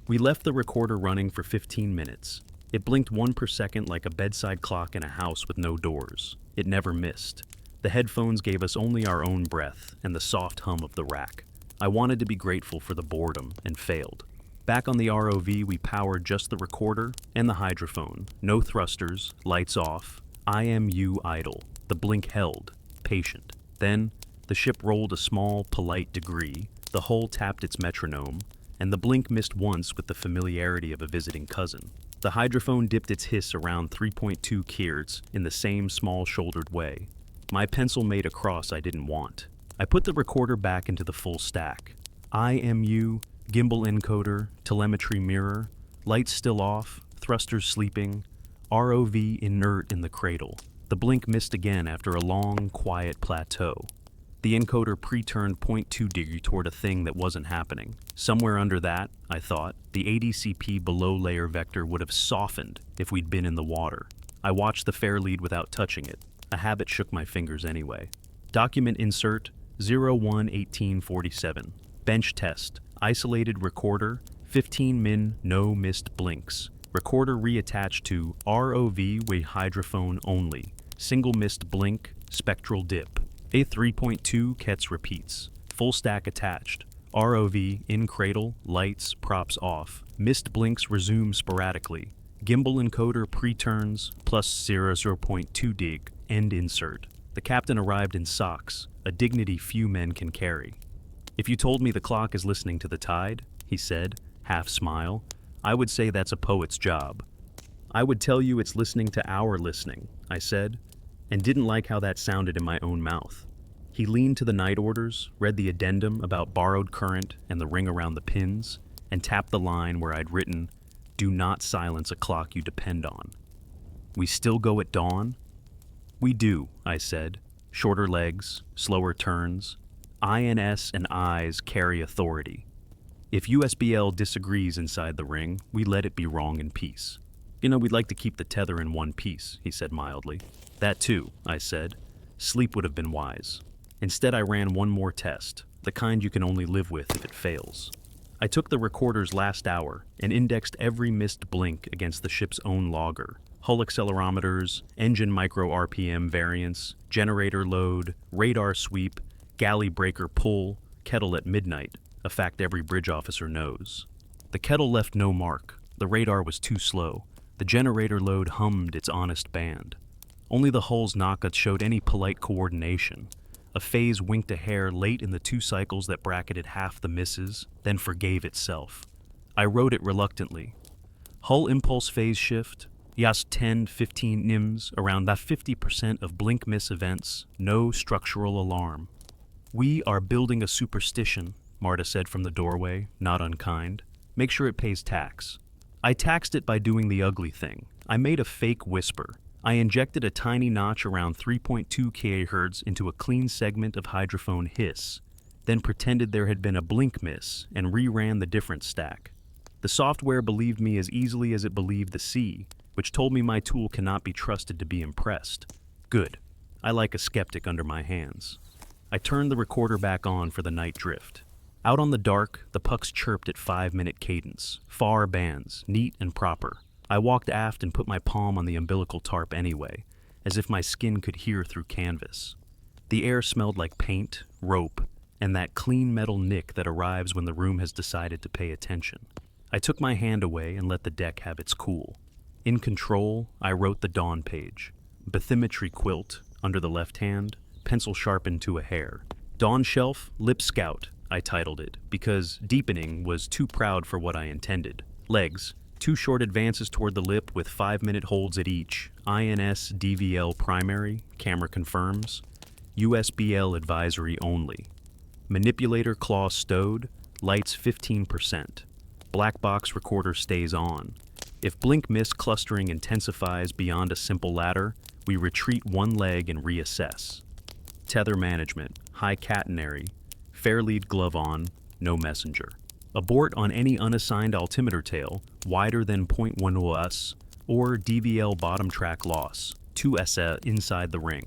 We left the recorder running for 15 minutes. It blinked 1 per second like a bedside clock in a house with no doors. It never missed. The headphones gave us only our own breath and the soft hum of the rack. I wanted to be grateful for the boredom and failed. Back on the ROV, we powered just the recorder and the hydrophone. No thrusters, lights off. IMU idle. The blink held, patient. Then, the ship rolled a small, polite degree. The hull tapped its metronome, and the blink missed once with the familiarity of a visiting cousin. The hydrophone dipped its hiss around 3.2 kHz in the same small-shouldered way. My pencil made a cross I didn't want. I put the recorder back into the full stack. IMU, gimbal encoder, telemetry mirror, lights still off, thrusters sleeping, ROV inert in the cradle. The blink missed again after a long, quiet plateau. The encoder pre-turned 0.2 degree toward a thing that wasn't happening. Somewhere under that, I thought, the ADCP below layer vector would have softened if we'd been in the water. I watched the fair lead without touching it. A habit shook my fingers anyway. Document insert 01-1847. Bench test. Isolated recorder. 15 min, no missed blinks. Recorder reattached to ROV with hydrophone only. Single missed blink, spectral dip. A 3.2 Kets repeats. Full stack attached. ROV in cradle, lights, props off. Missed blinks resume sporadically. Gimbal encoder pre-turns plus 0.2 dig. End insert. The captain arrived in socks, a dignity few men can carry. If you told me the clock is listening to the tide, he said, half smile, I would say that's a poet's job. I would tell you it's listening to our listening, I said, and didn't like how that sounded in my own mouth. He leaned to the night orders, read the addendum about borrowed current and the ring around the pins, and tapped the line where I'd written, "Do not silence a clock you depend on." We still go at dawn? We do, I said. Shorter legs, slower turns. INS and I's carry authority. If USBL disagrees inside the ring, we let it be wrong in peace. We'd like to keep the tether in one piece, he said mildly. That too, I said. Sleep would have been wise. Instead, I ran one more test, the kind you can only live with if it fails. I took the recorder's last hour and indexed every missed blink against the ship's own logger. Hull accelerometers, engine micro RPM variance, generator load, radar sweep, galley breaker pull, kettle at midnight, a fact every bridge officer knows. The kettle left no mark. The radar was too slow. The generator load hummed its honest band. Only the hull's knockout showed any polite coordination. A phase winked a hair late in the 2 cycles that bracketed half the misses, then forgave itself. I wrote it reluctantly. Hull impulse phase shift, Yas 10-15 NIMS, around that 50% of blink miss events, no structural alarm. We are building a superstition, Marta said from the doorway, not unkind. Make sure it pays tax. I taxed it by doing the ugly thing. I made a fake whisper. I injected a tiny notch around 3.2 kHz into a clean segment of hydrophone hiss, then pretended there had been a blink miss and reran the difference stack. The software believed me as easily as it believed the sea, which told me my tool cannot be trusted to be impressed. Good. I like a skeptic under my hands. I turned the recorder back on for the night drift. Out on the dark, the pucks chirped at 5-minute cadence, far bands, neat and proper. I walked aft and put my palm on the umbilical tarp anyway, as if my skin could hear through canvas. The air smelled like paint, rope, and that clean metal nick that arrives when the room has decided to pay attention. I took my hand away and let the deck have its cool. In control, I wrote the dawn page. Bathymetry quilt, under the left hand, pencil sharpened to a hair. Dawn shelf, lip scout, I titled it, because deepening was too proud for what I intended. Legs, 2 short advances toward the lip with 5-minute holds at each. INS DVL primary, camera confirms. USBL advisory only. Manipulator claw stowed, lights 15%. Black box recorder stays on. If blink miss clustering intensifies beyond a simple ladder, we retreat 1 leg and reassess. Tether management, high catenary, fair lead glove on, no messenger. Abort on any unassigned altimeter tail, wider than 0.10 us, or DVL bottom track loss, 2 SA inside the ring.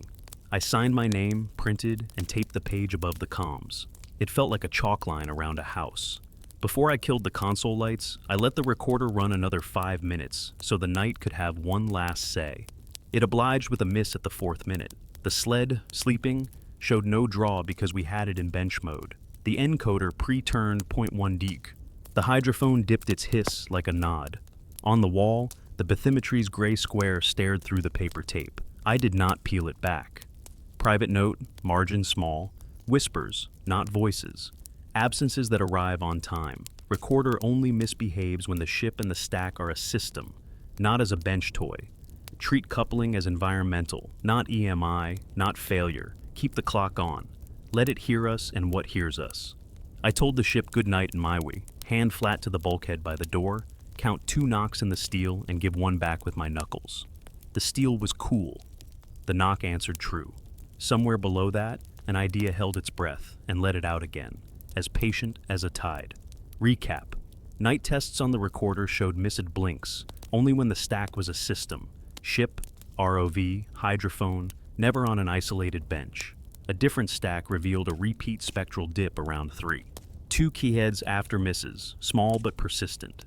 I signed my name, printed, and taped the page above the comms. It felt like a chalk line around a house. Before I killed the console lights, I let the recorder run another 5 minutes so the night could have one last say. It obliged with a miss at the 4th minute. The sled, sleeping, showed no draw because we had it in bench mode. The encoder pre-turned 0.1 deke. The hydrophone dipped its hiss like a nod. On the wall, the bathymetry's gray square stared through the paper tape. I did not peel it back. Private note, margin small, whispers, not voices. Absences that arrive on time. Recorder only misbehaves when the ship and the stack are a system, not as a bench toy. Treat coupling as environmental, not EMI, not failure. Keep the clock on. Let it hear us and what hears us. I told the ship good night in my way, hand flat to the bulkhead by the door, count 2 knocks in the steel and give 1 back with my knuckles. The steel was cool. The knock answered true. Somewhere below that, an idea held its breath and let it out again, as patient as a tide. Recap. Night tests on the recorder showed missed blinks, only when the stack was a system. Ship, ROV, hydrophone, never on an isolated bench. A different stack revealed a repeat spectral dip around 3. 2 keyheads after misses, small but persistent.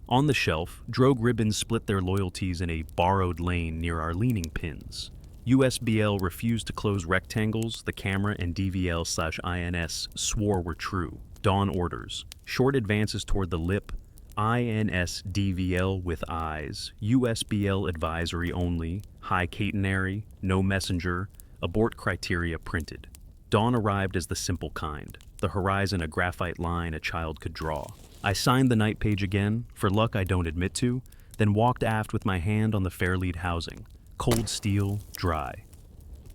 On the shelf, drogue ribbons split their loyalties in a borrowed lane near our leaning pins. USBL refused to close rectangles the camera and DVL/INS swore were true. Dawn orders. Short advances toward the lip. INS DVL with eyes. USBL advisory only. High catenary. No messenger. Abort criteria printed. Dawn arrived as the simple kind. The horizon a graphite line a child could draw. I signed the night page again, for luck I don't admit to, then walked aft with my hand on the Fairlead housing. Cold steel, dry.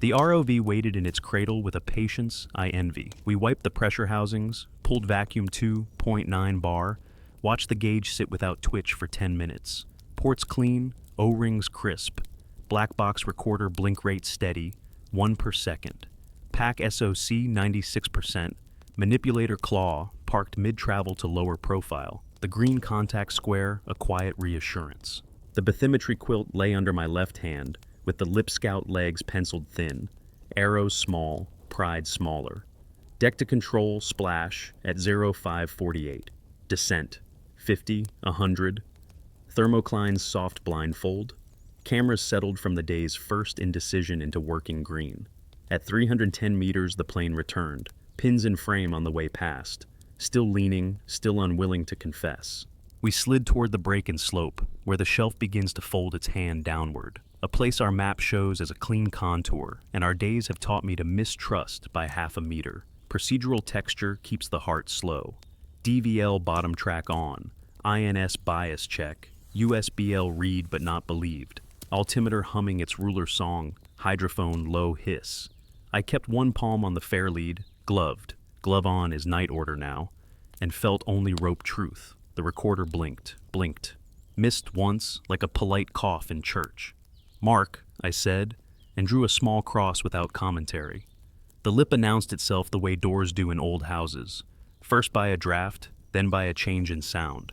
The ROV waited in its cradle with a patience I envy. We wiped the pressure housings, pulled vacuum 2.9 bar, watched the gauge sit without twitch for 10 minutes. Ports clean, O-rings crisp. Black box recorder blink rate steady, 1 per second. Pack SOC 96%. Manipulator claw, parked mid-travel to lower profile. The green contact square, a quiet reassurance. The bathymetry quilt lay under my left hand, with the lip scout legs penciled thin. Arrows small, pride smaller. Deck to control, splash, at 0548. Descent, 50, 100. Thermocline's soft blindfold. Cameras settled from the day's first indecision into working green. At 310 meters, the plane returned. Pins in frame on the way past. Still leaning, still unwilling to confess. We slid toward the break and slope, where the shelf begins to fold its hand downward, a place our map shows as a clean contour, and our days have taught me to mistrust by half a meter. Procedural texture keeps the heart slow. DVL bottom track on, INS bias check, USBL read but not believed, altimeter humming its ruler song, hydrophone low hiss. I kept 1 palm on the Fairlead, gloved, glove on is night order now, and felt only rope truth. The recorder blinked, missed once like a polite cough in church. Mark, I said, and drew a small cross without commentary. The lip announced itself the way doors do in old houses, first by a draft, then by a change in sound.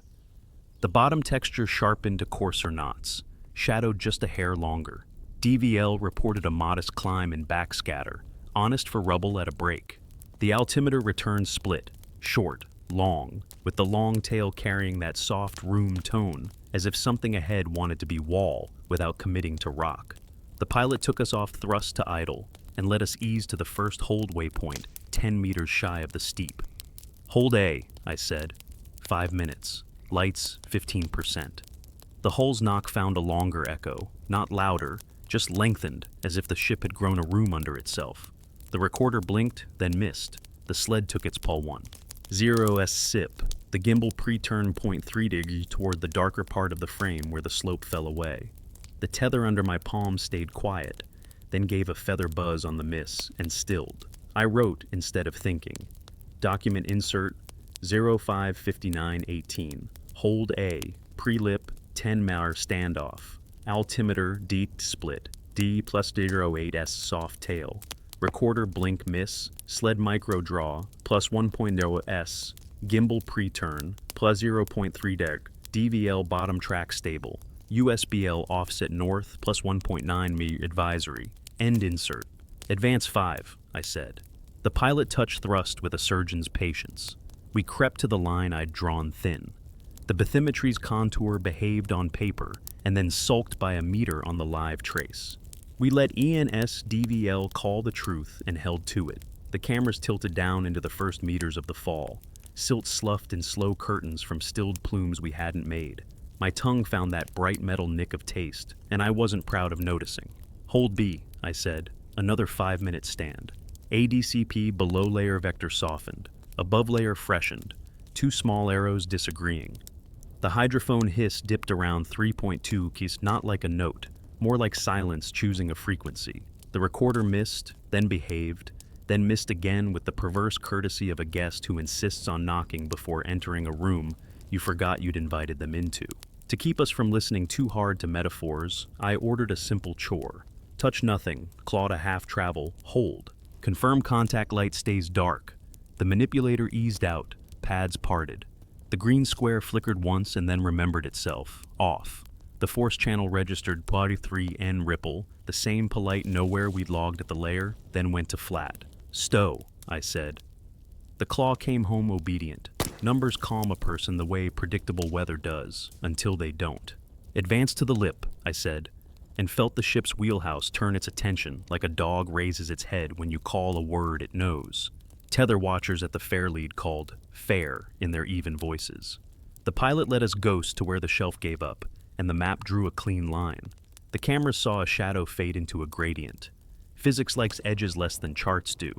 The bottom texture sharpened to coarser knots, shadowed just a hair longer. DVL reported a modest climb in backscatter, honest for rubble at a break. The altimeter returned split, short, long, with the long tail carrying that soft room tone, as if something ahead wanted to be wall without committing to rock. The pilot took us off thrust to idle and let us ease to the first hold waypoint, 10 meters shy of the steep. Hold A, I said. 5 minutes. Lights, 15%. The hull's knock found a longer echo, not louder, just lengthened, as if the ship had grown a room under itself. The recorder blinked, then missed. The sled took its pull 1. 0S sip. The gimbal pre-turned 0.3 degree toward the darker part of the frame where the slope fell away. The tether under my palm stayed quiet, then gave a feather buzz on the miss and stilled. I wrote instead of thinking. Document insert 055918. Hold A. Pre-lip 10 mar standoff. Altimeter D split. D plus 08S soft tail. Recorder blink miss. Sled micro draw plus 1.0 S. Gimbal pre-turn plus 0.3 deg. DVL bottom track stable. USBL offset north plus 1.9 me advisory. End insert. Advance 5, I said. The pilot touched thrust with a surgeon's patience. We crept to the line I'd drawn thin. The bathymetry's contour behaved on paper and then sulked by a meter on the live trace. We let ENS DVL call the truth and held to it. The cameras tilted down into the first meters of the fall. Silt sloughed in slow curtains from stilled plumes we hadn't made. My tongue found that bright metal nick of taste, and I wasn't proud of noticing. "Hold B," I said. Another 5-minute stand. ADCP below layer vector softened. Above layer freshened. 2 small arrows disagreeing. The hydrophone hiss dipped around 3.2 keys, not like a note, more like silence choosing a frequency. The recorder missed, then behaved, then missed again with the perverse courtesy of a guest who insists on knocking before entering a room you forgot you'd invited them into. To keep us from listening too hard to metaphors, I ordered a simple chore. Touch nothing, claw to half travel, hold. Confirm contact light stays dark. The manipulator eased out, pads parted. The green square flickered once and then remembered itself, off. The force channel registered 3N ripple, the same polite nowhere we'd logged at the layer, then went to flat. "Stow," I said. The claw came home obedient. Numbers calm a person the way predictable weather does, until they don't. "Advance to the lip," I said, and felt the ship's wheelhouse turn its attention like a dog raises its head when you call a word it knows. Tether watchers at the fair lead called "fair" in their even voices. The pilot let us ghost to where the shelf gave up, and the map drew a clean line. The cameras saw a shadow fade into a gradient. Physics likes edges less than charts do.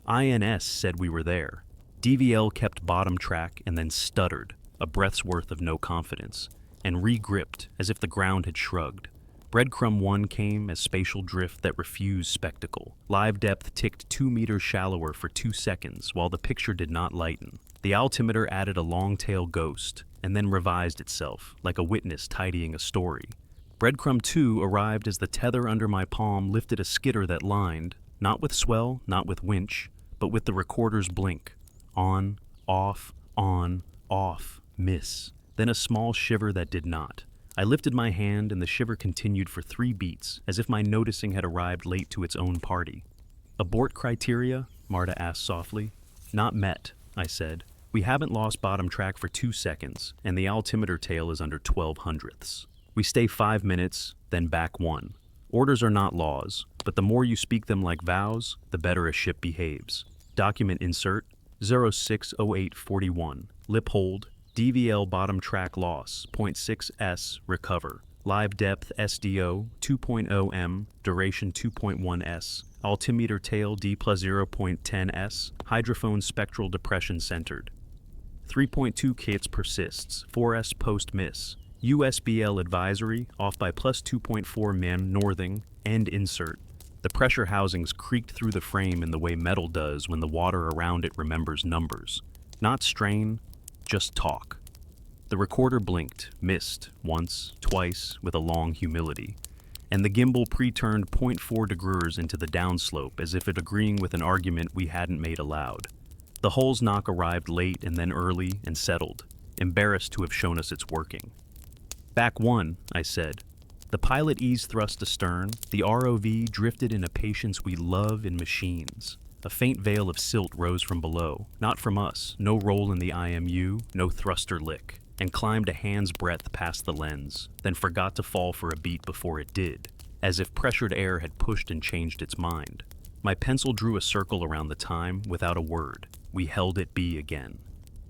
INS said we were there. DVL kept bottom track and then stuttered, a breath's worth of no confidence, and re-gripped as if the ground had shrugged. Breadcrumb 1 came as spatial drift that refused spectacle. Live depth ticked 2 meters shallower for 2 seconds while the picture did not lighten. The altimeter added a long-tail ghost and then revised itself, like a witness tidying a story. Breadcrumb 2 arrived as the tether under my palm lifted a skitter that lined, not with swell, not with winch, but with the recorder's blink. On, off, miss. Then a small shiver that did not. I lifted my hand and the shiver continued for 3 beats, as if my noticing had arrived late to its own party. "Abort criteria?" Marta asked softly. "Not met," I said. "We haven't lost bottom track for 2 seconds, and the altimeter tail is under 12 hundredths. We stay 5 minutes, then back 1. Orders are not laws, but the more you speak them like vows, the better a ship behaves. Document insert, 060841. Lip hold, DVL bottom track loss, 0.6 s, recover. Live depth SDO, 2.0 m, duration 2.1 s. Altimeter tail D plus 0.10 s. Hydrophone spectral depression centered. 3.2 kits persists, 4s post miss. USBL advisory, off by plus 2.4 man northing, end insert. The pressure housings creaked through the frame in the way metal does when the water around it remembers numbers. Not strain, just talk. The recorder blinked, missed, once, twice, with a long humility, and the gimbal pre-turned 0.4 degrees into the downslope as if it agreeing with an argument we hadn't made aloud. The Hull's knock arrived late and then early and settled, embarrassed to have shown us it's working. "Back 1, I said. The pilot eased thrust astern, the ROV drifted in a patience we love in machines. A faint veil of silt rose from below, not from us, no roll in the IMU, no thruster lick, and climbed a hand's breadth past the lens, then forgot to fall for a beat before it did, as if pressured air had pushed and changed its mind. My pencil drew a circle around the time without a word. We held it B again.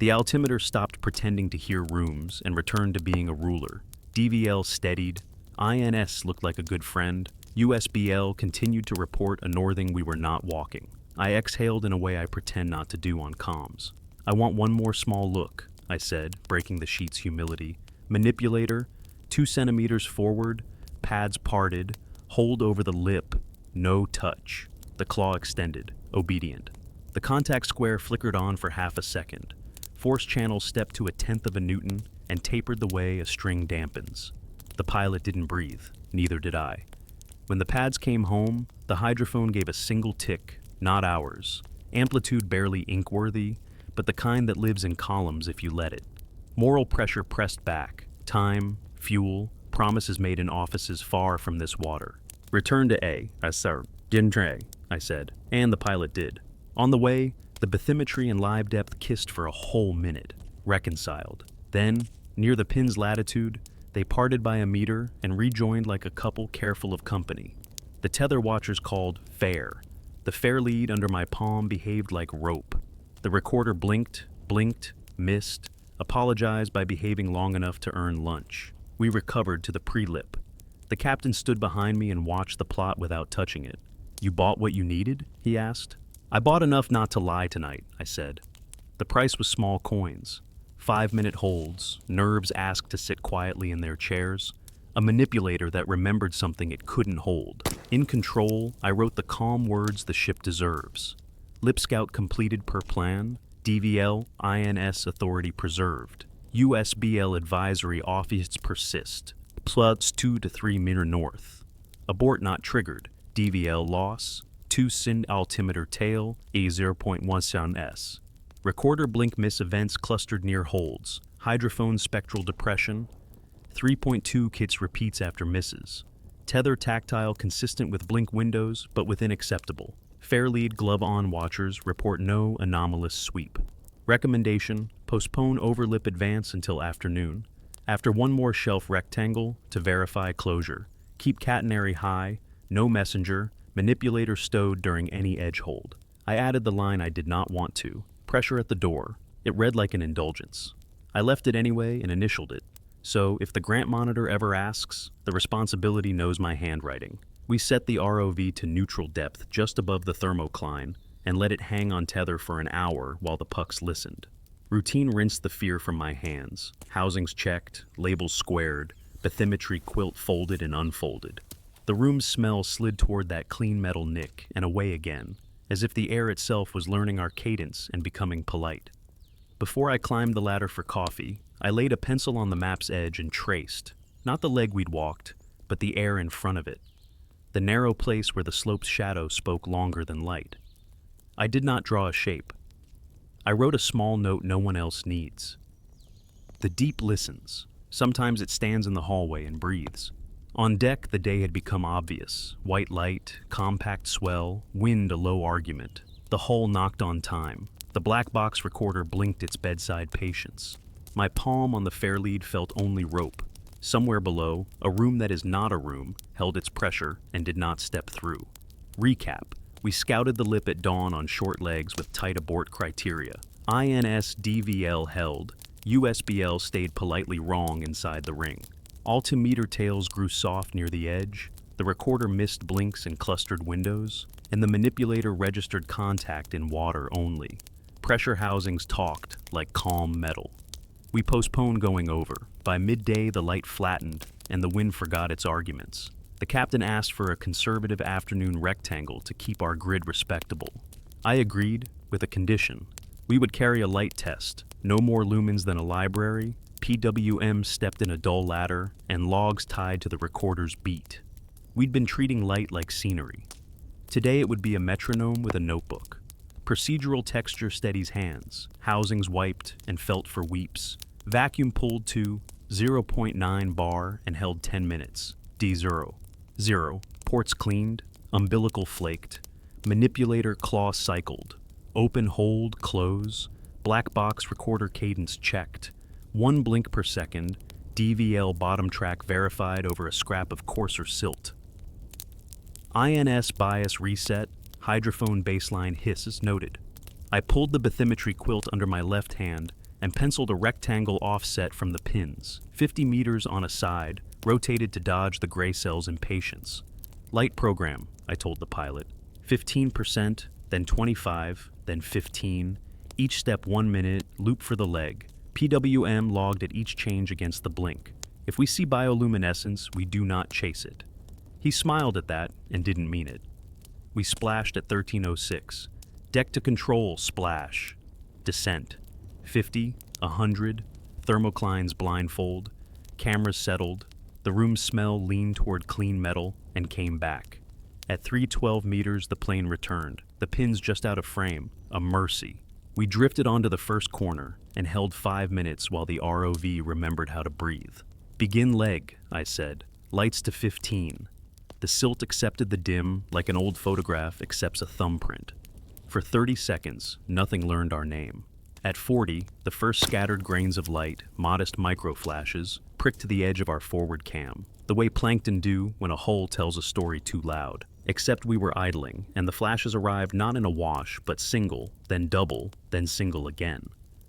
The altimeter stopped pretending to hear rooms and returned to being a ruler. DVL steadied. INS looked like a good friend. USBL continued to report a northing we were not walking. I exhaled in a way I pretend not to do on comms. "I want one more small look," I said, breaking the sheet's humility. "Manipulator, 2 centimeters forward, pads parted, hold over the lip, no touch." The claw extended, obedient. The contact square flickered on for half a second. Force channel stepped to 1/10 of a newton and tapered the way a string dampens. The pilot didn't breathe, neither did I. When the pads came home, the hydrophone gave a single tick, not ours. Amplitude barely ink-worthy, but the kind that lives in columns if you let it. Moral pressure pressed back. Time, fuel, promises made in offices far from this water. "Return to A, sir. Dintre," I said, and the pilot did. On the way, The bathymetry and live depth kissed for a whole minute, reconciled. Then, near the pin's latitude, they parted by a meter and rejoined like a couple careful of company. The tether watchers called fair. The fair lead under my palm behaved like rope. The recorder blinked, missed, apologized by behaving long enough to earn lunch. We recovered to the pre-lip. The captain stood behind me and watched the plot without touching it. "You bought what you needed?" he asked. "I bought enough not to lie tonight," I said. The price was small coins. 5-minute holds, nerves asked to sit quietly in their chairs, a manipulator that remembered something it couldn't hold. In control, I wrote the calm words the ship deserves. Lip scout completed per plan, DVL, INS authority preserved. USBL advisory office persist. Plus 2 to 3 meter north. Abort not triggered. DVL loss. 2 SIN altimeter tail, A 0.1 S. Recorder blink miss events clustered near holds. Hydrophone spectral depression. 3.2 kits repeats after misses. Tether tactile consistent with blink windows, but within acceptable. Fair lead glove on watchers report no anomalous sweep. Recommendation, postpone overlip advance until afternoon. After one more shelf rectangle to verify closure. Keep catenary high, no messenger, manipulator stowed during any edge hold. I added the line I did not want to. Pressure at the door. It read like an indulgence. I left it anyway and initialed it. So if the grant monitor ever asks, the responsibility knows my handwriting. We set the ROV to neutral depth just above the thermocline and let it hang on tether for an hour while the pucks listened. Routine rinsed the fear from my hands. Housings checked, labels squared, bathymetry quilt folded and unfolded. The room's smell slid toward that clean metal nick and away again, as if the air itself was learning our cadence and becoming polite. Before I climbed the ladder for coffee, I laid a pencil on the map's edge and traced, not the leg we'd walked, but the air in front of it, the narrow place where the slope's shadow spoke longer than light. I did not draw a shape. I wrote a small note no one else needs. The deep listens. Sometimes it stands in the hallway and breathes. On deck, the day had become obvious. White light, compact swell, wind a low argument. The hull knocked on time. The black box recorder blinked its bedside patience. My palm on the fair lead felt only rope. Somewhere below, a room that is not a room held its pressure and did not step through. Recap. We scouted the lip at dawn on short legs with tight abort criteria. INS DVL held. USBL stayed politely wrong inside the ring. Altimeter tails grew soft near the edge. The recorder missed blinks and clustered windows, and the manipulator registered contact in water only. Pressure housings talked like calm metal. We postponed going over. By midday, the light flattened, and the wind forgot its arguments. The captain asked for a conservative afternoon rectangle to keep our grid respectable. I agreed, with a condition. We would carry a light test, no more lumens than a library, PWM stepped in a dull ladder, and logs tied to the recorder's beat. We'd been treating light like scenery. Today it would be a metronome with a notebook. Procedural texture steadies hands, housings wiped and felt for weeps. Vacuum pulled to 0.9 bar and held 10 minutes. D0. 0. Ports cleaned, umbilical flaked, manipulator claw cycled, open hold, close, black box recorder cadence checked, 1 blink per second, DVL bottom track verified over a scrap of coarser silt. INS bias reset, hydrophone baseline hisses noted. I pulled the bathymetry quilt under my left hand and penciled a rectangle offset from the pins, 50 meters on a side, rotated to dodge the gray cell's impatience. Light program, I told the pilot. 15%, then 25, then 15, each step 1 minute, loop for the leg. PWM logged at each change against the blink. If we see bioluminescence, we do not chase it. He smiled at that and didn't mean it. We splashed at 1306. Deck to control, splash. Descent. 50, 100, thermoclines blindfold, cameras settled, the room's smell leaned toward clean metal and came back. At 312 meters, the plane returned, the pins just out of frame, a mercy. We drifted onto the first corner and held 5 minutes while the ROV remembered how to breathe. Begin leg, I said, lights to 15. The silt accepted the dim like an old photograph accepts a thumbprint. For 30 seconds, nothing learned our name. At 40, the first scattered grains of light, modest micro-flashes, pricked the edge of our forward cam, the way plankton do when a hull tells a story too loud. Except we were idling, and the flashes arrived not in a wash, but single, then double, then single again.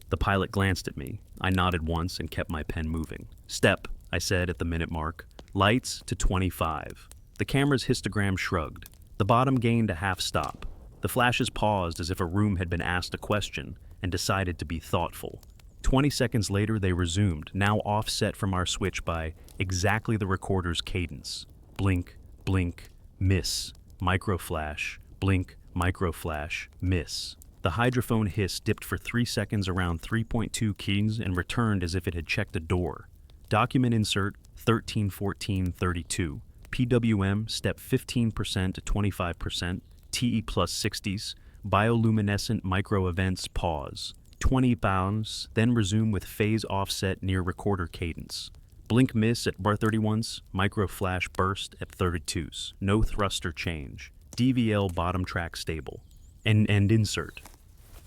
The pilot glanced at me. I nodded once and kept my pen moving. "Step," I said at the minute mark. "Lights to 25. The camera's histogram shrugged. The bottom gained a half stop. The flashes paused as if a room had been asked a question and decided to be thoughtful. 20 seconds later, they resumed, now offset from our switch by exactly the recorder's cadence. Blink, blink, miss, microflash, blink, microflash, miss. The hydrophone hiss dipped for 3 seconds around 3.2 keys and returned as if it had checked a door. Document insert 131432. PWM step 15% to 25%, TE plus 60s, bioluminescent micro events pause. 20 pounds, then resume with phase offset near recorder cadence. Blink miss at bar 31s, micro flash burst at 32s. No thruster change. DVL bottom track stable. End insert.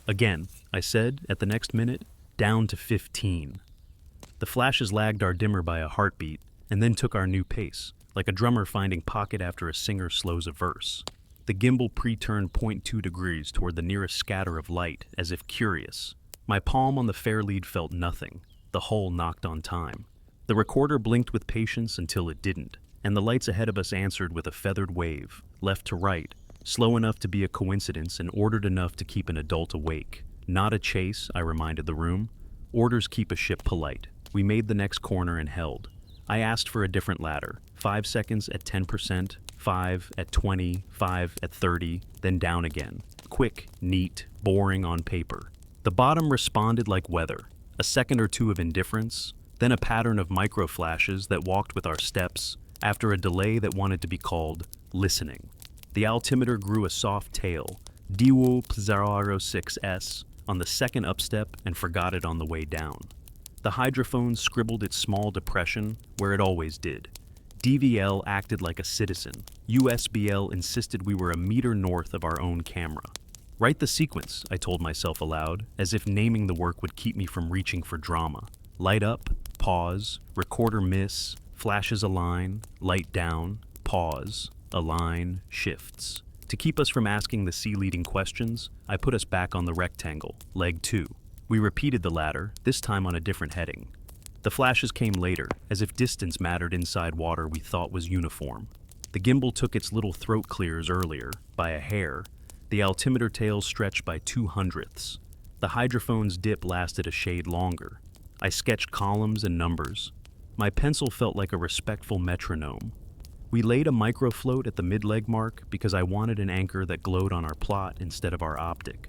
Again, I said at the next minute, down to 15. The flashes lagged our dimmer by a heartbeat and then took our new pace, like a drummer finding pocket after a singer slows a verse. The gimbal pre-turned 0.2 degrees toward the nearest scatter of light, as if curious. My palm on the fair lead felt nothing. The hull knocked on time. The recorder blinked with patience until it didn't, and the lights ahead of us answered with a feathered wave, left to right, slow enough to be a coincidence and ordered enough to keep an adult awake. Not a chase, I reminded the room. Orders keep a ship polite. We made the next corner and held. I asked for a different ladder. 5 seconds at 10%, 5 at 20, 5 at 30, then down again. Quick, neat, boring on paper. The bottom responded like weather. A second or two of indifference, then a pattern of micro flashes that walked with our steps, after a delay that wanted to be called listening. The altimeter grew a soft tail, DW06S, on the second upstep and forgot it on the way down. The hydrophone scribbled its small depression where it always did. DVL acted like a citizen. USBL insisted we were a meter north of our own camera. Write the sequence, I told myself aloud, as if naming the work would keep me from reaching for drama. Light up, pause, recorder miss, flashes align, light down, pause, align, shifts. To keep us from asking the sea-leading questions, I put us back on the rectangle, leg 2. We repeated the ladder, this time on a different heading. The flashes came later, as if distance mattered inside water we thought was uniform. The gimbal took its little throat clears earlier, by a hair. The altimeter tail stretched by 0.02. The hydrophone's dip lasted a shade longer. I sketched columns and numbers. My pencil felt like a respectful metronome. We laid a microfloat at the mid-leg mark because I wanted an anchor that glowed on our plot instead of our optic.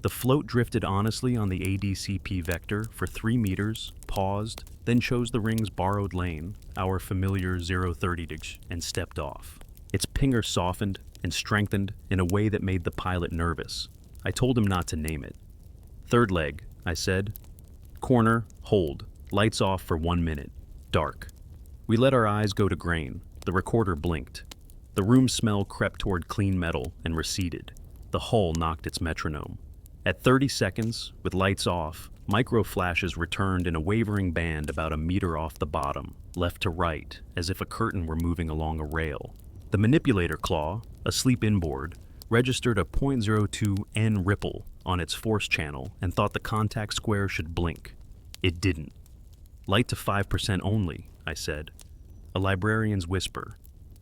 The float drifted honestly on the ADCP vector for 3 meters, paused, then chose the ring's borrowed lane, our familiar 030, and stepped off. Its pinger softened and strengthened in a way that made the pilot nervous. I told him not to name it. Third leg, I said. Corner, hold, lights off for 1 minute, dark. We let our eyes go to grain. The recorder blinked. The room smell crept toward clean metal and receded. The hull knocked its metronome. At 30 seconds, with lights off, micro flashes returned in a wavering band about a meter off the bottom, left to right, as if a curtain were moving along a rail. The manipulator claw, asleep inboard, registered a 0.02 N ripple on its force channel and thought the contact square should blink. It didn't. Light to 5% only, I said. A librarian's whisper.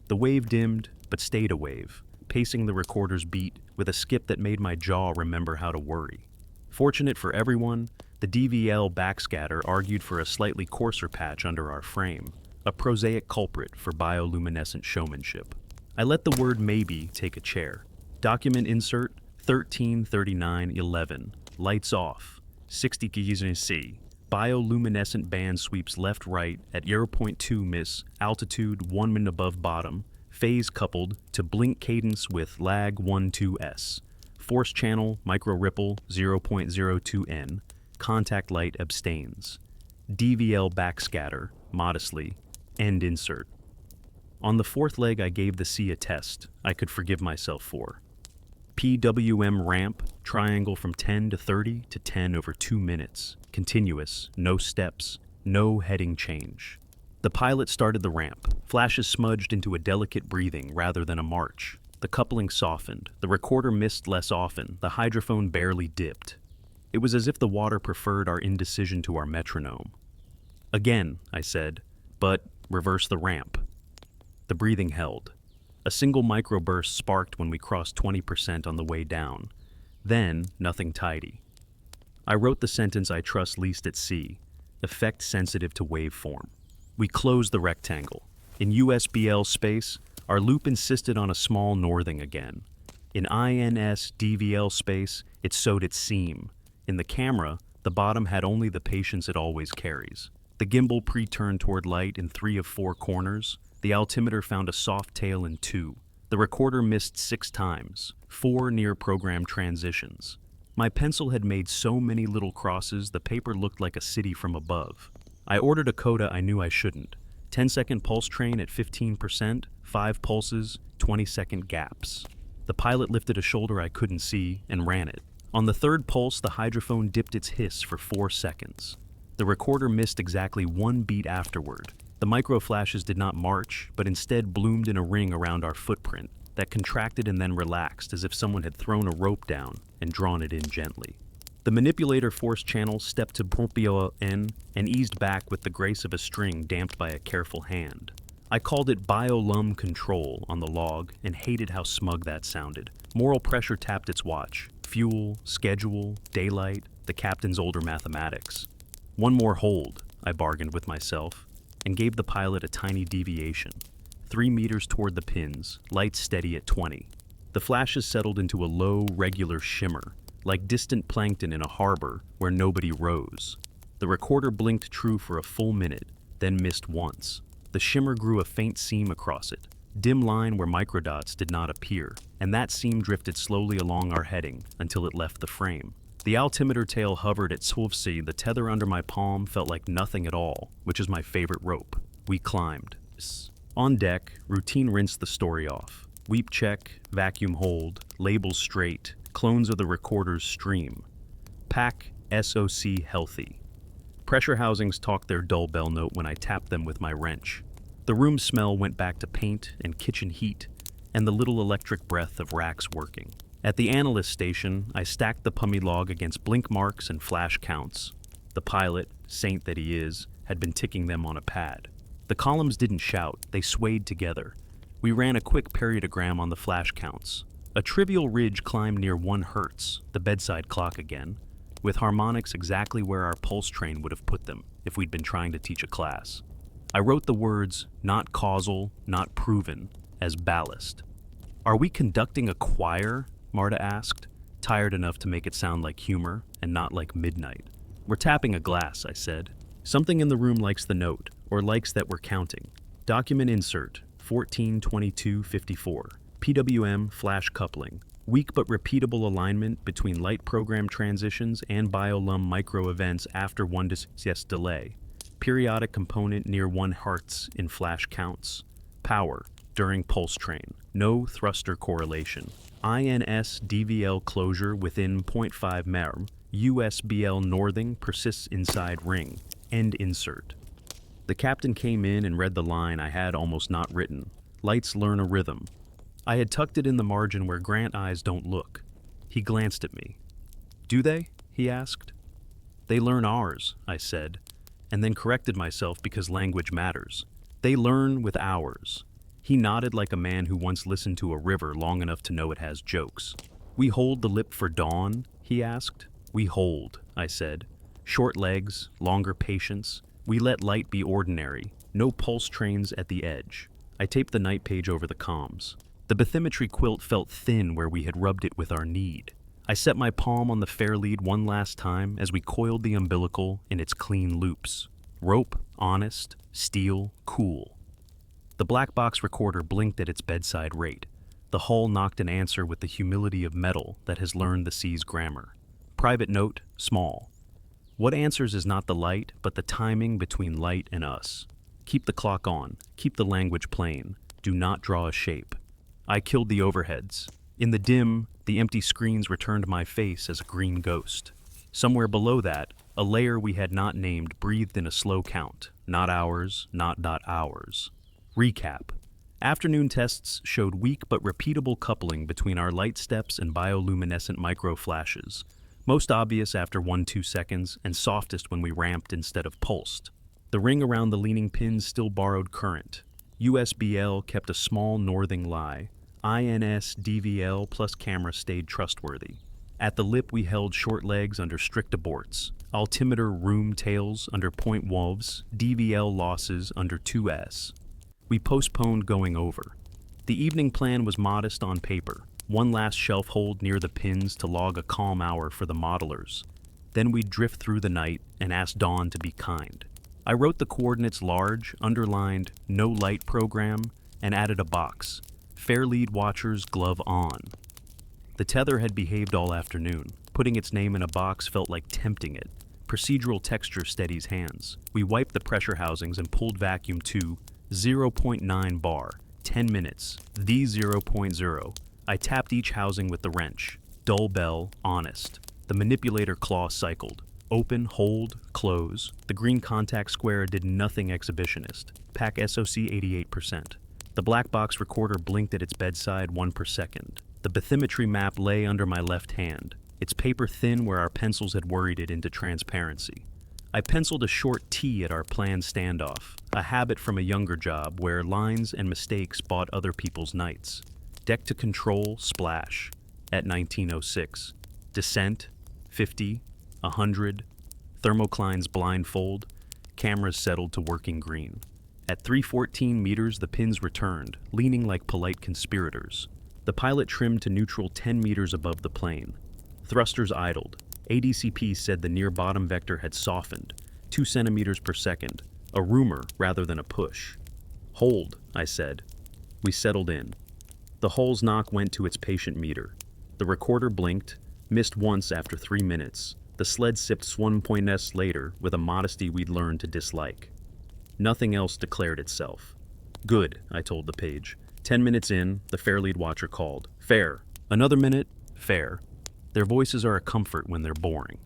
The wave dimmed, but stayed a wave, pacing the recorder's beat with a skip that made my jaw remember how to worry. Fortunate for everyone, the DVL backscatter argued for a slightly coarser patch under our frame, a prosaic culprit for bioluminescent showmanship. I let the word maybe take a chair. Document insert 133911. Lights off. 60 kg. Bioluminescent band sweeps left-right at 0.2 miss, altitude 1 min above bottom, phase coupled to blink cadence with lag 12s. Force channel, micro ripple 0.02 N. Contact light abstains. DVL backscatter, modestly, end insert. On the fourth leg I gave the sea a test I could forgive myself for. PWM ramp, triangle from 10 to 30 to 10 over 2 minutes. Continuous, no steps, no heading change. The pilot started the ramp. Flashes smudged into a delicate breathing rather than a march. The coupling softened. The recorder missed less often. The hydrophone barely dipped. It was as if the water preferred our indecision to our metronome. Again, I said, but reverse the ramp. The breathing held. A single microburst sparked when we crossed 20% on the way down. Then, nothing tidy. I wrote the sentence I trust least at sea, effect sensitive to waveform. We closed the rectangle. In USBL space, our loop insisted on a small northing again. In INS DVL space, it sewed its seam. In the camera, the bottom had only the patience it always carries. The gimbal pre-turned toward light in 3 of 4 corners. The altimeter found a soft tail in 2. The recorder missed 6 times, 4 near-programmed transitions. My pencil had made so many little crosses the paper looked like a city from above. I ordered a coda I knew I shouldn't. 10-second pulse train at 15%, 5 pulses, 20-second gaps. The pilot lifted a shoulder I couldn't see and ran it. On the 3rd pulse, the hydrophone dipped its hiss for 4 seconds. The recorder missed exactly 1 beat afterward. The microflashes did not march, but instead bloomed in a ring around our footprint that contracted and then relaxed as if someone had thrown a rope down and drawn it in gently. The manipulator force channel stepped to Pompio N and eased back with the grace of a string damped by a careful hand. I called it biolum control on the log and hated how smug that sounded. Moral pressure tapped its watch. Fuel, schedule, daylight, the captain's older mathematics. One more hold, I bargained with myself, and gave the pilot a tiny deviation. 3 meters toward the pins, lights steady at 20. The flashes settled into a low, regular shimmer, like distant plankton in a harbor where nobody rows. The recorder blinked true for a full minute, then missed once. The shimmer grew a faint seam across it, dim line where microdots did not appear, and that seam drifted slowly along our heading until it left the frame. The altimeter tail hovered at 12C. The tether under my palm felt like nothing at all, which is my favorite rope. We climbed. On deck, routine rinsed the story off. Weep check, vacuum hold, labels straight, clones of the recorder's stream. Pack SOC healthy. Pressure housings talked their dull bell note when I tapped them with my wrench. The room smell went back to paint and kitchen heat, and the little electric breath of racks working. At the analyst station, I stacked the pummy log against blink marks and flash counts. The pilot, saint that he is, had been ticking them on a pad. The columns didn't shout, they swayed together. We ran a quick periodogram on the flash counts. A trivial ridge climbed near 1 hertz, the bedside clock again, with harmonics exactly where our pulse train would have put them if we'd been trying to teach a class. I wrote the words, not causal, not proven, as ballast. Are we conducting a choir? Marta asked, tired enough to make it sound like humor and not like midnight. We're tapping a glass, I said. Something in the room likes the note, or likes that we're counting. Document insert, 142254. PWM flash coupling. Weak but repeatable alignment between light program transitions and biolum micro events after 1 ds delay. Periodic component near 1 hertz in flash counts. Power during pulse train. No thruster correlation. INS DVL closure within 0.5 merm. USBL northing persists inside ring. End insert. The captain came in and read the line I had almost not written. Lights learn a rhythm. I had tucked it in the margin where Grant eyes don't look. He glanced at me. Do they? He asked. They learn ours, I said, and then corrected myself because language matters. They learn with ours. He nodded like a man who once listened to a river long enough to know it has jokes. We hold the lip for dawn? He asked. We hold, I said. Short legs, longer patience. We let light be ordinary. No pulse trains at the edge. I taped the night page over the comms. The bathymetry quilt felt thin where we had rubbed it with our need. I set my palm on the fair lead one last time as we coiled the umbilical in its clean loops. Rope, honest, steel, cool. The black box recorder blinked at its bedside rate. The hull knocked an answer with the humility of metal that has learned the sea's grammar. Private note, small. What answers is not the light, but the timing between light and us. Keep the clock on. Keep the language plain. Do not draw a shape. I killed the overheads. In the dim, the empty screens returned my face as a green ghost. Somewhere below that, a layer we had not named breathed in a slow count. Not hours, not hours. Recap. Afternoon tests showed weak but repeatable coupling between our light steps and bioluminescent micro-flashes, most obvious after 1-2 seconds and softest when we ramped instead of pulsed. The ring around the leaning pins still borrowed current. USBL kept a small northing lie. INS DVL plus camera stayed trustworthy. At the lip we held short legs under strict aborts, altimeter room tails under point wolves, DVL losses under 2S. We postponed going over. The evening plan was modest on paper. One last shelf hold near the pins to log a calm hour for the modelers. Then we'd drift through the night and ask Dawn to be kind. I wrote the coordinates large, underlined, no light program, and added a box. Fair lead watchers glove on. The tether had behaved all afternoon. Putting its name in a box felt like tempting it. Procedural texture steadies hands. We wiped the pressure housings and pulled vacuum to 0.9 bar, 10 minutes, the 0.0. I tapped each housing with the wrench. Dull bell, honest. The manipulator claw cycled. Open, hold, close. The green contact square did nothing exhibitionist. Pack SOC 88%. The black box recorder blinked at its bedside 1 per second. The bathymetry map lay under my left hand, its paper thin where our pencils had worried it into transparency. I penciled a short T at our planned standoff, a habit from a younger job where lines and mistakes bought other people's nights. Deck to control, splash, at 1906. Descent, 50, 100. Thermocline's blindfold, cameras settled to working green. At 314 meters, the pins returned, leaning like polite conspirators. The pilot trimmed to neutral 10 meters above the plane. Thrusters idled. ADCP said the near bottom vector had softened, 2 centimeters per second, a rumor rather than a push. Hold, I said. We settled in. The hull's knock went to its patient meter. The recorder blinked, missed once after 3 minutes. The sled sipped Swan.S later with a modesty we'd learned to dislike. Nothing else declared itself. Good, I told the page. 10 minutes in, the fair lead watcher called. Fair. Another minute, fair. Their voices are a comfort when they're boring.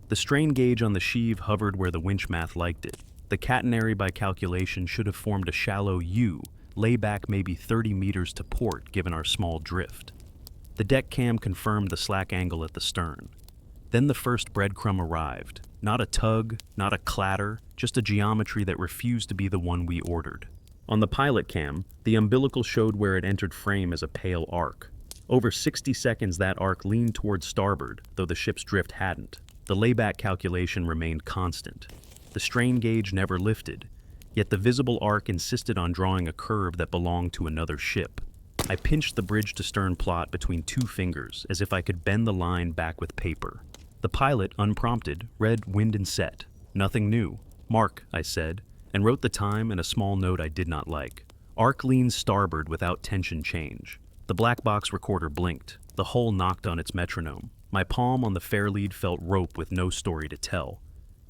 The strain gauge on the sheave hovered where the winch math liked it. The catenary by calculation should have formed a shallow U, layback maybe 30 meters to port given our small drift. The deck cam confirmed the slack angle at the stern. Then the first breadcrumb arrived. Not a tug, not a clatter, just a geometry that refused to be the one we ordered. On the pilot cam, the umbilical showed where it entered frame as a pale arc. Over 60 seconds that arc leaned toward starboard, though the ship's drift hadn't. The layback calculation remained constant. The strain gauge never lifted, yet the visible arc insisted on drawing a curve that belonged to another ship. I pinched the bridge to stern plot between 2 fingers as if I could bend the line back with paper. The pilot, unprompted, read wind and set. Nothing new. Mark, I said, and wrote the time and a small note I did not like. Arc leans starboard without tension change. The black box recorder blinked. The hull knocked on its metronome. My palm on the fair lead felt rope with no story to tell.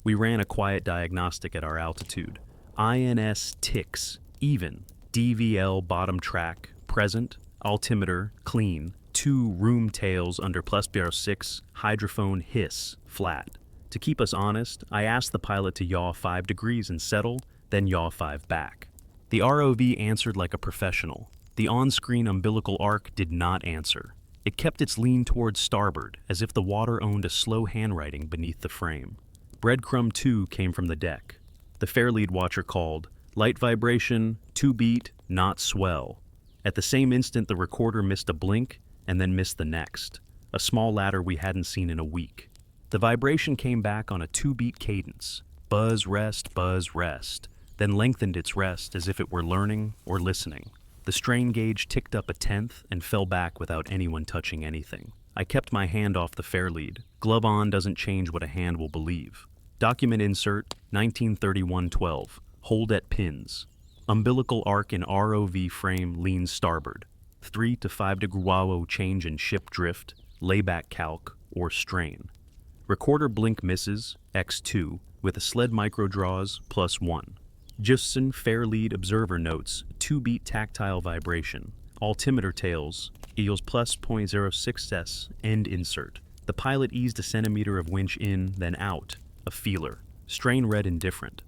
We ran a quiet diagnostic at our altitude. INS ticks, even. DVL bottom track, present. Altimeter, clean. 2 room tails under +6, hydrophone hiss, flat. To keep us honest, I asked the pilot to yaw 5 degrees and settle, then yaw 5 back. The ROV answered like a professional. The on-screen umbilical arc did not answer. It kept its lean towards starboard, as if the water owned a slow handwriting beneath the frame. Breadcrumb 2 came from the deck. The fair lead watcher called, light vibration, 2 beat, not swell. At the same instant the recorder missed a blink, and then missed the next, a small ladder we hadn't seen in a week. The vibration came back on a 2-beat cadence, buzz, rest, then lengthened its rest as if it were learning or listening. The strain gauge ticked up a tenth and fell back without anyone touching anything. I kept my hand off the fair lead. Glove on doesn't change what a hand will believe. Document insert, 1931-12, hold at pins. Umbilical arc in ROV frame leans starboard. 3 to 5 degree change in ship drift, layback calc, or strain. Recorder blink misses, X2, with a sled micro draws, +1. Justin fair lead observer notes 2-beat tactile vibration. altimeter tails, equals plus 0.06s, end insert. The pilot eased a centimeter of winch in, then out, a feeler. Strain read indifferent.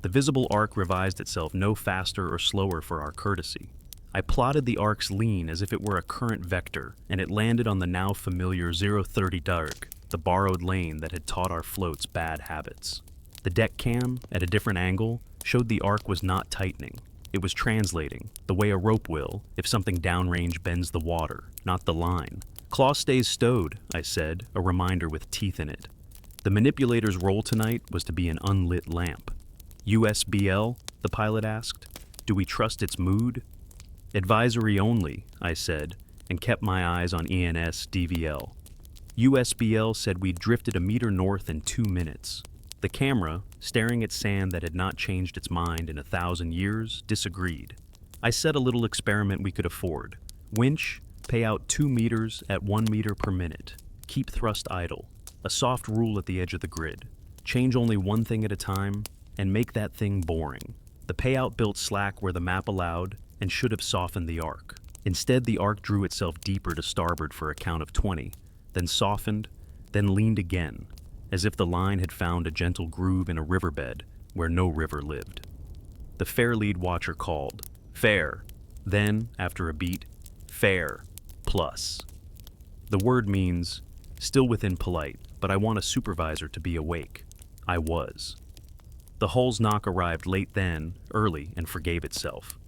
The visible arc revised itself no faster or slower for our courtesy. I plotted the arc's lean as if it were a current vector, and it landed on the now familiar 030 dark, the borrowed lane that had taught our floats bad habits. The deck cam, at a different angle, showed the arc was not tightening. It was translating, the way a rope will, if something downrange bends the water, not the line. Claw stays stowed, I said, a reminder with teeth in it. The manipulator's role tonight was to be an unlit lamp. USBL, the pilot asked. Do we trust its mood? Advisory only, I said, and kept my eyes on ENS DVL. USBL said we'd drifted a meter north in 2 minutes. The camera, staring at sand that had not changed its mind in 1,000 years, disagreed. I said a little experiment we could afford. Winch, pay out 2 meters at 1 meter per minute. Keep thrust idle. A soft rule at the edge of the grid. Change only one thing at a time, and make that thing boring. The payout built slack where the map allowed, and should have softened the arc. Instead, the arc drew itself deeper to starboard for a count of 20, then softened, then leaned again, as if the line had found a gentle groove in a riverbed where no river lived. The fair lead watcher called, fair, then, after a beat, fair, plus. The word means, still within polite, but I want a supervisor to be awake. I was. The hull's knock arrived late then, early, and forgave itself.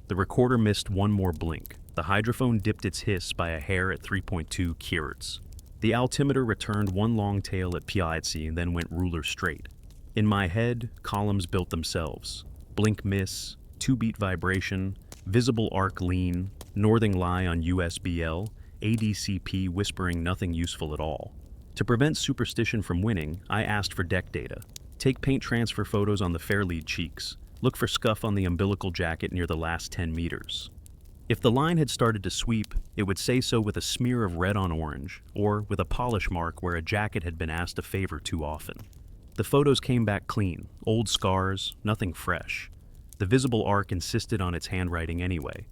The recorder missed one more blink. The hydrophone dipped its hiss by a hair at 3.2 kHz. The altimeter returned one long tail at Piazzi and then went ruler straight. In my head, columns built themselves. Blink miss, 2-beat vibration, visible arc lean, northing lie on USBL, ADCP whispering nothing useful at all. To prevent superstition from winning, I asked for deck data. Take paint transfer photos on the fair lead cheeks. Look for scuff on the umbilical jacket near the last 10 meters. If the line had started to sweep, it would say so with a smear of red on orange, or with a polish mark where a jacket had been asked a favor too often. The photos came back clean, old scars, nothing fresh. The visible arc insisted on its handwriting anyway.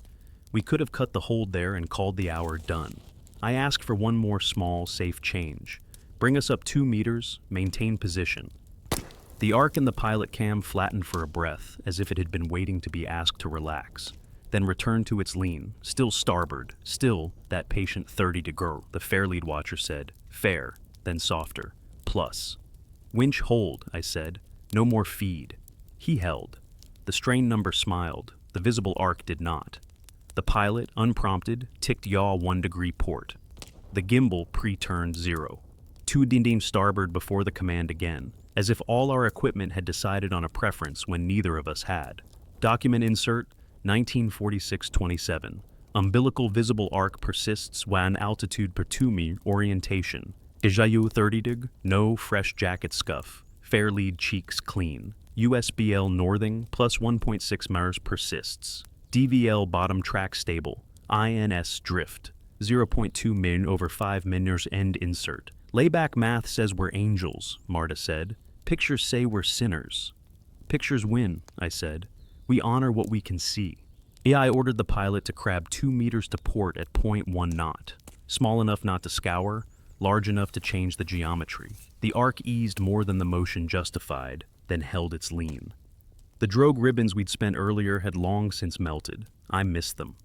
We could have cut the hold there and called the hour done. I asked for one more small, safe change. Bring us up 2 meters, maintain position. The arc in the pilot cam flattened for a breath, as if it had been waiting to be asked to relax, then returned to its lean, still starboard, still that patient 30 degree. The fair lead watcher said, fair, then softer, plus. Winch hold, I said, no more feed. He held. The strain number smiled, the visible arc did not. The pilot, unprompted, ticked yaw 1 degree port. The gimbal pre-turned 0. 2 dindim starboard before the command again, as if all our equipment had decided on a preference when neither of us had. Document insert, 1946-27. Umbilical visible arc persists when altitude per 2 me orientation. Ijayu 30 dig, no fresh jacket scuff. Fair lead cheeks clean. USBL northing plus 1.6 mers persists. DVL bottom track stable. INS drift. 0.2 min over 5 miners end insert. Layback math says we're angels, Marta said. Pictures say we're sinners. Pictures win, I said. We honor what we can see. I ordered the pilot to crab 2 meters to port at 0.1 knot. Small enough not to scour, large enough to change the geometry. The arc eased more than the motion justified, then held its lean. The drogue ribbons we'd spent earlier had long since melted. I missed them.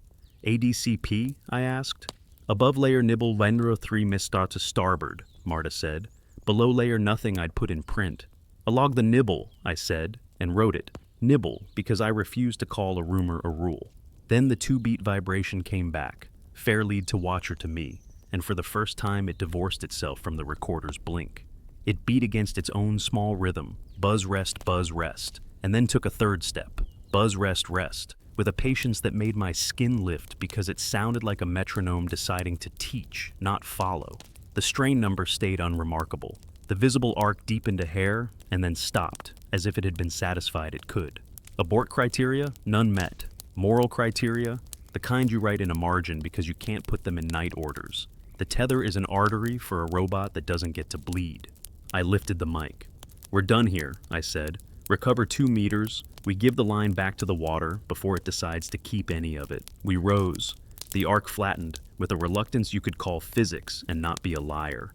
ADCP? I asked. Above layer nibble Venro 3 missed to starboard, Marta said. Below layer nothing I'd put in print. Alog the nibble, I said, and wrote it. Nibble, because I refused to call a rumor a rule. Then the 2-beat vibration came back, fair lead to watcher to me, and for the first time it divorced itself from the recorder's blink. It beat against its own small rhythm, buzz, rest, and then took a third step, buzz, rest, with a patience that made my skin lift because it sounded like a metronome deciding to teach, not follow. The strain number stayed unremarkable. The visible arc deepened a hair and then stopped, as if it had been satisfied it could. Abort criteria? None met. Moral criteria? The kind you write in a margin because you can't put them in night orders. The tether is an artery for a robot that doesn't get to bleed. I lifted the mic. We're done here, I said. Recover 2 meters. We give the line back to the water before it decides to keep any of it. We rose. The arc flattened, with a reluctance you could call physics and not be a liar.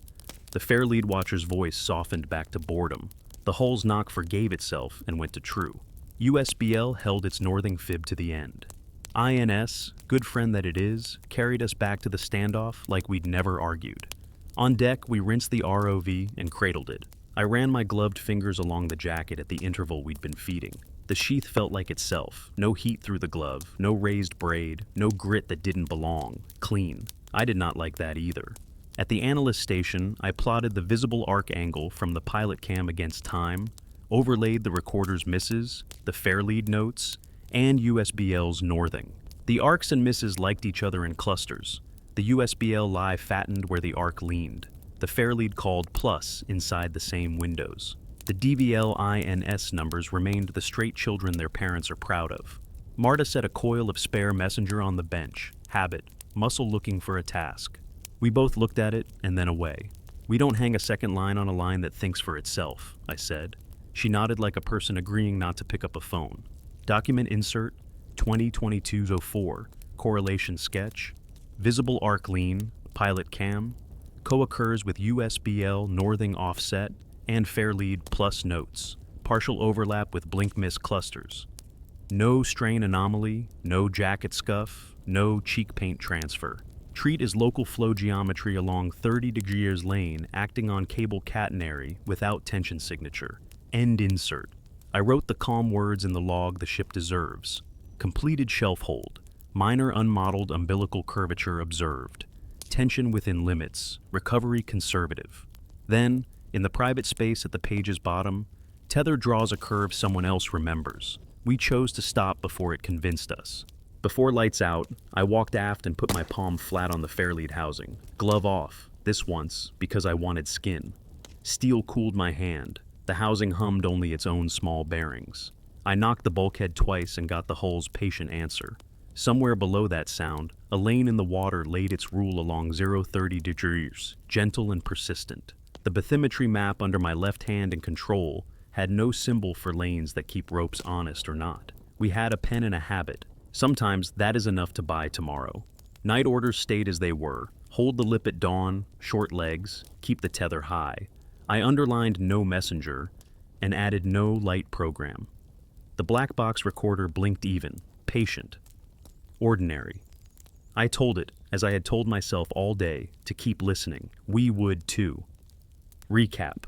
The fair lead watcher's voice softened back to boredom. The hull's knock forgave itself and went to true. USBL held its northing fib to the end. INS, good friend that it is, carried us back to the standoff like we'd never argued. On deck, we rinsed the ROV and cradled it. I ran my gloved fingers along the jacket at the interval we'd been feeding. The sheath felt like itself. No heat through the glove, no raised braid, no grit that didn't belong. Clean. I did not like that either. At the analyst station, I plotted the visible arc angle from the pilot cam against time, overlaid the recorder's misses, the fair lead notes, and USBL's northing. The arcs and misses liked each other in clusters. The USBL lie fattened where the arc leaned. The fair lead called plus inside the same windows. The DVL-INS numbers remained the straight children their parents are proud of. Marta set a coil of spare messenger on the bench. Habit. Muscle looking for a task. We both looked at it and then away. We don't hang a second line on a line that thinks for itself, I said. She nodded like a person agreeing not to pick up a phone. Document insert 2022-04, correlation sketch, visible arc lean, pilot cam, co-occurs with USBL northing offset and fair lead plus notes, partial overlap with blink miss clusters. No strain anomaly, no jacket scuff, no cheek paint transfer. Treat as local flow geometry along 30 degrees lane acting on cable catenary without tension signature. End insert. I wrote the calm words in the log the ship deserves. Completed shelf hold. Minor unmodeled umbilical curvature observed. Tension within limits. Recovery conservative. Then, in the private space at the page's bottom, tether draws a curve someone else remembers. We chose to stop before it convinced us. Before lights out, I walked aft and put my palm flat on the fair lead housing. Glove off, this once, because I wanted skin. Steel cooled my hand. The housing hummed only its own small bearings. I knocked the bulkhead twice and got the hull's patient answer. Somewhere below that sound, a lane in the water laid its rule along 030 degrees, gentle and persistent. The bathymetry map under my left hand in control had no symbol for lanes that keep ropes honest or not. We had a pen and a habit. Sometimes that is enough to buy tomorrow. Night orders stayed as they were. Hold the lip at dawn, short legs, keep the tether high. I underlined no messenger and added no light program. The black box recorder blinked even, patient, ordinary. I told it, as I had told myself all day, to keep listening. We would too. Recap.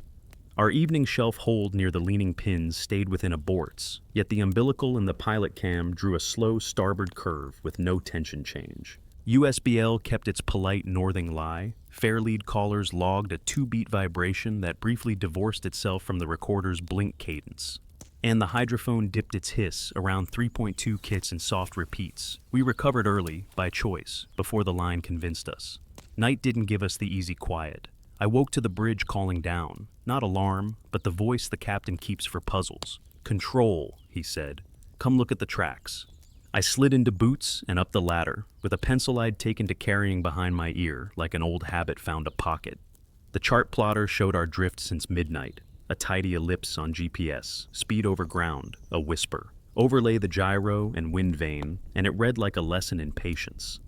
Our evening shelf hold near the leaning pins stayed within aborts, yet the umbilical and the pilot cam drew a slow starboard curve with no tension change. USBL kept its polite northing lie. Fair lead callers logged a 2-beat vibration that briefly divorced itself from the recorder's blink cadence. And the hydrophone dipped its hiss around 3.2 kits in soft repeats. We recovered early, by choice, before the line convinced us. Night didn't give us the easy quiet. I woke to the bridge calling down. Not alarm, but the voice the captain keeps for puzzles. Control, he said. Come look at the tracks. I slid into boots and up the ladder, with a pencil I'd taken to carrying behind my ear, like an old habit found a pocket. The chart plotter showed our drift since midnight. A tidy ellipse on GPS, speed over ground, a whisper. Overlay the gyro and wind vane, and it read like a lesson in patience.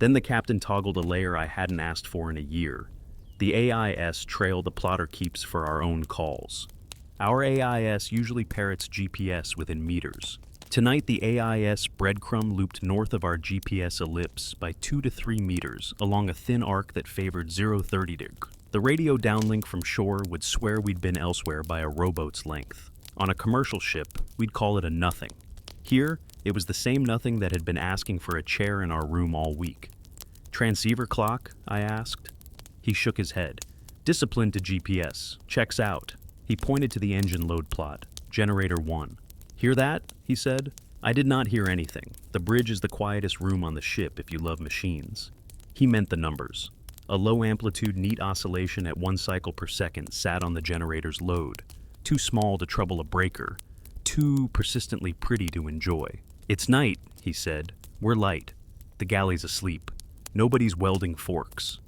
Then the captain toggled a layer I hadn't asked for in a year. The AIS trail the plotter keeps for our own calls. Our AIS usually parrots GPS within meters. Tonight the AIS breadcrumb looped north of our GPS ellipse by 2 to 3 meters along a thin arc that favored 030 deg. The radio downlink from shore would swear we'd been elsewhere by a rowboat's length. On a commercial ship, we'd call it a nothing. Here, it was the same nothing that had been asking for a chair in our room all week. Transceiver clock? I asked. He shook his head. Disciplined to GPS. Checks out. He pointed to the engine load plot. Generator 1. Hear that? He said. I did not hear anything. The bridge is the quietest room on the ship if you love machines. He meant the numbers. A low-amplitude neat oscillation at 1 cycle per second sat on the generator's load. Too small to trouble a breaker. Too persistently pretty to enjoy. It's night, he said. We're light. The galley's asleep. Nobody's welding forks.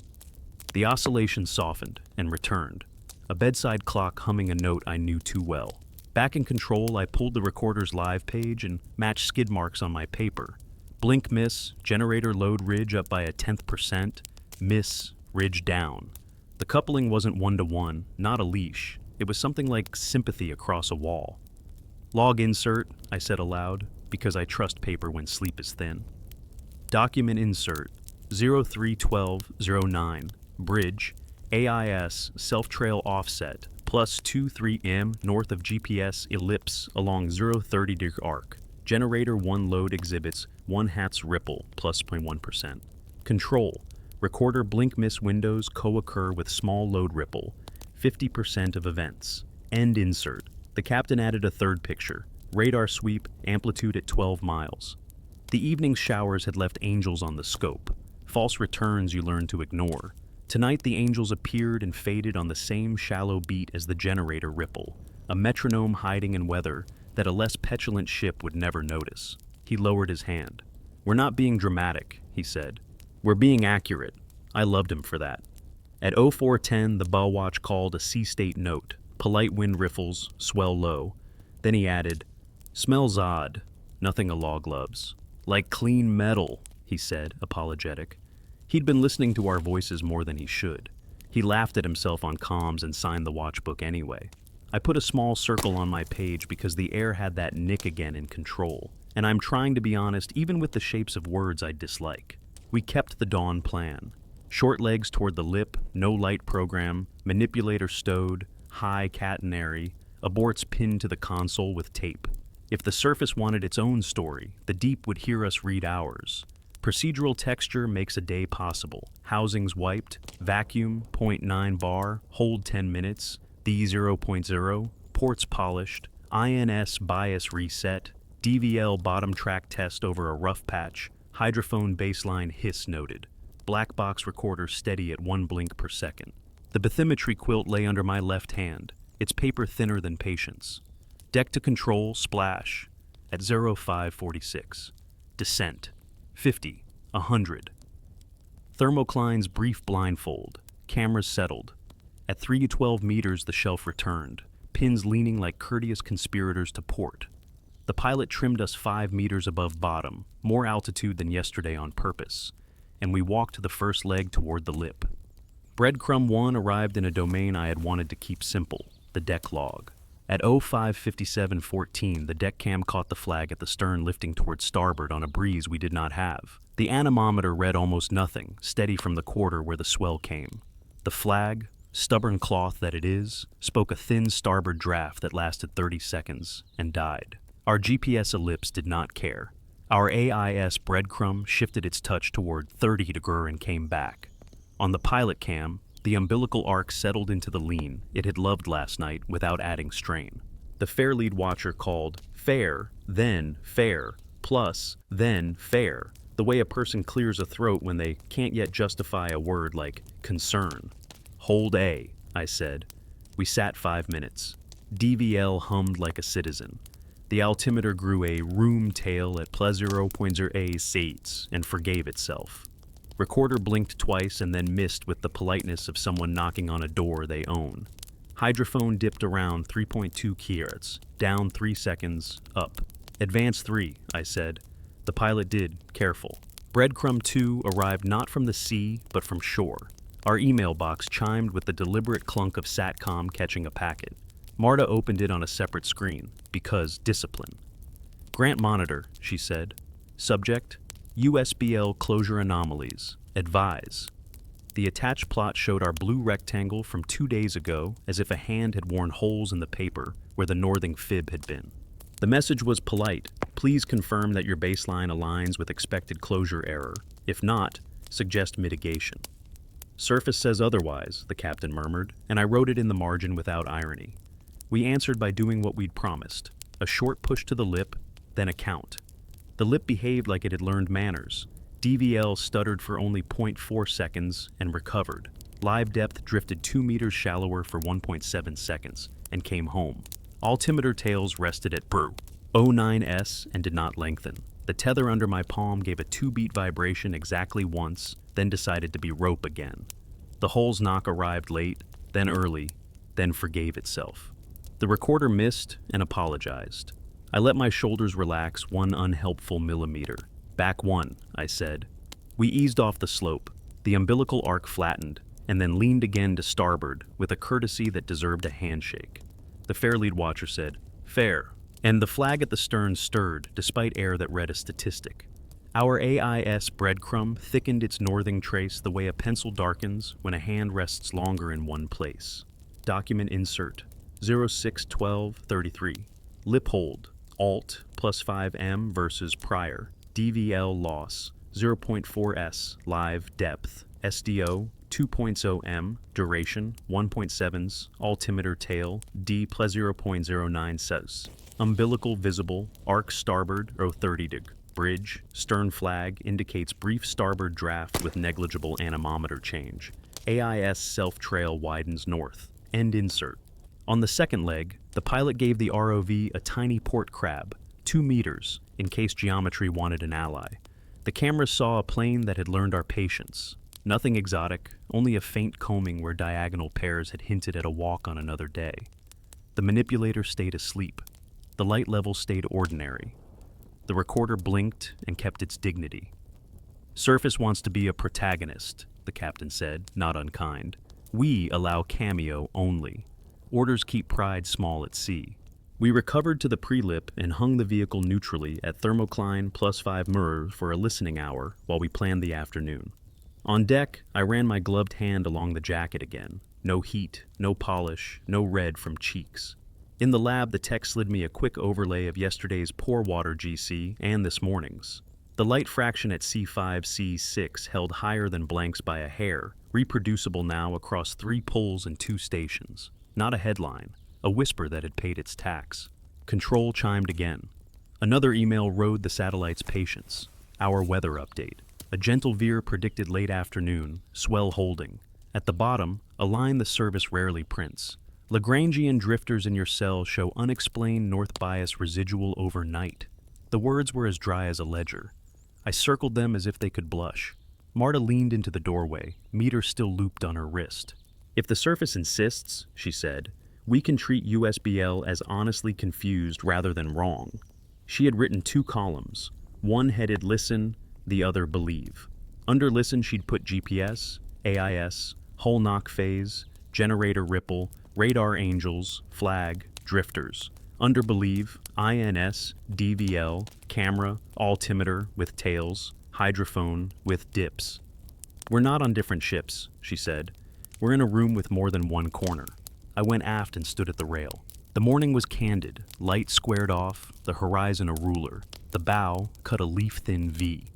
The oscillation softened and returned. A bedside clock humming a note I knew too well. Back in control, I pulled the recorder's live page and matched skid marks on my paper. Blink miss, generator load ridge up by a 10th%, miss, ridge down. The coupling wasn't one-to-one, not a leash. It was something like sympathy across a wall. Log insert, I said aloud, because I trust paper when sleep is thin. Document insert, 031209, bridge, AIS, self-trail offset, plus 23M north of GPS ellipse along 030 arc. Generator 1 load exhibits 1 Hz ripple, plus 0.1%. Control, recorder blink miss windows co-occur with small load ripple, 50% of events. End insert. The captain added a third picture, radar sweep, amplitude at 12 miles. The evening showers had left angels on the scope, false returns you learned to ignore. Tonight the angels appeared and faded on the same shallow beat as the generator ripple, a metronome hiding in weather that a less petulant ship would never notice. He lowered his hand. "We're not being dramatic," he said. "We're being accurate." I loved him for that. At 0410, the bow watch called a sea state note, polite wind riffles, swell low. Then he added, "Smells odd, nothing a log loves." "Like clean metal," he said, apologetic. He'd been listening to our voices more than he should. He laughed at himself on comms and signed the watchbook anyway. I put a small circle on my page because the air had that nick again in control, and I'm trying to be honest even with the shapes of words I dislike. We kept the dawn plan. Short legs toward the lip, no light program, manipulator stowed, high catenary, aborts pinned to the console with tape. If the surface wanted its own story, the deep would hear us read ours. Procedural texture makes a day possible. Housings wiped, vacuum, 0.9 bar, hold 10 minutes, D0.0, ports polished, INS bias reset, DVL bottom track test over a rough patch, hydrophone baseline hiss noted, black box recorder steady at 1 blink per second. The bathymetry quilt lay under my left hand, its paper thinner than patience. Deck to control, splash, at 0546. Descent, 50, 100. Thermocline's brief blindfold, cameras settled. At 3 to 12 meters, the shelf returned, pins leaning like courteous conspirators to port. The pilot trimmed us 5 meters above bottom, more altitude than yesterday on purpose, and we walked the first leg toward the lip. Breadcrumb 1 arrived in a domain I had wanted to keep simple, the deck log. At 055714, the deck cam caught the flag at the stern lifting toward starboard on a breeze we did not have. The anemometer read almost nothing, steady from the quarter where the swell came. The flag, stubborn cloth that it is, spoke a thin starboard draft that lasted 30 seconds and died. Our GPS ellipse did not care. Our AIS breadcrumb shifted its touch toward 30 degrees and came back. On the pilot cam, the umbilical arc settled into the lean it had loved last night without adding strain. The fair lead watcher called fair, then fair, plus, then fair, the way a person clears a throat when they can't yet justify a word like concern. "Hold A," I said. We sat 5 minutes. DVL hummed like a citizen. The altimeter grew a room tail at +0.0 seats and forgave itself. Recorder blinked twice and then missed with the politeness of someone knocking on a door they own. Hydrophone dipped around 3.2 kHz, down 3 seconds, up. "Advance 3, I said. The pilot did, careful. Breadcrumb 2 arrived not from the sea, but from shore. Our email box chimed with the deliberate clunk of SATCOM catching a packet. Marta opened it on a separate screen, because discipline. "Grant monitor," she said. "Subject, USBL closure anomalies. Advise." The attached plot showed our blue rectangle from 2 days ago as if a hand had worn holes in the paper where the northing fib had been. The message was polite. "Please confirm that your baseline aligns with expected closure error. If not, suggest mitigation." "Surface says otherwise," the captain murmured, and I wrote it in the margin without irony. We answered by doing what we'd promised. A short push to the lip, then a count. The lip behaved like it had learned manners. DVL stuttered for only 0.4 seconds and recovered. Live depth drifted 2 meters shallower for 1.7 seconds and came home. Altimeter tails rested at 09S and did not lengthen. The tether under my palm gave a 2-beat vibration exactly once, then decided to be rope again. The Hull's knock arrived late, then early, then forgave itself. The recorder missed and apologized. I let my shoulders relax 1 unhelpful millimeter. Back one, I said. We eased off the slope. The umbilical arc flattened, and then leaned again to starboard with a courtesy that deserved a handshake. The fairlead watcher said, "Fair," and the flag at the stern stirred despite air that read a statistic. Our AIS breadcrumb thickened its northing trace the way a pencil darkens when a hand rests longer in one place. Document insert 061233. Lip hold, alt plus 5m versus prior, DVL loss 0.4s, live depth, SDO 2.0m, duration 1.7s, altimeter tail D plus 0.09 says. Umbilical visible, arc starboard 030 dig. Bridge, stern flag indicates brief starboard draft with negligible anemometer change. AIS self-trail widens north. End insert. On the second leg, the pilot gave the ROV a tiny port crab, 2 meters, in case geometry wanted an ally. The cameras saw a plane that had learned our patience. Nothing exotic, only a faint combing where diagonal pairs had hinted at a walk on another day. The manipulator stayed asleep. The light level stayed ordinary. The recorder blinked and kept its dignity. "Surface wants to be a protagonist," the captain said, not unkind. "We allow cameo only. Orders keep pride small at sea." We recovered to the pre-lip and hung the vehicle neutrally at thermocline plus 5 mirrors for a listening hour while we planned the afternoon. On deck, I ran my gloved hand along the jacket again. No heat, no polish, no red from cheeks. In the lab, the tech slid me a quick overlay of yesterday's pour water GC and this morning's. The light fraction at C5, C6 held higher than blanks by a hair, reproducible now across 3 pulls and 2 stations. Not a headline, a whisper that had paid its tax. Control chimed again. Another email rode the satellite's patience. Our weather update. A gentle veer predicted late afternoon, swell holding. At the bottom, a line the service rarely prints. Lagrangian drifters in your cell show unexplained north bias residual overnight. The words were as dry as a ledger. I circled them as if they could blush. Marta leaned into the doorway, meter still looped on her wrist. "If the surface insists," she said, "we can treat USBL as honestly confused rather than wrong." She had written 2 columns. One headed listen, the other believe. Under listen she'd put GPS, AIS, hull knock phase, generator ripple, radar angels, flag, drifters. Under believe, INS, DVL, camera, altimeter with tails, hydrophone with dips. "We're not on different ships," she said. "We're in a room with more than one corner." I went aft and stood at the rail. The morning was candid, light squared off, the horizon a ruler. The bow cut a leaf-thin V.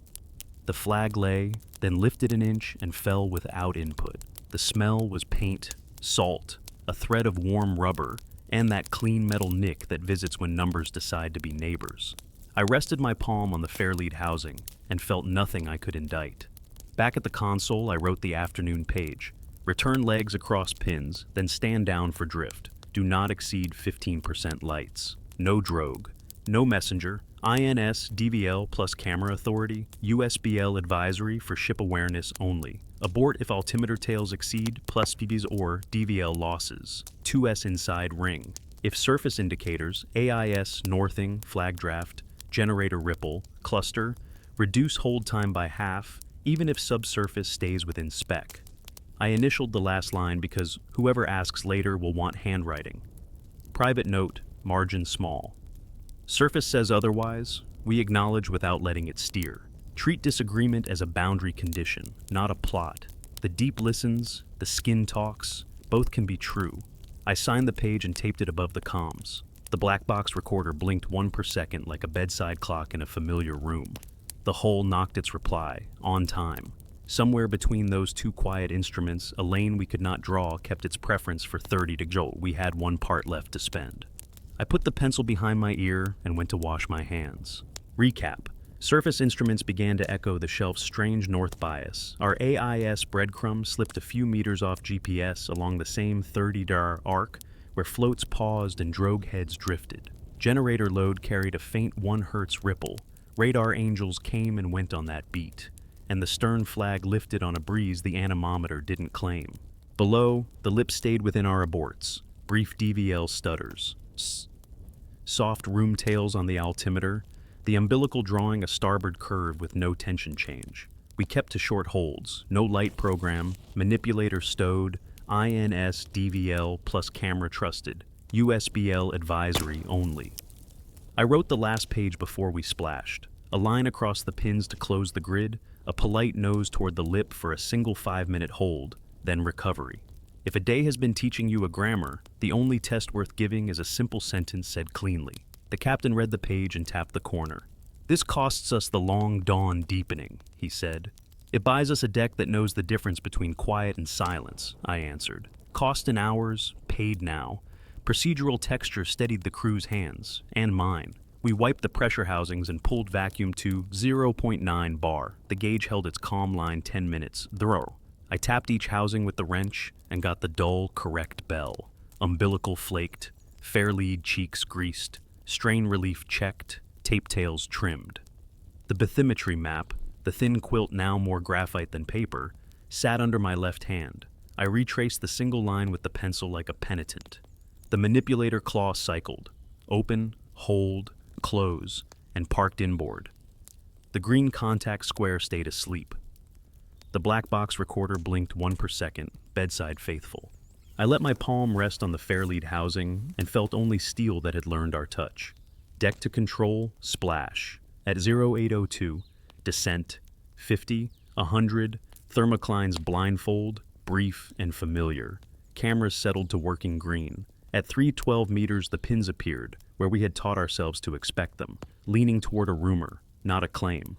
The flag lay, then lifted an inch and fell without input. The smell was paint, salt, a thread of warm rubber, and that clean metal nick that visits when numbers decide to be neighbors. I rested my palm on the fairlead housing and felt nothing I could indict. Back at the console, I wrote the afternoon page. Return legs across pins, then stand down for drift. Do not exceed 15% lights. No drogue. No messenger. INS DVL plus camera authority. USBL advisory for ship awareness only. Abort if altimeter tails exceed plus PBs or DVL losses. 2S inside ring. If surface indicators, AIS northing, flag draft, generator ripple, cluster, reduce hold time by half, even if subsurface stays within spec. I initialed the last line because whoever asks later will want handwriting. Private note, margin small. Surface says otherwise, we acknowledge without letting it steer. Treat disagreement as a boundary condition, not a plot. The deep listens, the skin talks, both can be true. I signed the page and taped it above the comms. The black box recorder blinked 1 per second like a bedside clock in a familiar room. The hull knocked its reply, on time. Somewhere between those 2 quiet instruments, a lane we could not draw kept its preference for 30 to jolt. We had 1 part left to spend. I put the pencil behind my ear and went to wash my hands. Recap. Surface instruments began to echo the shelf's strange north bias. Our AIS breadcrumb slipped a few meters off GPS along the same 30-dar arc where floats paused and drogue heads drifted. Generator load carried a faint 1 Hz ripple. Radar angels came and went on that beat, and the stern flag lifted on a breeze the anemometer didn't claim. Below, the lips stayed within our aborts. Brief DVL stutters. Soft room tails on the altimeter, the umbilical drawing a starboard curve with no tension change. We kept to short holds, no light program, manipulator stowed, INS DVL plus camera trusted, USBL advisory only. I wrote the last page before we splashed. A line across the pins to close the grid, a polite nose toward the lip for a single 5-minute hold, then recovery. If a day has been teaching you a grammar, the only test worth giving is a simple sentence said cleanly. The captain read the page and tapped the corner. "This costs us the long dawn deepening," he said. "It buys us a deck that knows the difference between quiet and silence," I answered. "Cost in hours, paid now." Procedural texture steadied the crew's hands, and mine. We wiped the pressure housings and pulled vacuum to 0.9 bar. The gauge held its calm line 10 minutes. Throw. I tapped each housing with the wrench and got the dull, correct bell. Umbilical flaked, fair lead cheeks greased, strain relief checked, tape tails trimmed. The bathymetry map, the thin quilt now more graphite than paper, sat under my left hand. I retraced the single line with the pencil like a penitent. The manipulator claw cycled. Open, hold, close, and parked inboard. The green contact square stayed asleep. The black box recorder blinked 1 per second, bedside faithful. I let my palm rest on the fairlead housing and felt only steel that had learned our touch. Deck to control, splash. At 0802, descent, 50, 100, thermoclines blindfold, brief and familiar. Cameras settled to working green. At 312 meters, the pins appeared, where we had taught ourselves to expect them, leaning toward a rumor, not a claim.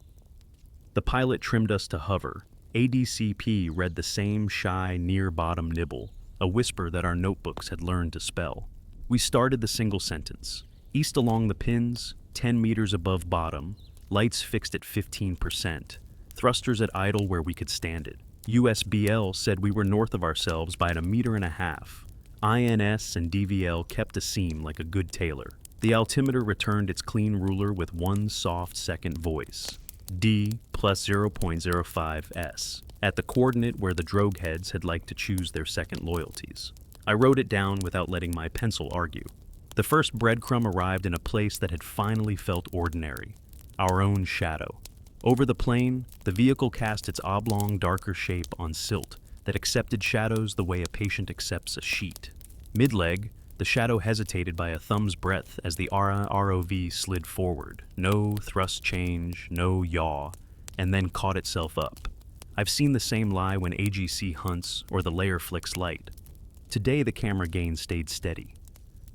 The pilot trimmed us to hover. ADCP read the same shy, near-bottom nibble, a whisper that our notebooks had learned to spell. We started the single sentence. East along the pins, 10 meters above bottom, lights fixed at 15%, thrusters at idle where we could stand it. USBL said we were north of ourselves by 1.5 meters. INS and DVL kept a seam like a good tailor. The altimeter returned its clean ruler with one soft second voice. D plus 0.05 S, at the coordinate where the drogue heads had liked to choose their second loyalties. I wrote it down without letting my pencil argue. The first breadcrumb arrived in a place that had finally felt ordinary. Our own shadow. Over the plain, the vehicle cast its oblong, darker shape on silt that accepted shadows the way a patient accepts a sheet. Mid-leg, the shadow hesitated by a thumb's breadth as the ROV slid forward. No thrust change, no yaw, and then caught itself up. I've seen the same lie when AGC hunts or the layer flicks light. Today the camera gain stayed steady.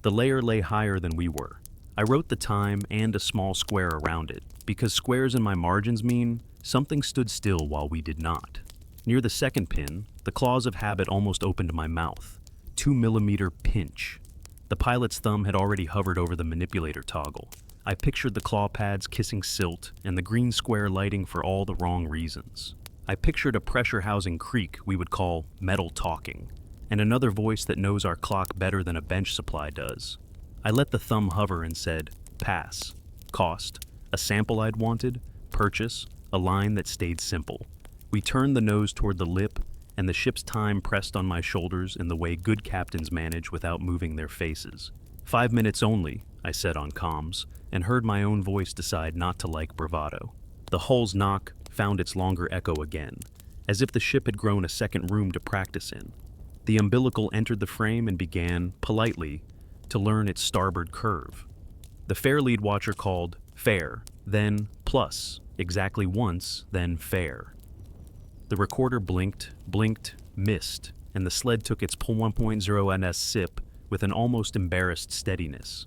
The layer lay higher than we were. I wrote the time and a small square around it, because squares in my margins mean something stood still while we did not. Near the second pin, the claws of habit almost opened my mouth. 2 millimeter pinch. The pilot's thumb had already hovered over the manipulator toggle. I pictured the claw pads kissing silt and the green square lighting for all the wrong reasons. I pictured a pressure housing creak we would call metal talking, and another voice that knows our clock better than a bench supply does. I let the thumb hover and said, pass. Cost, a sample I'd wanted, purchase, a line that stayed simple. We turned the nose toward the lip, and the ship's time pressed on my shoulders in the way good captains manage without moving their faces. 5 minutes only, I said on comms, and heard my own voice decide not to like bravado. The hull's knock found its longer echo again, as if the ship had grown a second room to practice in. The umbilical entered the frame and began, politely, to learn its starboard curve. The fair lead watcher called fair, then plus, exactly once, then fair. The recorder blinked, missed, and the sled took its 1.0 ns sip with an almost embarrassed steadiness.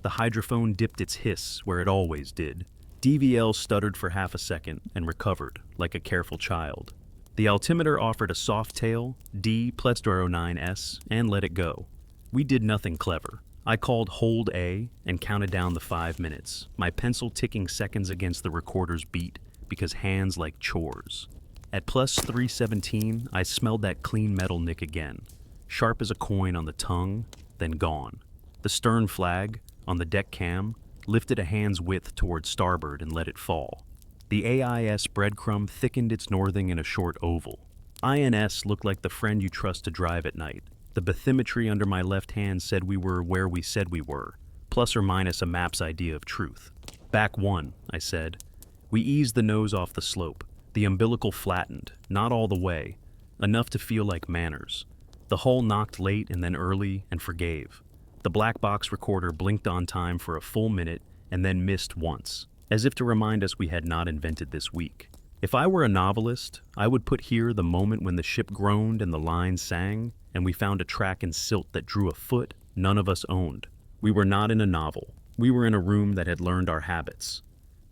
The hydrophone dipped its hiss where it always did. DVL stuttered for half a second and recovered, like a careful child. The altimeter offered a soft tail, D plus 09S, and let it go. We did nothing clever. I called hold A and counted down the 5 minutes, my pencil ticking seconds against the recorder's beat because hands like chores. At plus 317, I smelled that clean metal nick again, sharp as a coin on the tongue, then gone. The stern flag, on the deck cam, lifted a hand's width toward starboard and let it fall. The AIS breadcrumb thickened its northing in a short oval. INS looked like the friend you trust to drive at night. The bathymetry under my left hand said we were where we said we were, plus or minus a map's idea of truth. Back one, I said. We eased the nose off the slope. The umbilical flattened, not all the way, enough to feel like manners. The hull knocked late and then early and forgave. The black box recorder blinked on time for a full minute and then missed once, as if to remind us we had not invented this week. If I were a novelist, I would put here the moment when the ship groaned and the lines sang, and we found a track in silt that drew a foot none of us owned. We were not in a novel. We were in a room that had learned our habits.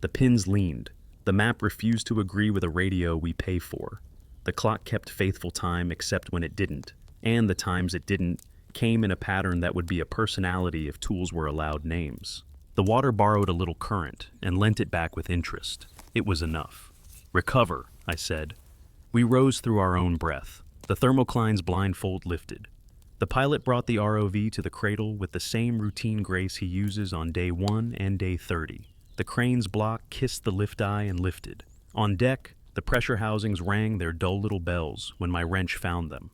The pins leaned. The map refused to agree with a radio we pay for. The clock kept faithful time except when it didn't, and the times it didn't came in a pattern that would be a personality if tools were allowed names. The water borrowed a little current and lent it back with interest. It was enough. Recover, I said. We rose through our own breath. The thermocline's blindfold lifted. The pilot brought the ROV to the cradle with the same routine grace he uses on day 1 and day 30. The crane's block kissed the lift eye and lifted. On deck, the pressure housings rang their dull little bells when my wrench found them.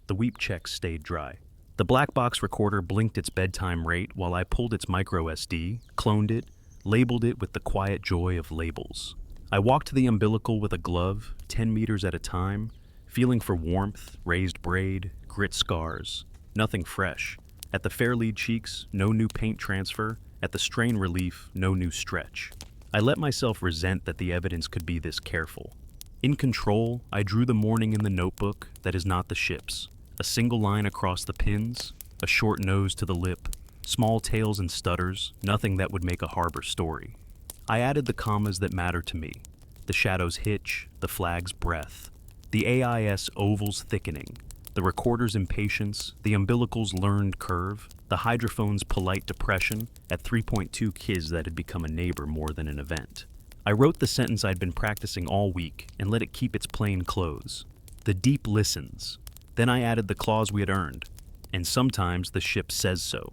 The weep checks stayed dry. The black box recorder blinked its bedtime rate while I pulled its micro SD, cloned it, labeled it with the quiet joy of labels. I walked to the umbilical with a glove, 10 meters at a time, feeling for warmth, raised braid, grit scars. Nothing fresh. At the fair lead cheeks, no new paint transfer. At the strain relief, no new stretch. I let myself resent that the evidence could be this careful. In control, I drew the morning in the notebook that is not the ship's. A single line across the pins, a short nose to the lip, small tails and stutters, nothing that would make a harbor story. I added the commas that matter to me. The shadow's hitch, the flag's breath, the AIS oval's thickening, the recorder's impatience, the umbilical's learned curve, the hydrophone's polite depression at 3.2 kids that had become a neighbor more than an event. I wrote the sentence I'd been practicing all week and let it keep its plain clothes. The deep listens. Then I added the clause we had earned, and sometimes the ship says so.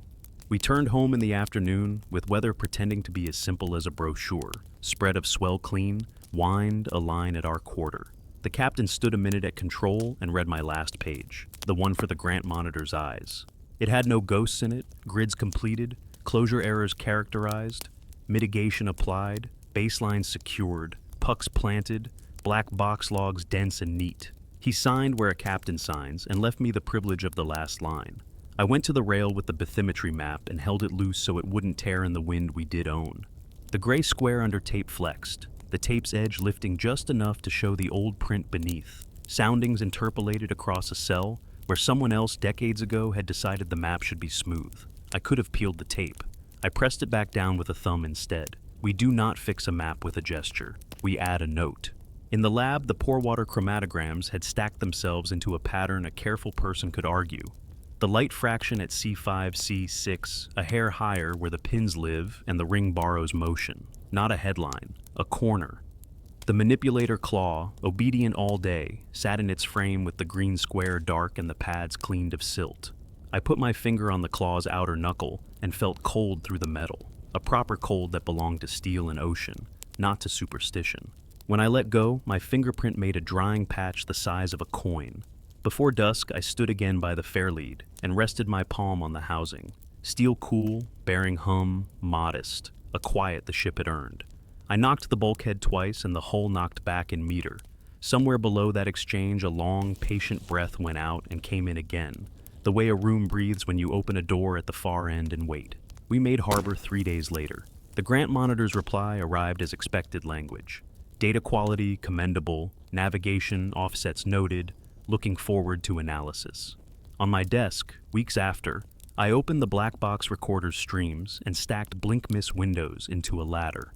We turned home in the afternoon with weather pretending to be as simple as a brochure, spread of swell clean, whined a line at our quarter. The captain stood a minute at control and read my last page, the one for the Grant monitor's eyes. It had no ghosts in it, grids completed, closure errors characterized, mitigation applied, baseline secured, pucks planted, black box logs dense and neat. He signed where a captain signs and left me the privilege of the last line. I went to the rail with the bathymetry map and held it loose so it wouldn't tear in the wind we did own. The gray square under tape flexed, the tape's edge lifting just enough to show the old print beneath. Soundings interpolated across a cell where someone else decades ago had decided the map should be smooth. I could have peeled the tape. I pressed it back down with a thumb instead. We do not fix a map with a gesture. We add a note. In the lab, the pore water chromatograms had stacked themselves into a pattern a careful person could argue. The light fraction at C5, C6, a hair higher where the pins live and the ring borrows motion. Not a headline, a corner. The manipulator claw, obedient all day, sat in its frame with the green square dark and the pads cleaned of silt. I put my finger on the claw's outer knuckle and felt cold through the metal, a proper cold that belonged to steel and ocean, not to superstition. When I let go, my fingerprint made a drying patch the size of a coin. Before dusk, I stood again by the fairlead and rested my palm on the housing. Steel cool, bearing hum, modest, a quiet the ship had earned. I knocked the bulkhead twice and the hull knocked back in meter. Somewhere below that exchange, a long, patient breath went out and came in again, the way a room breathes when you open a door at the far end and wait. We made harbor 3 days later. The Grant monitor's reply arrived as expected language. Data quality commendable, navigation offsets noted, looking forward to analysis. On my desk, weeks after, I opened the black box recorder's streams and stacked blink-miss windows into a ladder.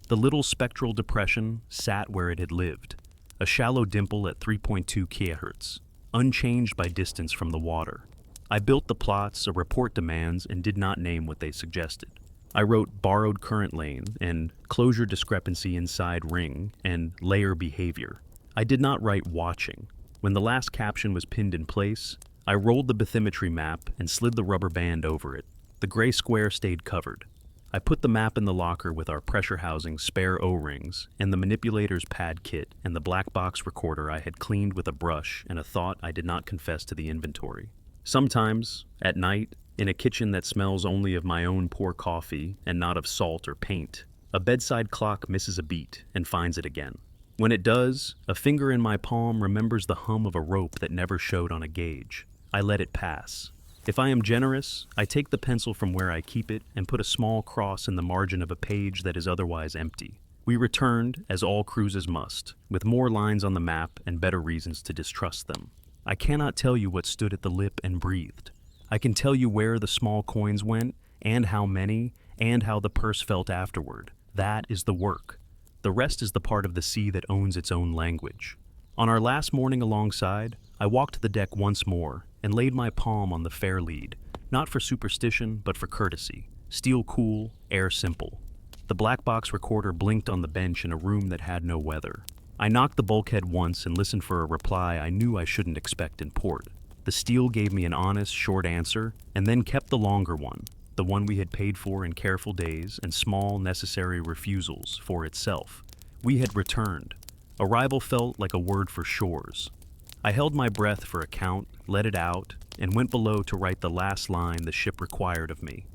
The little spectral depression sat where it had lived, a shallow dimple at 3.2 kHz, unchanged by distance from the water. I built the plots a report demands and did not name what they suggested. I wrote borrowed current lane and closure discrepancy inside ring and layer behavior. I did not write watching. When the last caption was pinned in place, I rolled the bathymetry map and slid the rubber band over it. The gray square stayed covered. I put the map in the locker with our pressure housing spare O-rings and the manipulator's pad kit and the black box recorder I had cleaned with a brush and a thought I did not confess to the inventory. Sometimes, at night, in a kitchen that smells only of my own poor coffee and not of salt or paint, A bedside clock misses a beat and finds it again. When it does, a finger in my palm remembers the hum of a rope that never showed on a gauge. I let it pass. If I am generous, I take the pencil from where I keep it and put a small cross in the margin of a page that is otherwise empty. We returned, as all cruises must, with more lines on the map and better reasons to distrust them. I cannot tell you what stood at the lip and breathed. I can tell you where the small coins went, and how many, and how the purse felt afterward. That is the work. The rest is the part of the sea that owns its own language. On our last morning alongside, I walked the deck once more and laid my palm on the fair lead, not for superstition, but for courtesy. Steel cool, air simple. The black box recorder blinked on the bench in a room that had no weather. I knocked the bulkhead once and listened for a reply I knew I shouldn't expect in port. The steel gave me an honest, short answer, and then kept the longer one, the one we had paid for in careful days and small, necessary refusals for itself. We had returned. Arrival felt like a word for shores. I held my breath for a count, let it out, and went below to write the last line the ship required of me.